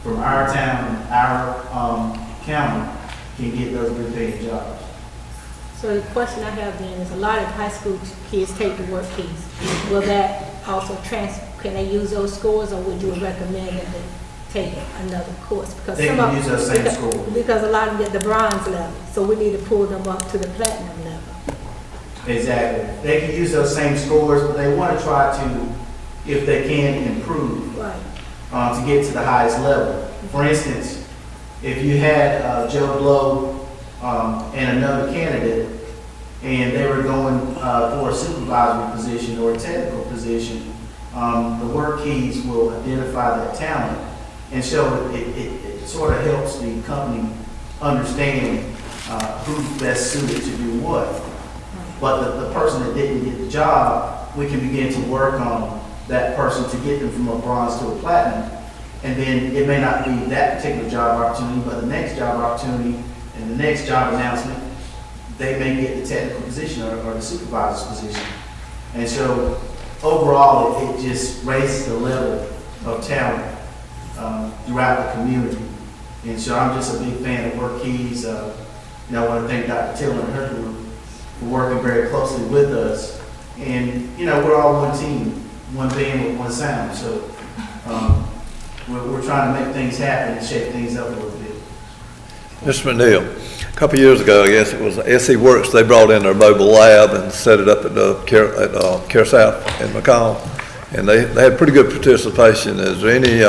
from our town, our county, can get those good paying jobs.
So the question I have then is, a lot of high school kids take the Work Keys. Will that also can they use those scores, or would you recommend that they take another course? Because
they can use those same scores.
Because a lot of them get the bronze level, so we need to pull them up to the platinum level.
Exactly. They can use those same scores, but they want to try to, if they can, improve to get to the highest level. For instance, if you had Joe Blow and another candidate, and they were going for a supervisory position or a technical position, the Work Keys will identify that talent, and so it sort of helps the company understand who's best suited to do what. But the person that didn't get the job, we can begin to work on that person to get them from a bronze to a platinum. And then it may not be that particular job opportunity, but the next job opportunity and the next job announcement, they may get the technical position or the supervisor's position. And so overall, it just raises the level of talent throughout the community. And so I'm just a big fan of Work Keys. I want to thank Dr. Tiller and her group for working very closely with us. And, we're all one team, one band with one sound. So we're trying to make things happen and shake things up a little bit.
Mr. McNeil, a couple of years ago, I guess it was SE Works, they brought in their mobile lab and set it up at Care South in McCall. And they had pretty good participation. Is there any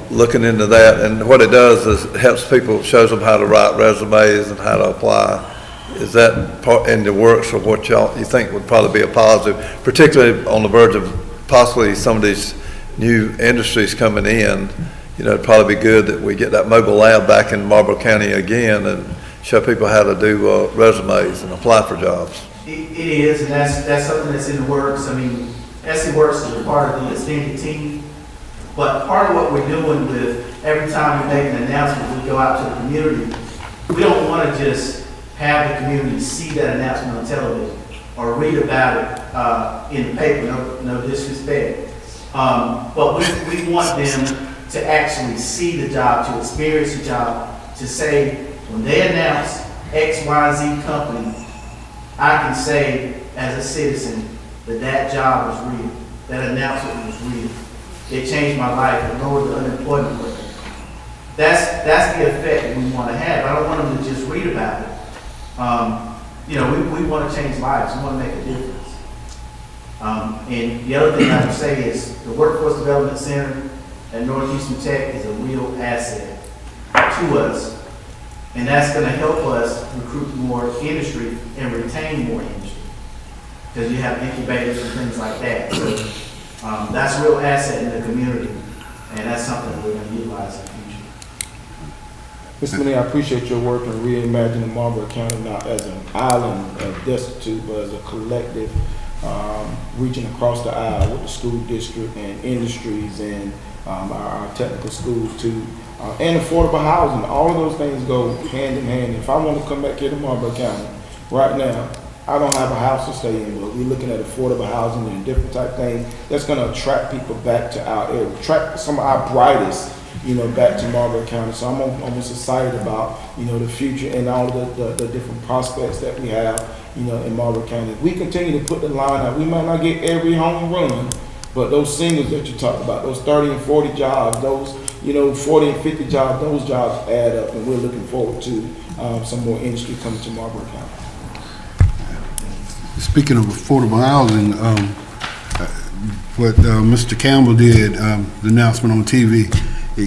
looking into that? And what it does is it helps people, shows them how to write resumes and how to apply. Is that part in the works of what you think would probably be a positive, particularly on the verge of possibly some of these new industries coming in? It'd probably be good that we get that mobile lab back in Marlboro County again and show people how to do resumes and apply for jobs.
It is, and that's something that's in the works. I mean, SE Works is a part of the extended team, but part of what we're doing with every time we make an announcement, we go out to the community. We don't want to just have the community see that announcement on television or read about it in the paper, no disrespect. But we want them to actually see the job, to experience the job, to say, when they announce XYZ company, I can say as a citizen that job was real, that announcement was real. It changed my life, it lowered the unemployment rate. That's the effect that we want to have. I don't want them to just read about it. We want to change lives, we want to make a difference. And the other thing I would say is the Workforce Development Center at North Houston Tech is a real asset to us. And that's going to help us recruit more industry and retain more industry. Because you have incubators and things like that. So that's a real asset in the community. And that's something that we're going to utilize in the future.
Mr. Mooney, I appreciate your work in reimagining Marlboro County not as an island of destitute, but as a collective reaching across the aisle with the school district and industries and our technical schools too, and affordable housing. All of those things go hand in hand. If I want to come back here to Marlboro County right now, I don't have a house to stay in, but we're looking at affordable housing and different type things that's going to attract people back to our area, attract some of our brightest, back to Marlboro County. So I'm almost excited about, the future and all the different prospects that we have, in Marlboro County. If we continue to put the line out, we might not get every home run, but those singles that you talked about, those 30 and 40 jobs, those, 40 and 50 jobs, those jobs add up, and we're looking forward to some more industry coming to Marlboro County.
Speaking of affordable housing, what Mr. Campbell did, the announcement on TV,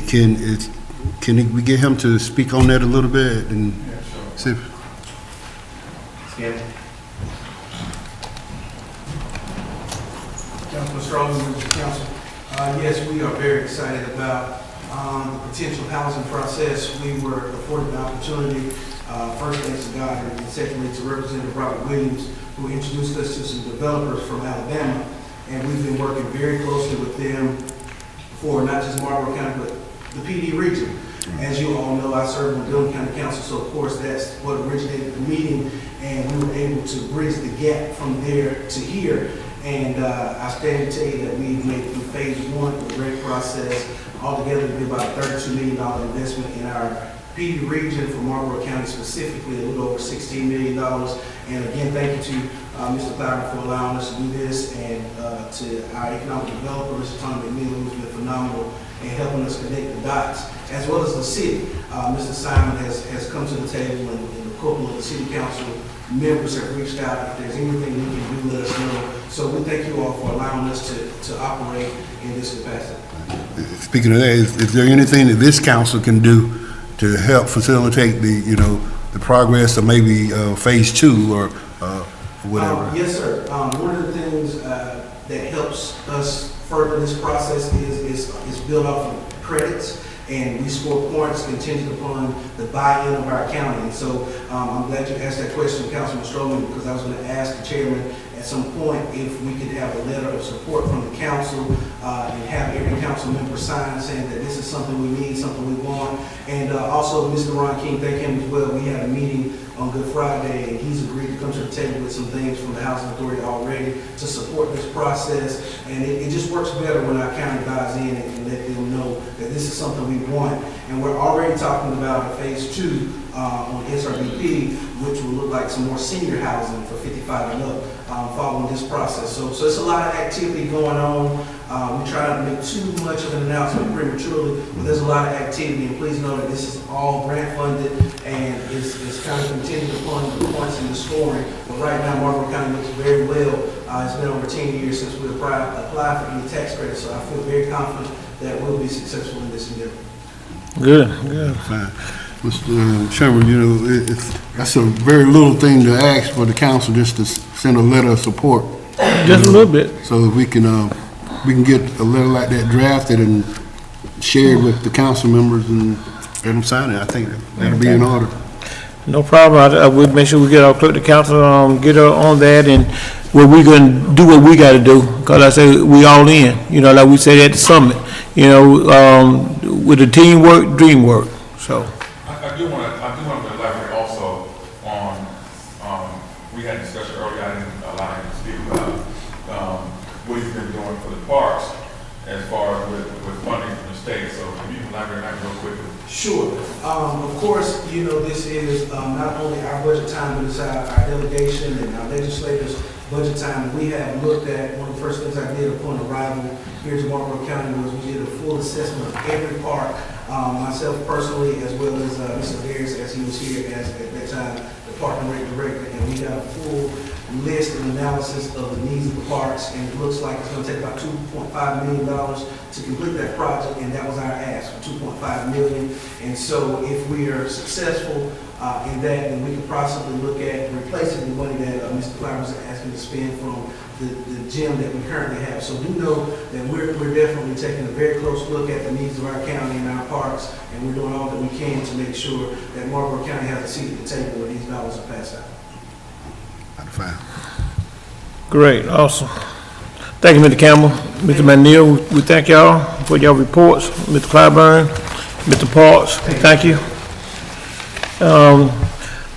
can we get him to speak on that a little bit and see if
Councilman Strowman, members of council. Yes, we are very excited about the potential housing process. We were afforded the opportunity, first thanks to God, and secondly to Representative Robert Williams, who introduced us to some developers from Alabama. And we've been working very closely with them for not just Marlboro County, but the PD region. As you all know, I serve on the Dillon County Council, so of course that's what originated the meeting, and we were able to bridge the gap from there to here. And I stand to tell you that we've made it through phase one of the great process. Altogether, it'll be about a $32 million investment in our PD region for Marlboro County specifically, a little over $16 million. And again, thank you to Mr. Clyburn for allowing us to do this, and to our economic developer, Mr. Tommy McNeil, who's been phenomenal in helping us connect the dots, as well as the city. Mr. Simon has come to the table, and a couple of the city council members have reached out. If there's anything we can do, let us know. So we thank you all for allowing us to operate in this capacity.
Speaking of that, is there anything that this council can do to help facilitate the progress of maybe phase two or whatever?
Yes, sir. One of the things that helps us further this process is build off of credits, and we score points contingent upon the buy-in of our county. And so I'm glad you asked that question, Councilman Strowman, because I was going to ask the chairman at at some point, if we could have a letter of support from the council, and have every council member sign saying that this is something we need, something we want. And also, Mr. Ron King, thank him as well. We had a meeting on Good Friday, and he's agreed to come to the table with some things from the Housing Authority already to support this process. And it just works better when our county buys in and let them know that this is something we want. And we're already talking about a phase 2 on SRBP, which will look like some more senior housing for 55 and up following this process. So it's a lot of activity going on. We try not to make too much of an announcement prematurely, but there's a lot of activity. And please know that this is all grant funded and it's kind of contingent upon the points in the scoring. But right now, Marlboro County looks very well. It's been over 10 years since we applied for any tax credit, so I feel very confident that we'll be successful in this endeavor.
Good, good.
Fine. Mr. Chairman, you know, that's a very little thing to ask for the council, just to send a letter of support.
Just a little bit.
So we can get a letter like that drafted and shared with the council members and let them sign it. I think that'll be in order.
No problem. I would make sure we get our clerk to council, get her on that, and we're gonna do what we gotta do. Cause I say, we all in, you know, like we said at the summit, you know, with the teamwork, dream work, so.
I do want to elaborate also on, we had a discussion earlier, I didn't allow him to speak about, what he's been doing for the parks as far as with funding from the state. So if you can elaborate on that real quickly.
Sure. Of course, you know, this is not only our budget time, but it's our delegation and our legislators' budget time. We have looked at, one of the first things I did upon arrival here to Marlboro County was we did a full assessment of every park, myself personally, as well as Mr. Harris, as he was here as at that time, the Park and Rec Director, and we got a full list and analysis of the needs of the parks, and it looks like it's going to take about $2.5 million to complete that project, and that was our ask for $2.5 million. And so if we are successful in that, then we can possibly look at replacing the money that Mr. Flowers is asking to spend from the gym that we currently have. So do know that we're definitely taking a very close look at the needs of our county and our parks, and we're doing all that we can to make sure that Marlboro County has a seat at the table where these dollars are passed out.
Fine.
Great, awesome. Thank you, Mr. Campbell, Mr. McNeil. We thank y'all for your reports. Mr. Clyburn, Mr. Parks, thank you.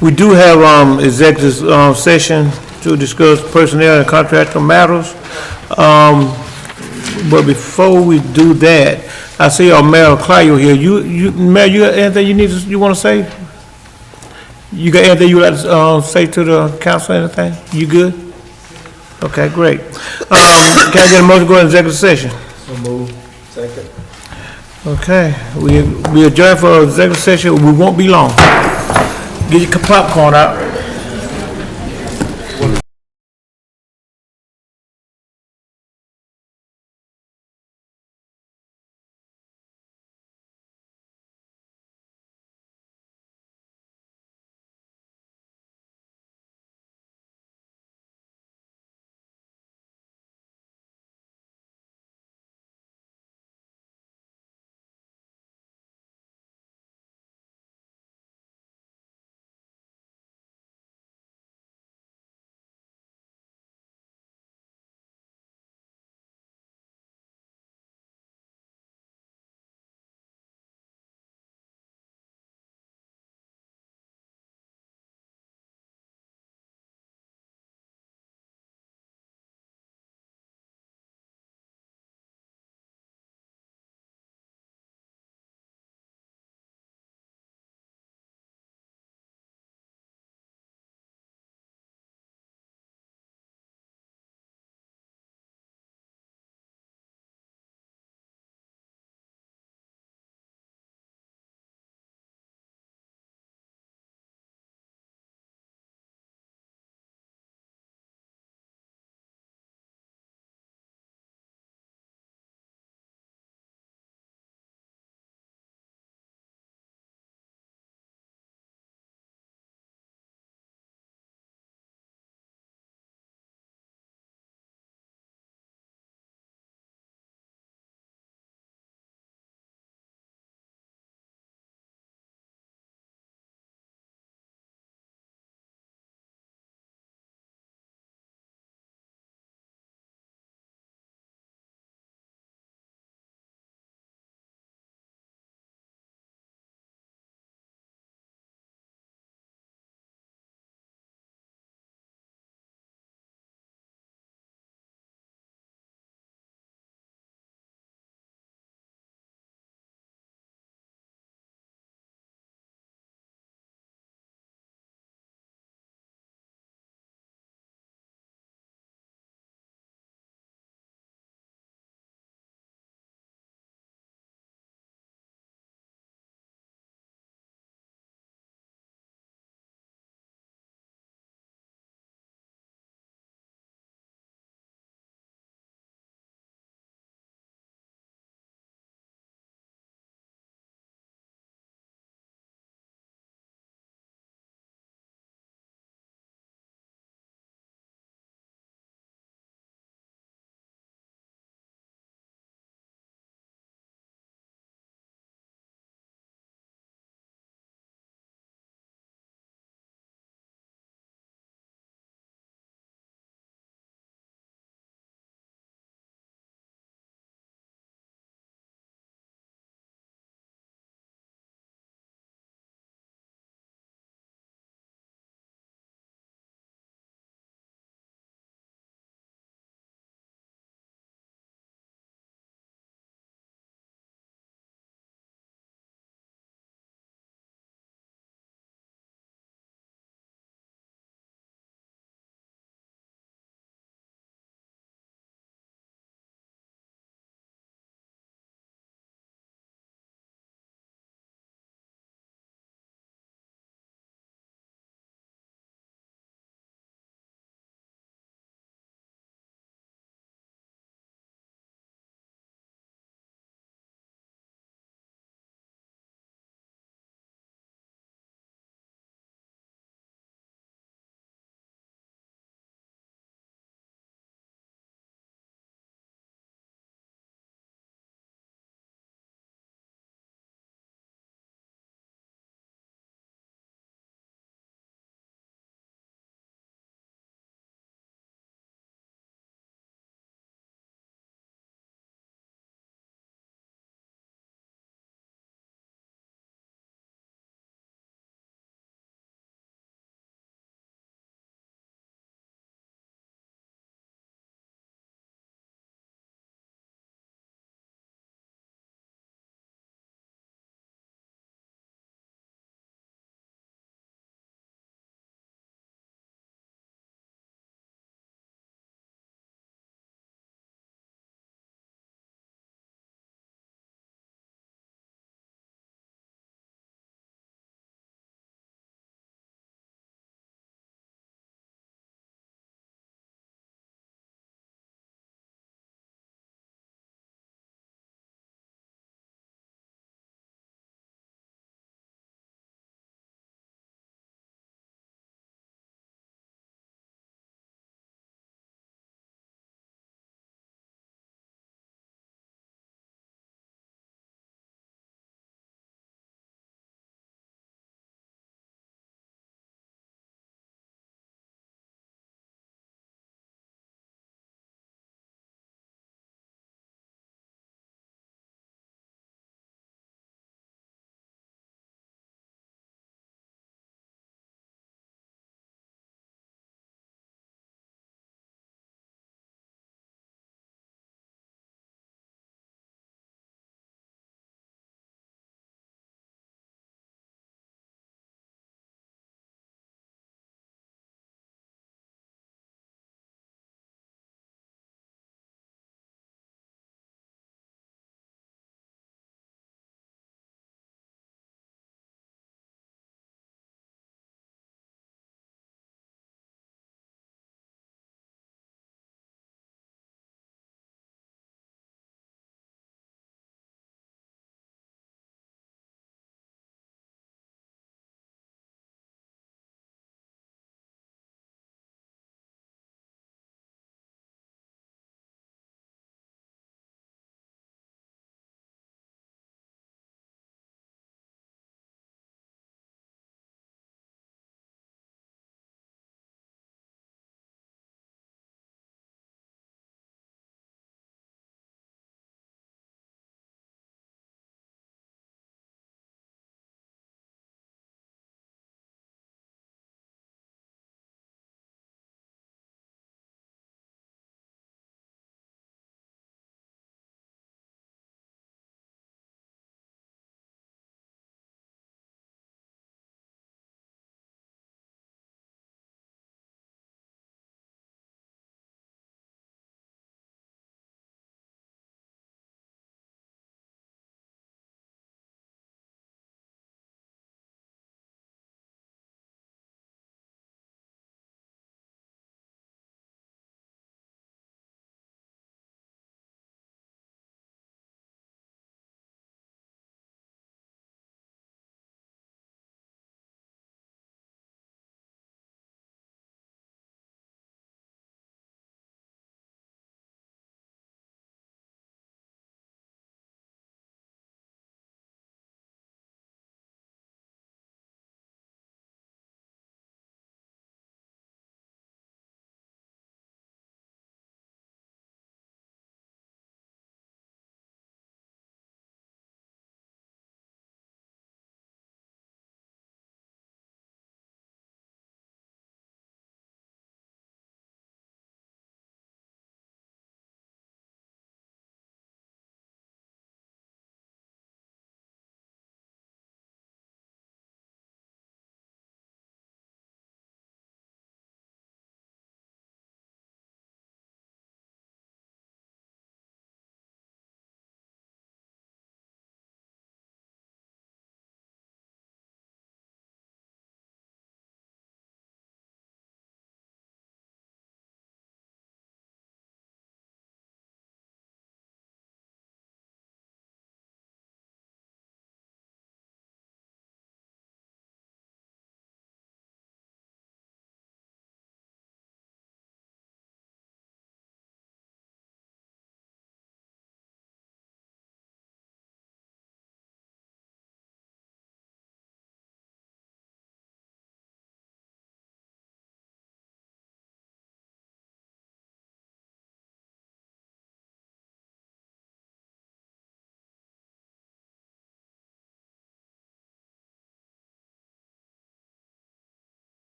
We do have executive session to discuss personnel and contractual matters. But before we do that, I see our Mayor Clio here. Mayor, you got anything you want to say? You got anything you would like to say to the council, anything? You good? Okay, great. Can I get a motion to go into executive session?
So move. Second.
Okay, we adjourn for executive session. We won't be long. Get your popcorn out.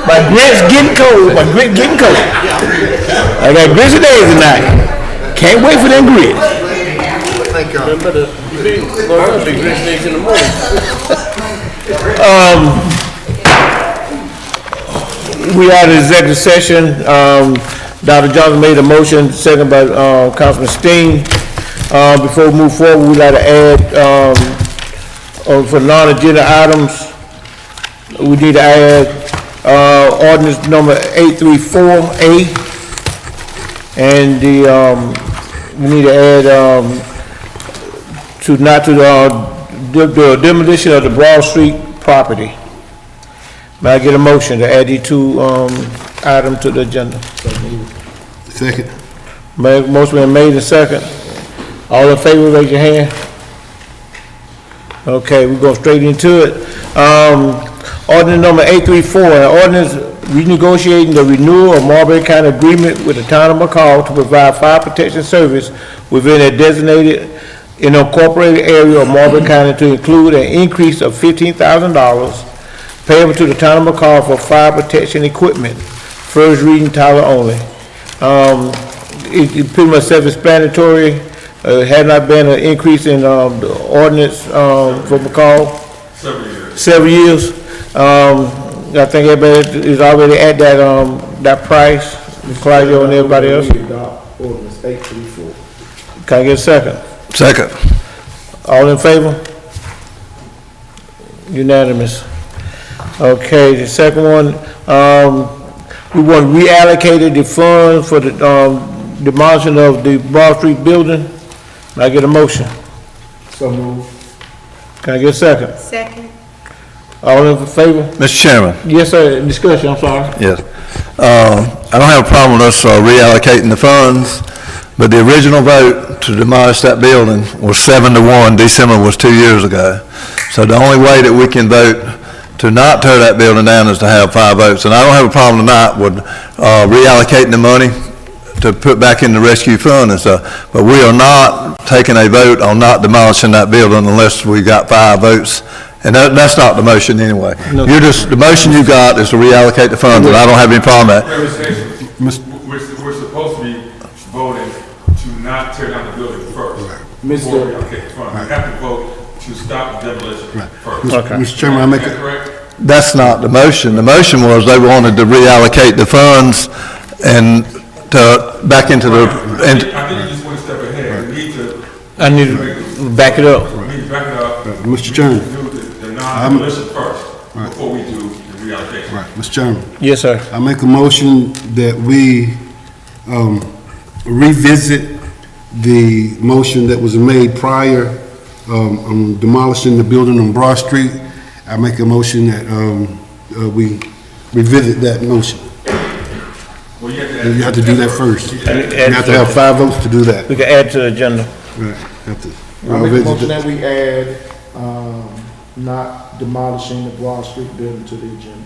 My grits getting cold, my grit getting cold. I got grits today tonight. Can't wait for them grits.
in the morning.
We had an executive session. Dr. Johnson made a motion, second by Councilman Steen. Before we move forward, we'd like to add, for non-agenda items, we need to add ordinance number 834A. And we need to add the demolition of the Broad Street property. May I get a motion to add these two items to the agenda?
Second.
Motion been made and second. All in favor, raise your hand. Okay, we go straight into it. Ordinance number 834, an ordinance renegotiating the renewal of Marlboro County agreement with the town of McCall to provide fire protection service within a designated unincorporated area of Marlboro County to include an increase of $15,000 payable to the town of McCall for fire protection equipment. First reading, title only. It's pretty much self-explanatory. It had not been an increase in the ordinance for McCall. Several years. I think everybody is already at that price. Ms. Claudio and everybody else.
Ordinance 834.
Can I get a second?
Second.
All in favor? Unanimous. Okay, the second one, we want to reallocate the funds for the demolition of the Broad Street building. Can I get a motion?
So moved.
Can I get a second?
Second.
All in favor?
Mr. Chairman.
Yes, sir. Discussion, I'm sorry.
Yes. I don't have a problem with us reallocating the funds, but the original vote to demolish that building was 7-1. December was 2 years ago. So the only way that we can vote to not tear that building down is to have 5 votes. And I don't have a problem tonight with reallocating the money to put back in the rescue fund and stuff. But we are not taking a vote on not demolishing that building unless we got 5 votes. And that's not the motion anyway.
No.
The motion you got is to reallocate the funds, and I don't have any problem with that.
We're supposed to be voting to not tear down the building first. Before we allocate the funds. We have to vote to stop the demolition first.
Okay.
Mr. Chairman, I make
Is that
a,
correct?
That's not the motion. The motion was they wanted to reallocate the funds and back into the,
I think you just went a step ahead. We need to.
I need to back it up.
We need to back it up.
Mr. Chairman.
Do the non-demolition first, before we do the reallocation.
Right, Mr. Chairman.
Yes, sir.
I make a motion that we revisit the motion that was made prior on demolishing the building on Broad Street. I make a motion that we revisit that motion.
Well,
You have to do that first. You have to have 5 votes to do that.
We can add to the agenda.
Right, have to.
I make a motion that we add, not demolishing the Broad Street building to the agenda.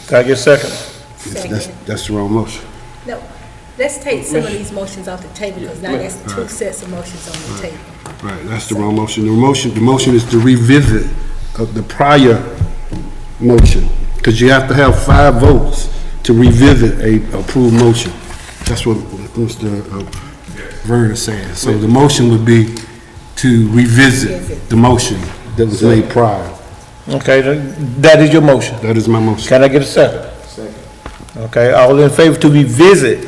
Can I get a second?
That's the wrong motion.
No, let's take some of these motions off the table, because now there's 2 sets of motions on the table.
Right, that's the wrong motion. The motion is to revisit the prior motion, because you have to have 5 votes to revisit a approved motion. That's what Mr. Vernon said. So the motion would be to revisit the motion that was made prior.
Okay, that is your motion.
That is my motion.
Can I get a second?
Second.
Okay, all in favor to revisit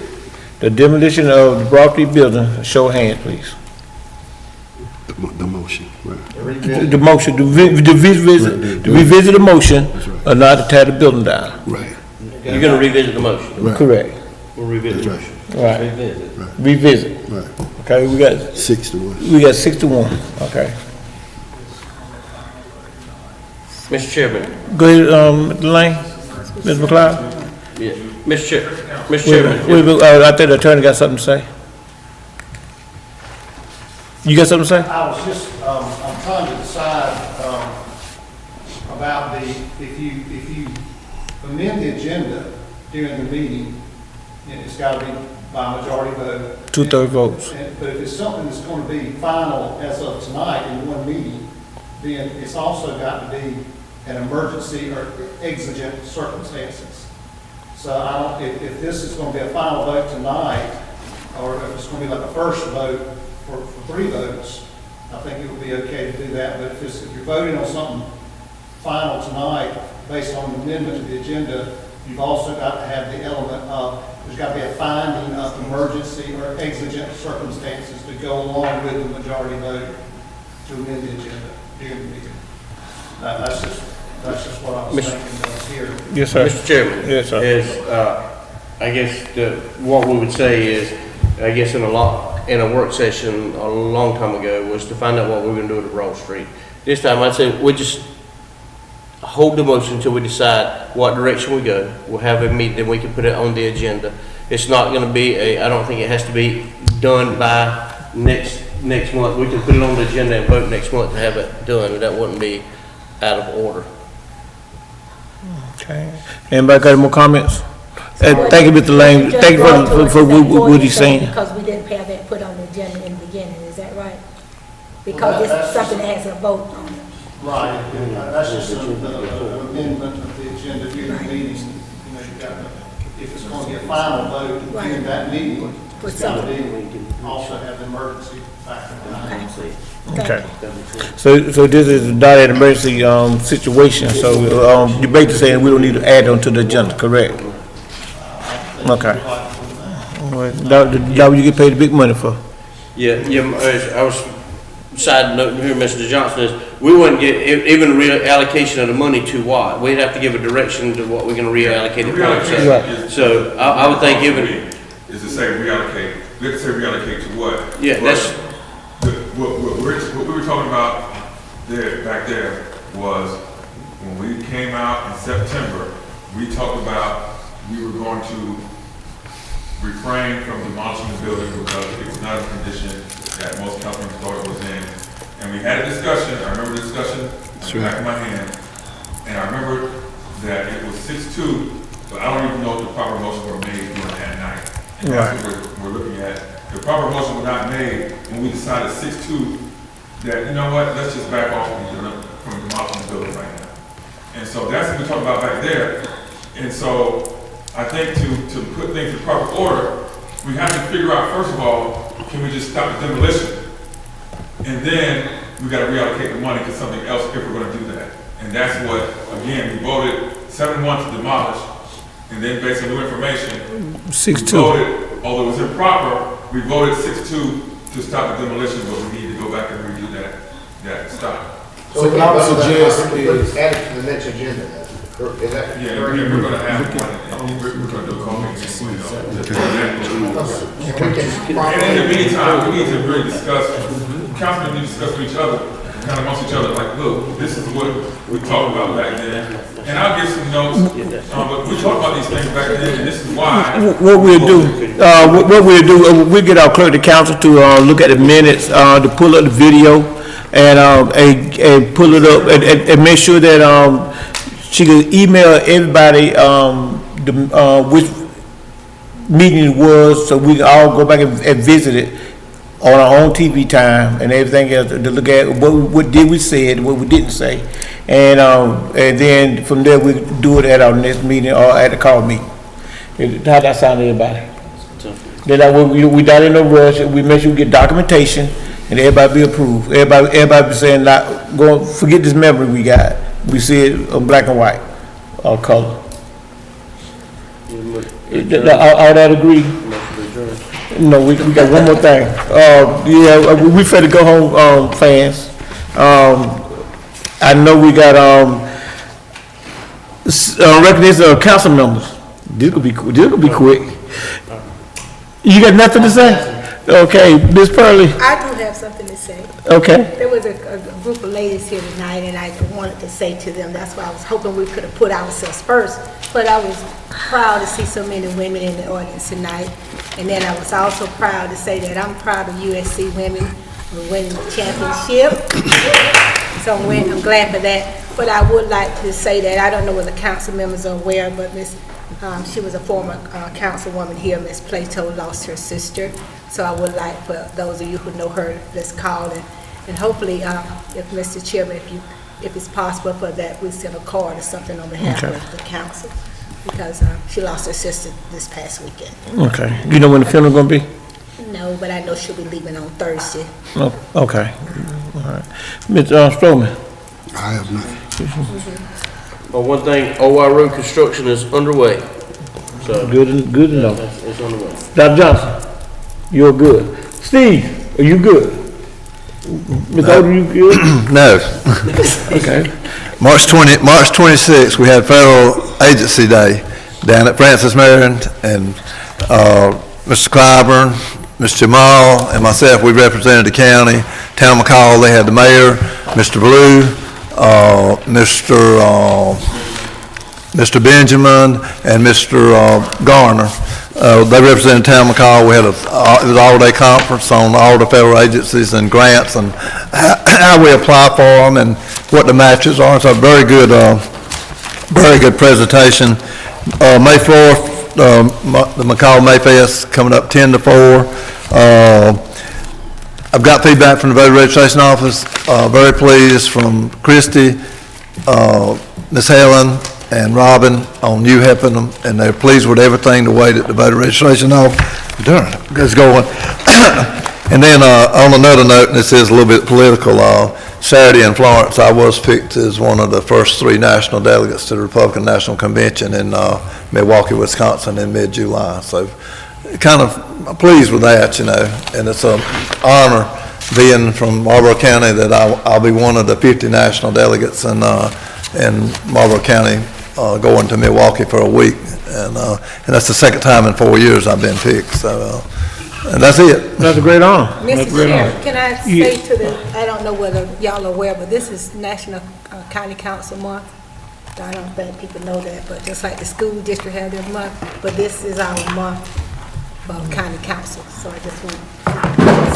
the demolition of the Broad Street building, show of hands, please.
The motion, right.
The motion, to revisit the motion, or not to tear the building down.
Right.
You're gonna revisit the motion.
Right.
Correct.
We'll revisit the motion.
Right.
Revisit.
Revisit.
Right.
Okay, we got
6-1.
6-1, okay.
Mr. Chairman.
Go ahead, Mr. Lane, Ms. McLeod.
Yeah. Mr.
Wait a
Chairman.
minute, I think the attorney got something to say. You got something to say?
I was just, I'm trying to decide, about if you amend the agenda during the meeting, it's gotta be by majority vote.
2/3 votes.
But if it's something that's gonna be final as of tonight in one meeting, then it's also got to be and emergency or exigent circumstances. So I don't, if this is going to be a final vote tonight, or if it's going to be like a first vote for 3 votes, I think it would be okay to do that. But if you're voting on something final tonight based on an amendment to the agenda, you've also got to have the element of, there's got to be a finding of emergency or exigent circumstances to go along with the majority vote to amend the agenda during the meeting. That's just what I was thinking here.
Yes, sir.
Mr. Chairman.
Yes, sir.
I guess what we would say is, I guess in a work session a long time ago was to find out what we're gonna do to Broad Street. This time I'd say we just hold the motion until we decide what direction we go. We'll have a meeting, then we can put it on the agenda. It's not gonna be I don't think it has to be done by next month. We can put it on the agenda and vote next month to have it done, and that wouldn't be out of order.
Okay. Anybody got any more comments? Thank you, Mr. Lane. Thank you for what he's saying.
Because we didn't have that put on the agenda in the beginning, is that right? Because this is something that has a vote on it.
Right, that's just an amendment of the agenda during the meeting. You know, you've got, if it's going to be a final vote during that meeting, it's got to be, also have the emergency factor.
Okay. So this is not an emergency, situation, so, you basically saying we don't need to add on to the agenda, correct? Okay. Well, that what you get paid the big money for?
Yeah, I was, side note here, Mr. Johnson, is we wouldn't get, even reallocation of the money to what? We'd have to give a direction to what we're gonna reallocate it
Reallocation
for. So I would think even.
Is to say reallocate, we have to say reallocate to what?
Yeah, that's.
What we were talking about back there was, when we came out in September, we talked about we were going to refrain from demolishing the building because it was not a condition that most councilmen thought it was in. And we had a discussion, I remember the discussion, back in my hand, and I remember that it was 6-2, but I don't even know if the proper motions were made during that night. And that's what we're looking at. The proper motion was not made when we decided 6-2 that, you know what, let's just back off from demolishing the building right now. And so that's what we're talking about back there. And so I think to put things in proper order, we have to figure out, first of all, can we just stop the demolition? And then we got to reallocate the money to something else if we're going to do that. And that's what, again, we voted 7-1 to demolish, and then based on new information,
6-2.
we voted, although it was improper, we voted 6-2 to stop the demolition, but we need to go back and redo that stop.
So what I would suggest is add it to the next agenda. Is that
Yeah,
correct?
we're going to have one, and we're going to do a call meeting. And in the meantime, we need to really discuss, councilmen need to discuss with each other, kind of amongst each other, like, look, this is what we talked about back then. And I'll give some notes, but we talked about these things back then, and this is why.
What we'll do, we'll get our clerk of council to, look at the minutes, to pull up the video and pull it up and make sure that, she can email everybody, which meeting it was, so we can all go back and visit it on our own TV time and everything else, to look at what did we say and what we didn't say. And then from there, we do it at our next meeting or at the call meeting. How that sound to everybody? Then we not in no rush, we make sure we get documentation and everybody be approved. Everybody be saying, like, go, forget this memory we got. We see it on black and white or color. All that agree? No, we got one more thing. Yeah, we finna go home, fans. I know we got, recognition of council members. This could be quick. You got nothing to say? Okay, Ms. Pearlie?
I do have something to say.
Okay.
There was a group of ladies here tonight, and I wanted to say to them, that's why I was hoping we could have put ourselves first, but I was proud to see so many women in the audience tonight. And then I was also proud to say that I'm proud of USC women for winning the championship. So I'm glad for that. But I would like to say that, I don't know whether council members are aware, but she was a former councilwoman here, Miss Plato, lost her sister. So I would like for those of you who know her, let's call and hopefully, if Mr. Chairman, if you if it's possible for that, we send a card or something on behalf
Okay.
of the council, because she lost her sister this past weekend.
Okay. You know when the funeral gonna be?
No, but I know she'll be leaving on Thursday.
Oh, okay. All right. Mr. Stroman?
I have nothing.
Well, one thing, OY Road construction is underway. So,
Good to know.
it's underway.
Dr. Johnson, you're good. Steve, are you good? Ms. Odom, you good?
No.
Okay.
March 26th, we had Federal Agency Day down at Francis Marion, and Mr. Clyburn, Mr. Jamal, and myself, we represented the county. Town of McCall, they had the mayor, Mr. Blue, Mr. Benjamin, and Mr. Garner. They represented Town of McCall. We had it was an all-day conference on all the federal agencies and grants and how we apply for them and what the matches are. So very good presentation. May 4th, the McCall Mayfest coming up 10 to 4. I've got feedback from the voter registration office. Very pleased from Christy, Ms. Helen, and Robin on you helping them, and they're pleased with everything, the way that the voter registration office is going. And then on another note, and this is a little bit political, Saturday in Florence, I was picked as one of the first 3 national delegates to the Republican National Convention in Milwaukee, Wisconsin in mid-July. So kind of pleased with that, you know, and it's an honor being from Marlboro County that I'll be one of the 50 national delegates in Marlboro County going to Milwaukee for a week. And that's the second time in 4 years I've been picked. So, and that's it.
That's a great honor. That's a
Mr.
great
Chair,
honor.
can I say to the, I don't know whether y'all are aware, but this is National County Council Month. I don't think people know that, but just like the school district have their month, but this is our month of county council, so I just want.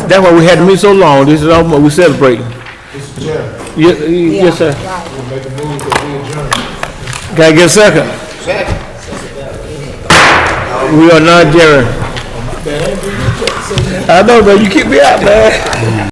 That's why we had to meet so long. This is our month. We're celebrating.
Mr. Chairman,
Yes, sir.
Right.
we'll make a move that we adjourn.
Can I get a second? We are not adjourned. I know, man. You keep me out, man.